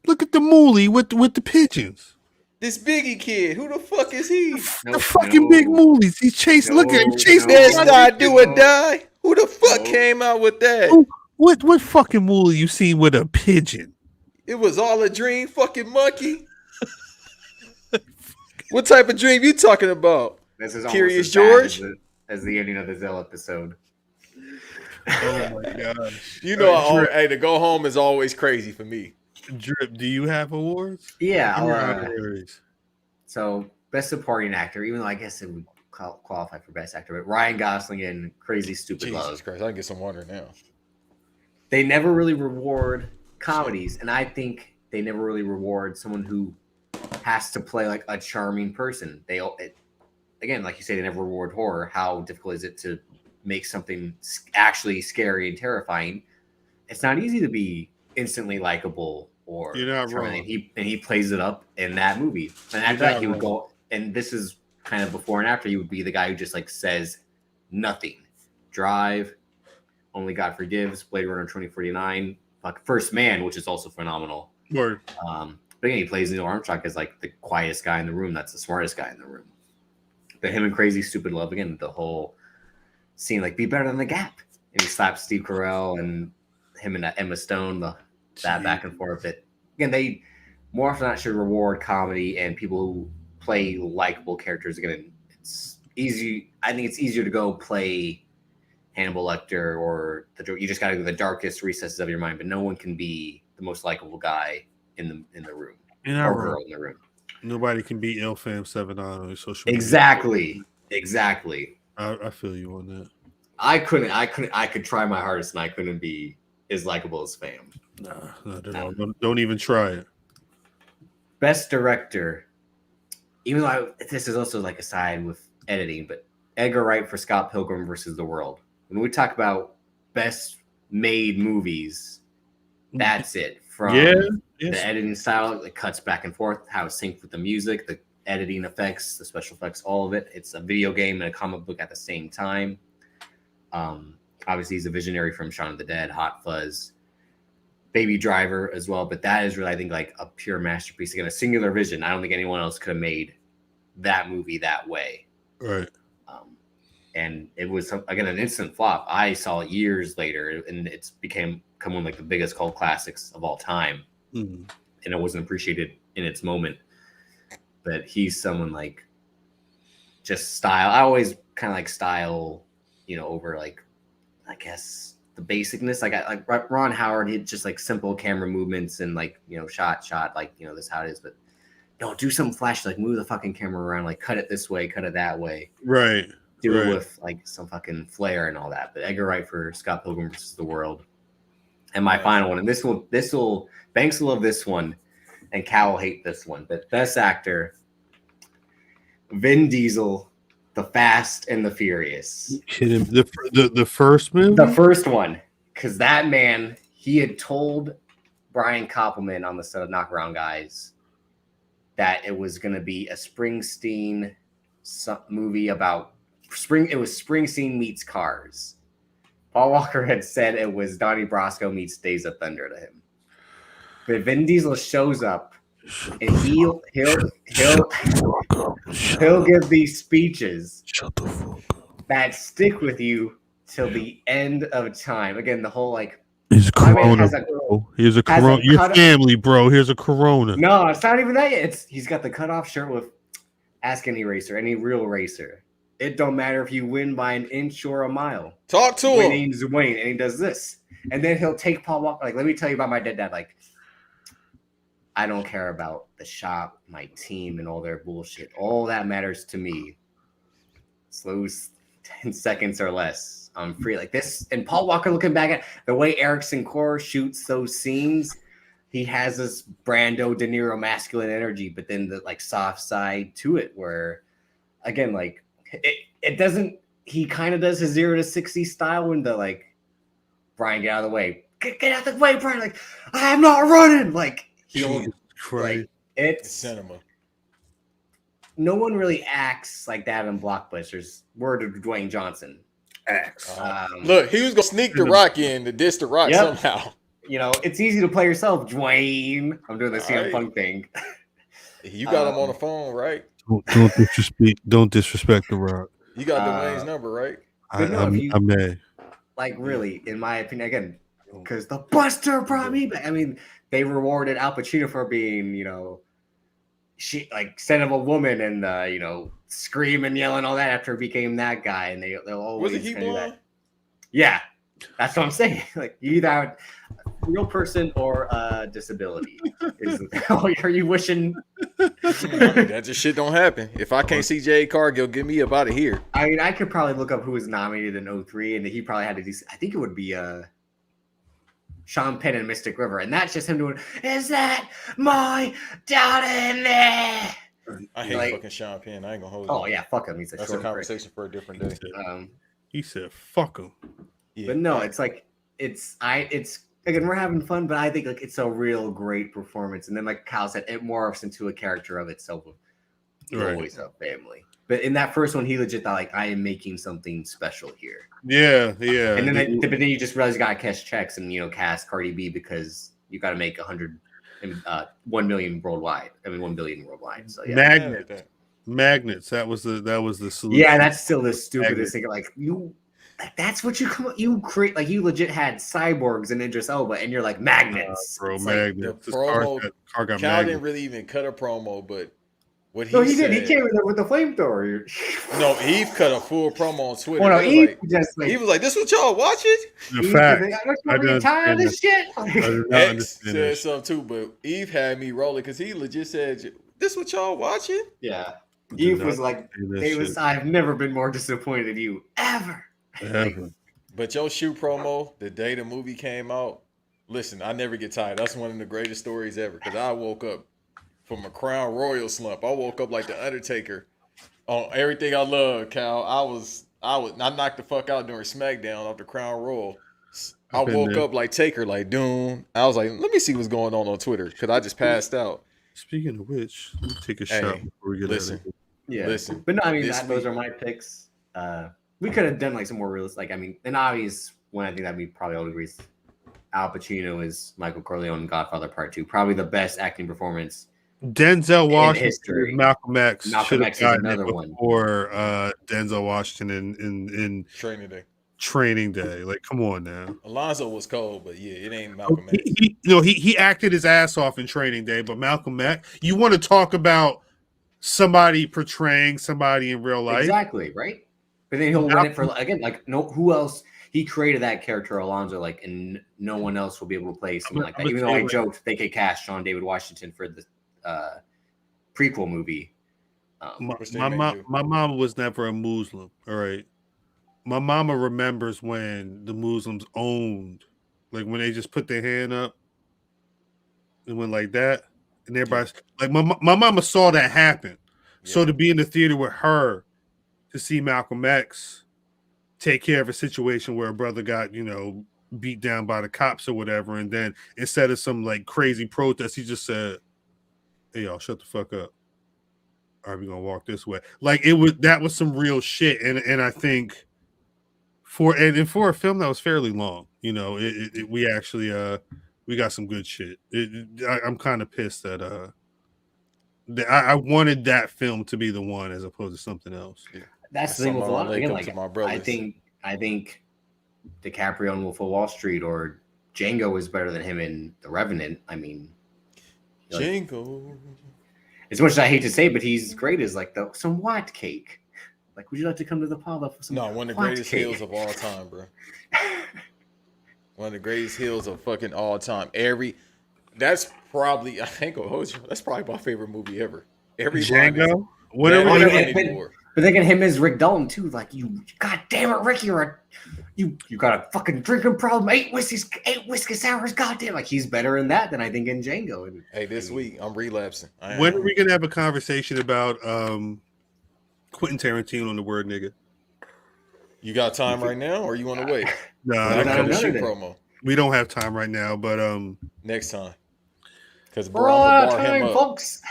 Look at the Moolie with the pigeons. This Biggie kid, who the fuck is he? The fucking big Moolies. He's chasing. Look at him chasing. That's not do or die. Who the fuck came out with that? What fucking Moolie you seen with a pigeon? It was all a dream, fucking monkey. What type of dream you talking about? This is Curious George. As the ending of the Zell episode. Oh my gosh! You know, hey, to go home is always crazy for me. Drip, do you have awards? Yeah. So best supporting actor, even though I guess it would qualify for best actor, but Ryan Gosling in Crazy Stupid Love. Jesus Christ, I can get some water now. They never really reward comedies, and I think they never really reward someone who has to play like a charming person. Again, like you say, they never reward horror. How difficult is it to make something actually scary and terrifying? It's not easy to be instantly likable or You're not wrong. And he plays it up in that movie. And after that, he would go, and this is kind of before and after, he would be the guy who just like says nothing. Drive, Only God Forgives, Blade Runner 2049, like First Man, which is also phenomenal. Word. But again, he plays Neil Armstrong as like the quietest guy in the room. That's the smartest guy in the room. But him and Crazy Stupid Love, again, the whole scene, like, be better than the Gap. And he slaps Steve Carell and him and Emma Stone, that back and forth. But again, they more often than not should reward comedy and people who play likable characters. Again, it's easy. I think it's easier to go play Hannibal Lecter or you just got to go to the darkest recesses of your mind. But no one can be the most likable guy in the room or girl in the room. Nobody can beat Ilfam 7 on social media. Exactly. I feel you on that. I could try my hardest and I couldn't be as likable as Fam. Nah. Don't even try it. Best director, even though this is also like a side with editing, but Edgar Wright for Scott Pilgrim versus the World. When we talk about best made movies, that's it. From the editing style, it cuts back and forth, how it's synced with the music, the editing effects, the special effects, all of it. It's a video game and a comic book at the same time. Obviously, he's a visionary from Shaun of the Dead, Hot Fuzz, Baby Driver as well. But that is really, I think, like a pure masterpiece. Again, a singular vision. I don't think anyone else could have made that movie that way. Right. And it was, again, an instant flop. I saw it years later, and it's become one of like the biggest cult classics of all time. And it wasn't appreciated in its moment. But he's someone like just style. I always kind of like style, over like, I guess the basicness. Like Ron Howard, he just like simple camera movements and like, shot, like, this is how it is. But don't do some flash, like move the fucking camera around, like cut it this way, cut it that way. Right. Do it with like some fucking flair and all that. But Edgar Wright for Scott Pilgrim versus the World. And my final one, and this will Banks will love this one, and Khal will hate this one. But best actor, Vin Diesel, The Fast and the Furious. The first movie? The first one. Because that man, he had told Brian Koppelman on the set of Knockaround Guys that it was going to be a Springsteen movie about it was Springsteen meets Cars. Paul Walker had said it was Donnie Brasco meets Days of Thunder to him. But Vin Diesel shows up and he'll give these speeches that stick with you till the end of time. Again, the whole like here's a Corona, bro. Here's a Corona. Your family, bro. Here's a Corona. No, it's not even that yet. He's got the cutoff shirt with ask any racer, any real racer. It don't matter if you win by an inch or a mile. Talk to him. Winning's winning, and he does this. And then he'll take Paul Walker. Like, let me tell you about my dead dad. Like, I don't care about the shop, my team, and all their bullshit. All that matters to me. Those 10 seconds or less. I'm free. Like this. And Paul Walker looking back at the way Eric Sinclair shoots those scenes. He has this Brando De Niro masculine energy, but then the like soft side to it where, again, like, it doesn't, he kind of does his 0 to 60 style when the like, Brian, get out of the way. Get out of the way, Brian. Like, I'm not running. Like, he'll, like, it's cinema. No one really acts like that in blockbusters. Word of Dwayne Johnson. Acts. Look, he was going to sneak the Rock in to diss the Rock somehow. It's easy to play yourself, Dwayne. I'm doing the CM Punk thing. You got him on the phone, right? Don't disrespect the Rock. You got Dwayne's number, right? I may. Like, really, in my opinion, again, because the Buster brought me back. I mean, they rewarded Al Pacino for being, she like son of a woman and scream and yell and all that after he became that guy. And they'll always was it he do that. Yeah, that's what I'm saying. Like, you either have a real person or a disability. Are you wishing? That just shit don't happen. If I can't see J.A. Cargill, get me up out of here. I mean, I could probably look up who was nominated in 2003, and he probably had to do. I think it would be Sean Penn and Mystic River, and that's just him doing, "Is that my down in there?" I hate fucking Sean Penn. I ain't gonna hold you. Oh yeah, fuck him. He's a That's short a conversation for a different day. He said, "Fuck him." Yeah. But no, it's like it's again, we're having fun, but I think like it's a real great performance. And then like Khal said, it morphs into a character of itself. Always a family. But in that first one, he legit thought like, I am making something special here. Yeah. And then but then you just realize you gotta cash checks and cast Cardi B because you gotta make 1 million worldwide. I mean 1 billion worldwide. So yeah. Magnets. That was the solution. Yeah, that's still the stupidest thing. Like that's what you create. Like you legit had cyborgs and Idris Elba, and you're like magnets, bro. It's Magnets. Like, promo. Car got Khal didn't really even cut a promo, but what he did. said. He came with the flamethrower. No, Eve cut a full promo on Twitter. Oh no, Eve he was like, "This what y'all watching?" The fact. I don't tired of this shit. X said something too, but Eve had me rolling because he legit said, "This what y'all watching?" Yeah, Eve was like, "I've never been more disappointed in you ever." But your shoe promo, the day the movie came out, listen, I never get tired. That's one of the greatest stories ever because I woke up from a Crown Royal slump. I woke up like the Undertaker on everything I love, Khal. I knocked the fuck out during SmackDown off the Crown Royal. I woke up like Taker, like Doom. I was like, let me see what's going on Twitter because I just passed out. Speaking of which, let me take a shot before we get listen. Yeah, listen. But no, I mean those are my picks. We could have done like some more realistic. Like I mean, an obvious one. I think that we probably all agree. Al Pacino is Michael Corleone in Godfather Part 2. Probably the best acting performance. Denzel Washington, history. Malcolm X. Malcolm X is another one. Before Denzel Washington in Training Day. Like, come on now. Alonzo was cold, but yeah, it ain't Malcolm X. He acted his ass off in Training Day, but Malcolm X. You want to talk about somebody portraying somebody in real life? Exactly, right? But then he'll win it for again, like who else? He created that character, Alonzo, like, and no one else will be able to play something like that. Even though I joked they could cast Sean David Washington for the prequel movie. My mama was never a Muslim. All right, my mama remembers when the Muslims owned, like when they just put their hand up and went like that, and everybody's like, my mama saw that happen. Yeah. So to be in the theater with her, to see Malcolm X take care of a situation where a brother got, beat down by the cops or whatever, and then instead of some like crazy protest, he just said, "Hey y'all, shut the fuck up. All right, we're gonna walk this way." Like that was some real shit, and I think for a film that was fairly long, we actually we got some good shit. I'm kind of pissed that I wanted that film to be the one as opposed to something else. Yeah. That's the thing with a lot. Again, like I think DiCaprio in Wolf of Wall Street or Django is better than him in The Revenant. I mean, Django. As much as I hate to say, but he's great as like some white cake. Like, would you like to come to the parlor for some? No, one of the greatest heels of all time, bro. One of the greatest heels of fucking all time. That's probably that's probably my favorite movie ever. Django. But thinking him as Rick Dalton too, like God damn it, Rick, you got a fucking drinking problem, 8 whiskey sours, goddamn, like he's better in that than I think in Django. Hey, this week I'm relapsing. When are we gonna have a conversation about Quentin Tarantino and the word nigga? You got time right now, or you want to wait? No, promo. We don't have time right now, but next time. Because we're all out of time, folks.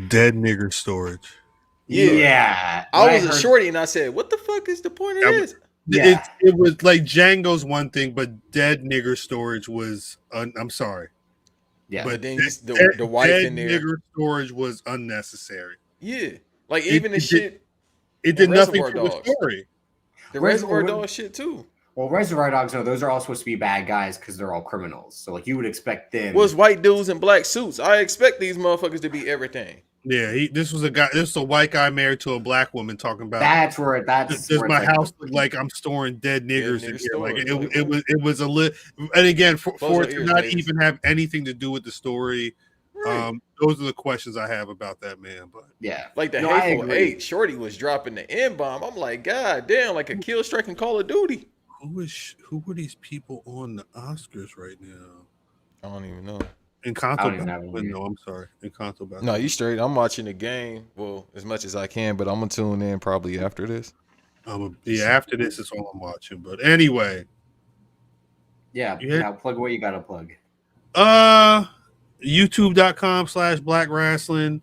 Dead nigger storage. Yeah. I was a shorty and I said, what the fuck is the point of this? Yeah. It was like Django's one thing, but dead nigger storage was, I'm sorry. Yeah. But then the wife in there. Nigger storage was unnecessary. Yeah. Like even the shit. It did nothing for the story. The Reservoir Dogs shit too. Well, Reservoir Dogs, no, those are all supposed to be bad guys because they're all criminals. So like you would expect them. Was white dudes in black suits. I expect these motherfuckers to be everything. Yeah, this was a white guy married to a black woman talking about. That's where my house look like I'm storing dead niggers in here. Like it was a little, and again for it to not even have anything to do with the story. Right. Those are the questions I have about that man. But yeah, like the Hateful Eight, Shorty was dropping the N-bomb. I'm like, God damn, like a kill strike in Call of Duty. Who were these people on the Oscars right now? I don't even know. Encanto even have back. No, I'm sorry. Encanto back. No, you straight. I'm watching the game. Well, as much as I can, but I'm gonna tune in probably after this. After this is all I'm watching. But anyway. Yeah, plug what you gotta plug. YouTube.com/blackrasslin.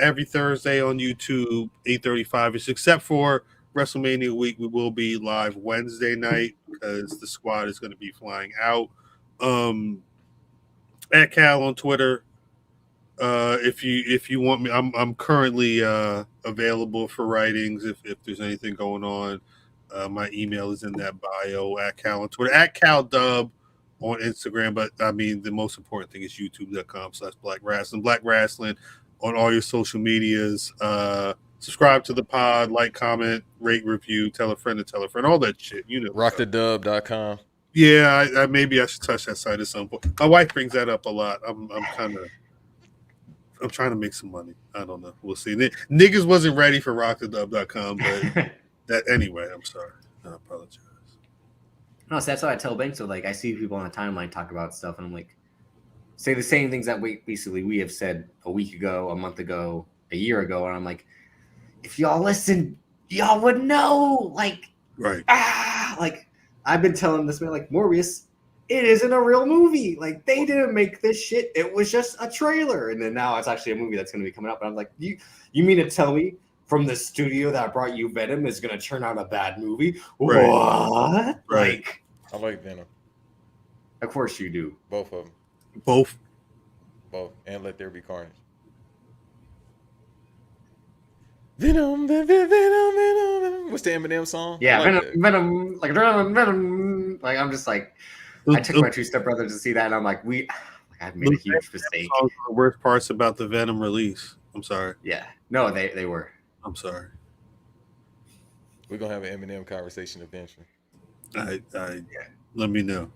Every Thursday on YouTube, 8:35ish, except for WrestleMania week. We will be live Wednesday night because the squad is going to be flying out. At Khal on Twitter. If you want me, I'm currently available for writings if there's anything going on. My email is in that bio. At Khal on Twitter, at khaldub on Instagram. But I mean, the most important thing is youtube.com/blackrasslin. Black Rasslin on all your social medias. Subscribe to the pod, like, comment, rate, review, tell a friend, all that shit. You know, rockthedub.com. Yeah, I maybe I should touch that site at some point. My wife brings that up a lot. I'm trying to make some money. I don't know. We'll see. Niggas wasn't ready for rockthedub.com, but that anyway. I'm sorry. I apologize. No, so that's what I tell Banks. So like, I see people on the timeline talk about stuff, and I'm like, say the same things that we have said a week ago, a month ago, a year ago, and I'm like, if y'all listen, y'all would know. Like, right? Like I've been telling this man, like, Morbius, it isn't a real movie. Like, they didn't make this shit. It was just a trailer. And then now it's actually a movie that's going to be coming up. And I'm like, you mean to tell me from the studio that brought you Venom is going to turn out a bad movie? Right. What? Right. Like, I like Venom. Of course you do. Both of them. Both. And Let There Be Carnage. Venom. What's the Eminem song? Yeah, like Venom. Like, Venom. Like, I'm just like, I took my two stepbrothers to see that, and I'm like, I've made a huge mistake. The worst parts about the Venom release. I'm sorry. Yeah. No, they were. I'm sorry. We're gonna have an Eminem conversation eventually. Let me know.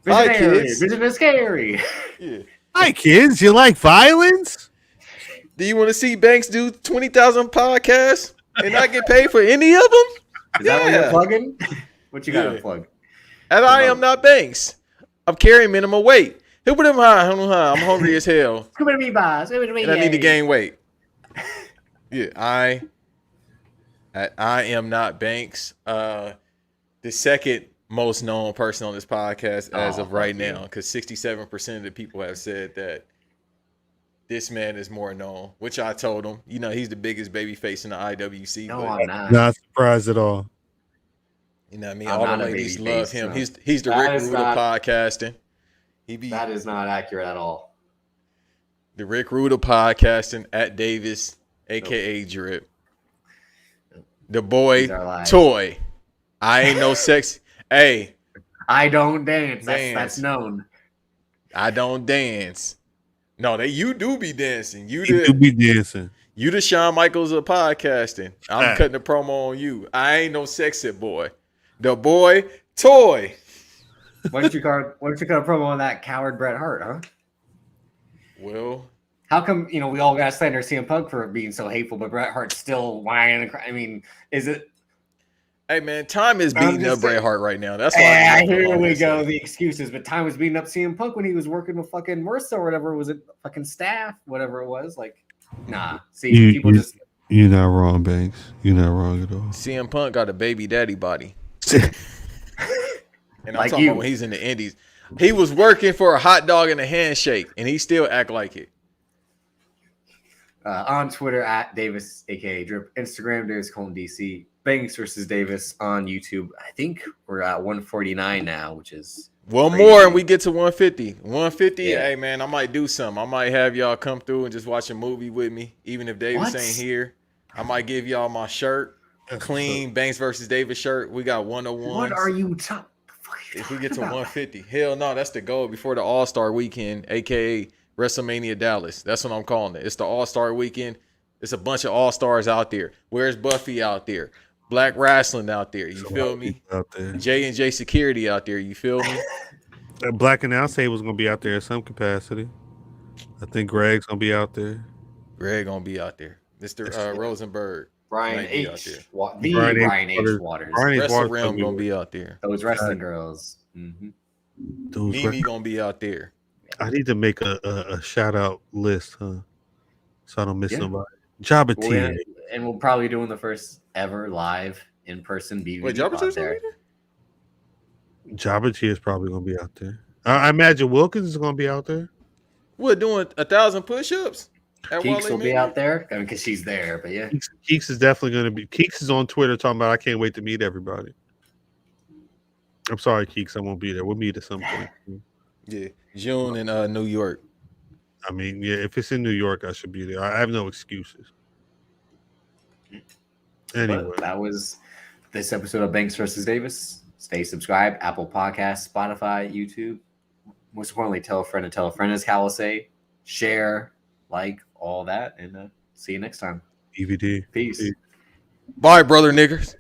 Hi, kids. Vision is scary. Yeah. Hi, kids. You like violence? Do you want to see Banks do 20,000 podcasts and not get paid for any of them? Is that what you're plugging? What you got to plug? And I am not Banks. I'm carrying minimum weight. I'm hungry as hell. And I need to gain weight. Yeah, I am not Banks. The second most known person on this podcast as of right now, because 67% of the people have said that this man is more known, which I told him. You know, he's the biggest baby face in the IWC. No, I'm not. Not surprised at all. You know what I mean? All the ladies love him. No. He's the Rick Rude of podcasting. That is not accurate at all. The Rick Rude of podcasting at Davis, a.k.a. Drip. The boy Toy. I ain't no sex. Hey. I don't dance. That's known. I don't dance. No, you do be dancing. You do be dancing. You the Shawn Michaels of podcasting. I'm cutting the promo on you. I ain't no sexy boy. The boy Toy. Why don't you cut a promo on that coward Bret Hart, huh? Well, how come we all got to slander CM Punk for being so hateful, but Bret Hart's still whining and crying? I mean, is it? Hey man, time is beating up Bret Hart right now. That's why. Here we go. The excuses, but time was beating up CM Punk when he was working with fucking Marissa or whatever. Was it fucking staff? Whatever it was. Like, nah. See, people just. You're not wrong, Banks. You're not wrong at all. CM Punk got a baby daddy body. And I'm like talking about when he's in the Indies. He was working for a hot dog and a handshake, and he still act like it. On Twitter at Davis, aka Drip. Instagram daviscoltondc. Banks versus Davis on YouTube. I think we're at 149 now, which is one crazy. More, and we get to 150. 150. Yeah. Hey man, I might do something. I might have y'all come through and just watch a movie with me, even if Davis ain't here. I might give y'all my shirt, a clean Banks versus Davis shirt. We got 101. What are you talking? If we get to 150, hell no, that's the goal before the All-Star Weekend, aka WrestleMania Dallas. That's what I'm calling it. It's the All-Star Weekend. It's a bunch of All-Stars out there. Where's Buffy out there? Black Rasslin out there. You feel me? Out there. J&J Security out there. You feel me? Black Announce Table's going to be out there in some capacity. I think Greg's going to be out there. Greg going to be out there. Mr. Rosenberg. Brian might be out H. there. The Brian H. Brian H. Waters. Waters. Brian H. Wrestle Waters Realm gonna be out there. Those wrestling girls. Mm-hmm. Mimi gonna be out there. I need to make a shout out list, huh? So I don't miss nobody. Jabba T. And we'll probably be doing the first ever live in person BVD. Wait, Jabba out there. Jabba T is probably gonna be out there. I imagine Wilkins is gonna be out there. What, doing 1,000 push-ups? Keeks will be out there. I mean, because she's there, but yeah. Keeks is definitely gonna be. Keeks is on Twitter talking about I can't wait to meet everybody. I'm sorry, Keeks, I won't be there. We'll meet at some point. Yeah, June in New York. I mean, yeah, if it's in New York, I should be there. I have no excuses. Anyway, but that was this episode of Banks versus Davis. Stay subscribed, Apple Podcasts, Spotify, YouTube. Most importantly, tell a friend, as Khal will say. Share, like, all that, and see you next time. DVD. Peace. Bye, brother niggers.